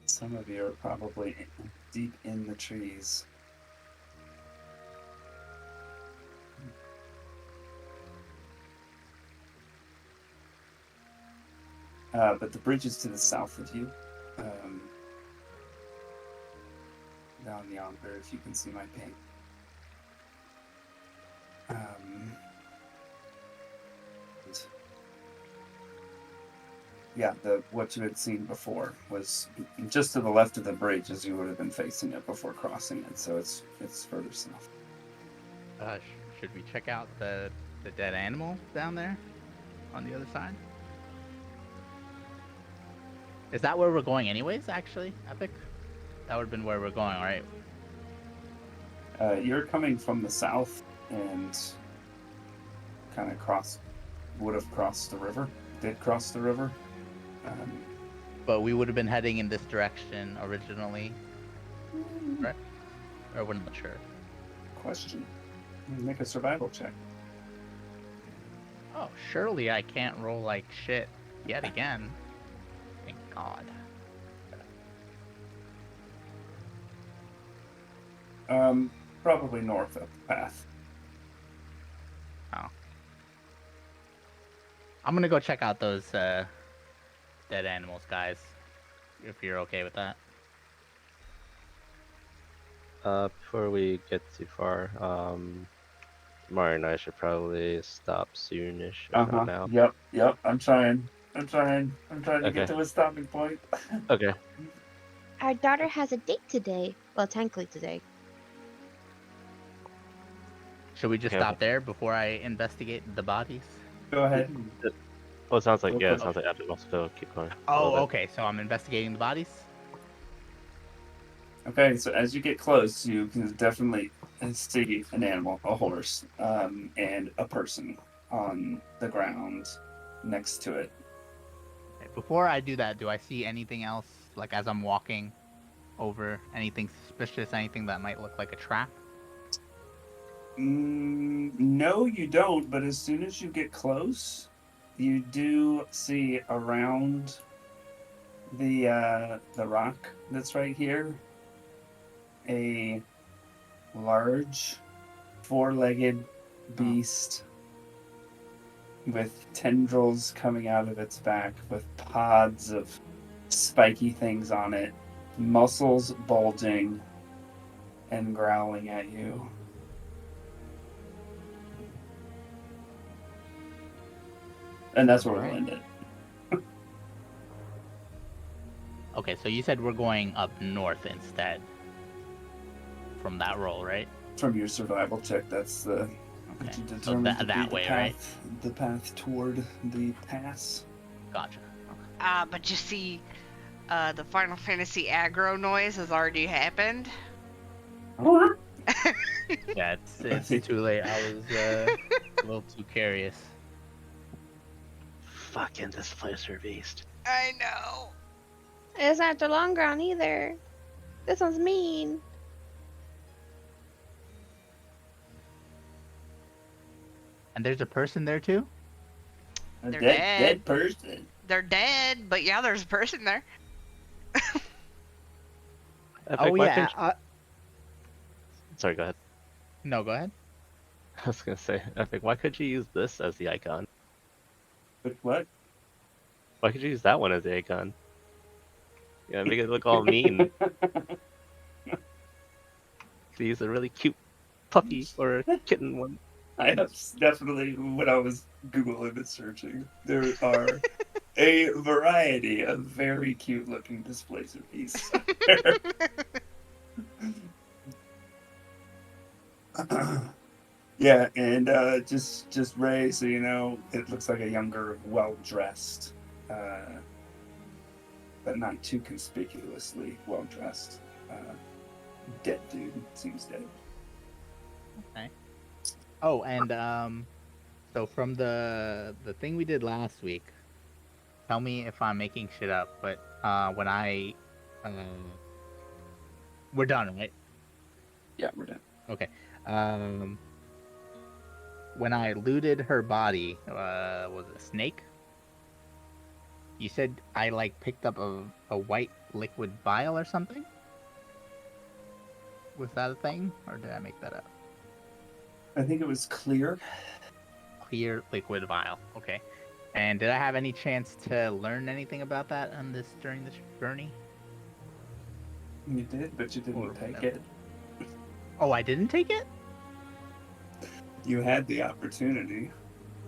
[SPEAKER 2] some of you are probably deep in the trees. But the bridge is to the south of you. Down yonder, if you can see my ping. And yeah, what you had seen before was just to the left of the bridge, as you would have been facing it before crossing it. So it's further south.
[SPEAKER 4] Should we check out the dead animal down there on the other side? Is that where we're going anyways, actually, Epic? That would have been where we're going, right?
[SPEAKER 2] You're coming from the south and kind of would have crossed the river, did cross the river.
[SPEAKER 4] But we would have been heading in this direction originally, right? Or we're not sure.
[SPEAKER 2] Question. Make a survival check.
[SPEAKER 4] Oh, surely I can't roll like shit yet again. Thank God.
[SPEAKER 2] Probably north of the path.
[SPEAKER 4] Oh. I'm gonna go check out those dead animals, guys. If you're okay with that.
[SPEAKER 3] Before we get too far, Mario and I should probably stop soonish. If not now.
[SPEAKER 2] Yep. I'm trying to
[SPEAKER 3] Okay.
[SPEAKER 2] get to a stopping point.
[SPEAKER 3] Okay.
[SPEAKER 5] Our daughter has a date today. Well, technically today.
[SPEAKER 4] Should we just
[SPEAKER 3] Okay.
[SPEAKER 4] stop there before I investigate the bodies?
[SPEAKER 2] Go ahead.
[SPEAKER 3] Well, it sounds like
[SPEAKER 2] Real
[SPEAKER 3] yeah. It
[SPEAKER 2] quick.
[SPEAKER 3] sounds like Adriel wants to keep going. a
[SPEAKER 4] Oh,
[SPEAKER 3] little bit.
[SPEAKER 4] okay. So I'm investigating the bodies.
[SPEAKER 2] Okay, so as you get close, you can definitely see an animal, a horse, and a person on the ground next to it.
[SPEAKER 4] Before I do that, do I see anything else, like as I'm walking over, anything suspicious, anything that might look like a trap?
[SPEAKER 2] No, you don't, but as soon as you get close, you do see around the rock that's right here a large four-legged beast with tendrils coming out of its back with pods of spiky things on it, muscles bulging and growling at you. And that's where we'll end it.
[SPEAKER 4] Okay, so you said we're going up north instead from that roll, right?
[SPEAKER 2] From your survival check, that's the
[SPEAKER 4] Okay,
[SPEAKER 2] what you
[SPEAKER 4] so
[SPEAKER 2] determined to be
[SPEAKER 4] that
[SPEAKER 2] the
[SPEAKER 4] way,
[SPEAKER 2] path,
[SPEAKER 4] right?
[SPEAKER 2] the path toward the pass.
[SPEAKER 4] Gotcha.
[SPEAKER 1] But you see, the Final Fantasy aggro noise has already happened.
[SPEAKER 4] Yeah, it's too late. I was a little too curious.
[SPEAKER 3] Fucking displacer beast.
[SPEAKER 1] I know.
[SPEAKER 5] It's not the long ground either. This one's mean.
[SPEAKER 4] And there's a person there too?
[SPEAKER 2] A
[SPEAKER 1] They're
[SPEAKER 2] dead
[SPEAKER 1] dead.
[SPEAKER 2] person.
[SPEAKER 1] They're dead, but yeah, there's a person there.
[SPEAKER 3] Epic, why couldn't you...
[SPEAKER 4] yeah.
[SPEAKER 3] Sorry, go ahead.
[SPEAKER 4] No, go ahead.
[SPEAKER 3] I was gonna say, Epic, why could you use this as the icon?
[SPEAKER 2] But what?
[SPEAKER 3] Why could you use that one as the icon? Yeah, make it look all mean. To use a really cute puppy or a kitten one.
[SPEAKER 2] I have definitely, when I was Google image searching, there are a variety of very cute looking displays of beasts. Yeah, and just Ray, so you know, it looks like a younger, well dressed, but not too conspicuously well dressed. Dead dude, seems dead.
[SPEAKER 4] Okay. Oh, and so from the thing we did last week, tell me if I'm making shit up, but when I we're done, right?
[SPEAKER 2] Yeah, we're done.
[SPEAKER 4] Okay. When I looted her body, was it a snake? You said I like picked up a white liquid vial or something? Was that a thing, or did I make that up?
[SPEAKER 2] I think it was clear.
[SPEAKER 4] Clear liquid vial. Okay. And did I have any chance to learn anything about that during this journey?
[SPEAKER 2] You did, but you didn't take it.
[SPEAKER 4] Oh, I didn't take it?
[SPEAKER 2] You had the opportunity.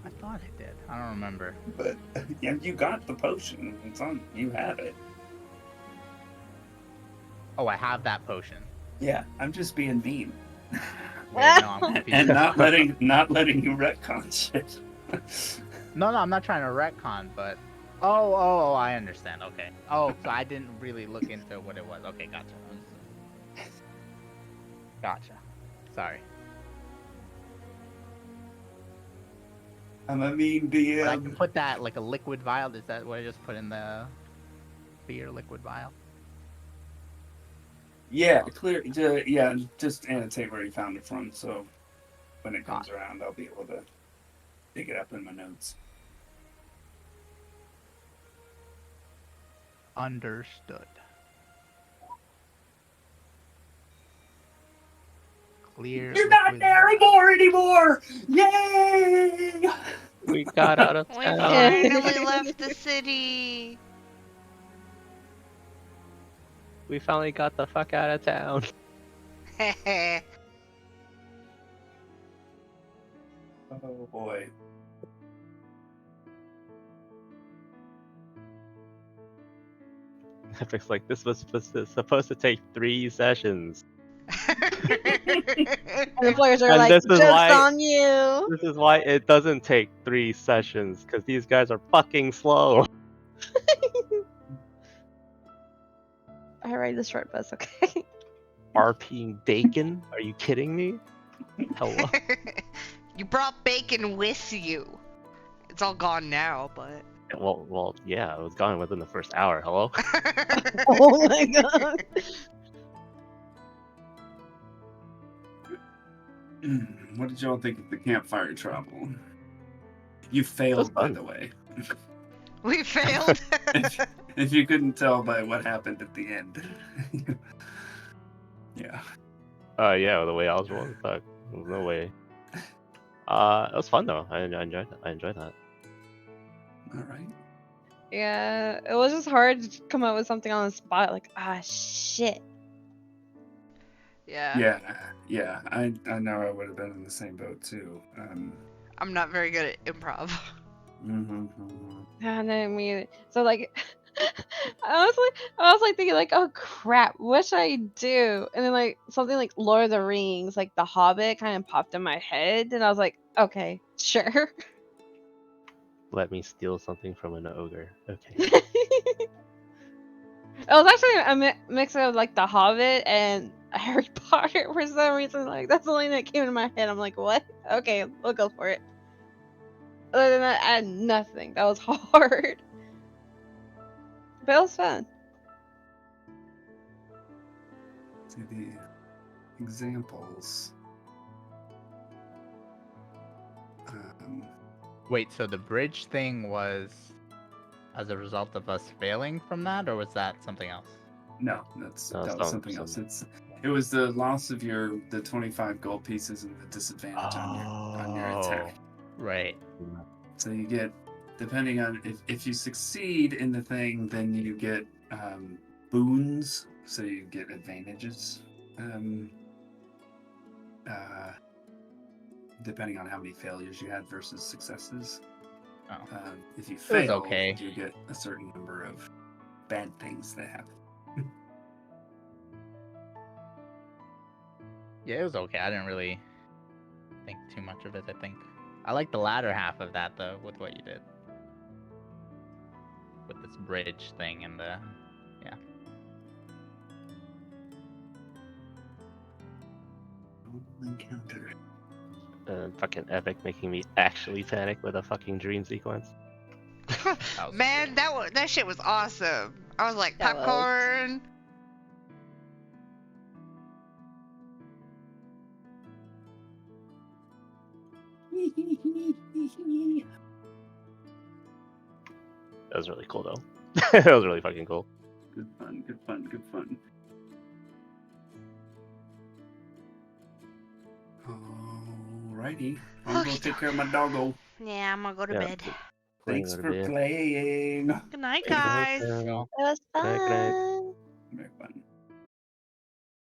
[SPEAKER 4] I thought I did. I don't remember.
[SPEAKER 2] But yeah, you got the potion. It's on. You have it.
[SPEAKER 4] Oh, I have that potion.
[SPEAKER 2] Yeah, I'm just being mean.
[SPEAKER 4] Wait, no, I'm confused.
[SPEAKER 2] And not letting you retcon shit.
[SPEAKER 4] No, I'm not trying to retcon, but oh, I understand. Okay. Oh, so I didn't really look into what it was. Okay, gotcha. Sorry.
[SPEAKER 2] I mean,
[SPEAKER 4] But I can put that like a liquid vial. Is that what I just put in the clear liquid vial?
[SPEAKER 2] yeah, clear. Yeah, just annotate where you found it from, so when it comes around, I'll be able to dig it up in my notes.
[SPEAKER 4] Understood. Clear.
[SPEAKER 2] You're not there anymore! Yay!
[SPEAKER 3] We got out of
[SPEAKER 1] We
[SPEAKER 3] town.
[SPEAKER 1] finally left the city.
[SPEAKER 3] We finally got the fuck out of town.
[SPEAKER 2] Oh boy.
[SPEAKER 3] Epic's like, this was supposed to take 3 sessions.
[SPEAKER 5] And the players are
[SPEAKER 3] And
[SPEAKER 5] like,
[SPEAKER 3] this is
[SPEAKER 5] "Joke's
[SPEAKER 3] why-
[SPEAKER 5] on you."
[SPEAKER 3] This is why it doesn't take 3 sessions, because these guys are fucking slow.
[SPEAKER 5] I ride the short bus, okay?
[SPEAKER 3] RPing bacon? Are you kidding me? Hello?
[SPEAKER 1] You brought bacon with you. It's all gone now, but.
[SPEAKER 3] Well, yeah, it was gone within the first hour. Hello?
[SPEAKER 5] Oh my god.
[SPEAKER 2] What did y'all think of the campfire trouble? You failed, by
[SPEAKER 3] fun.
[SPEAKER 2] the way.
[SPEAKER 1] We failed.
[SPEAKER 2] If you couldn't tell by what happened at the end. Yeah.
[SPEAKER 3] Yeah, the way I was rolling, fuck. There's no way. It was fun though. I enjoyed that.
[SPEAKER 2] All right.
[SPEAKER 5] Yeah, it was just hard to come up with something on the spot. Like, shit.
[SPEAKER 1] Yeah.
[SPEAKER 2] Yeah. I know I would have been in the same boat too.
[SPEAKER 1] I'm not very good at improv.
[SPEAKER 5] And I mean, so like, I was like thinking like, oh crap, what should I do? And then like something like Lord of the Rings, like The Hobbit, kind of popped in my head, and I was like, okay, sure.
[SPEAKER 3] Let me steal something from an ogre. Okay.
[SPEAKER 5] It was actually a mix of like The Hobbit and Harry Potter for some reason. Like that's the only thing that came into my head. I'm like, what? Okay, we'll go for it. Other than that, I had nothing. That was hard. But it was fun.
[SPEAKER 2] See the examples.
[SPEAKER 4] Wait, so the bridge thing was as a result of us failing from that, or was that something else?
[SPEAKER 2] No,
[SPEAKER 3] No,
[SPEAKER 2] that was something else. It was the loss of the 25 gold pieces and the disadvantage on your attack.
[SPEAKER 4] Right.
[SPEAKER 2] So you get, depending on if you succeed in the thing, then you get boons. So you get advantages. Depending on how many failures you had versus successes.
[SPEAKER 4] Oh.
[SPEAKER 2] If you
[SPEAKER 4] was
[SPEAKER 2] fail,
[SPEAKER 4] okay.
[SPEAKER 2] you get a certain number of bad things that happen.
[SPEAKER 4] Yeah, it was okay. I didn't really think too much of it, I think. I like the latter half of that, though, with what you did. With this bridge thing and the... Yeah.
[SPEAKER 2] Encounter.
[SPEAKER 3] Fucking epic, making me actually panic with a fucking dream sequence.
[SPEAKER 4] was
[SPEAKER 1] Man, that shit was awesome. I was like,
[SPEAKER 5] That was.
[SPEAKER 1] popcorn.
[SPEAKER 3] That was really cool, though. That was really fucking cool.
[SPEAKER 2] Good fun, good fun, good fun. Alrighty. I'll go take care of my doggo.
[SPEAKER 1] Yeah, I'm gonna go to
[SPEAKER 3] Yeah.
[SPEAKER 1] bed.
[SPEAKER 2] Thanks
[SPEAKER 3] Go to
[SPEAKER 2] for
[SPEAKER 3] bed.
[SPEAKER 2] playing.
[SPEAKER 1] Good night,
[SPEAKER 3] Good night,
[SPEAKER 1] guys.
[SPEAKER 3] girl.
[SPEAKER 5] It was
[SPEAKER 3] Good night, good night.
[SPEAKER 5] fun.
[SPEAKER 2] Very fun.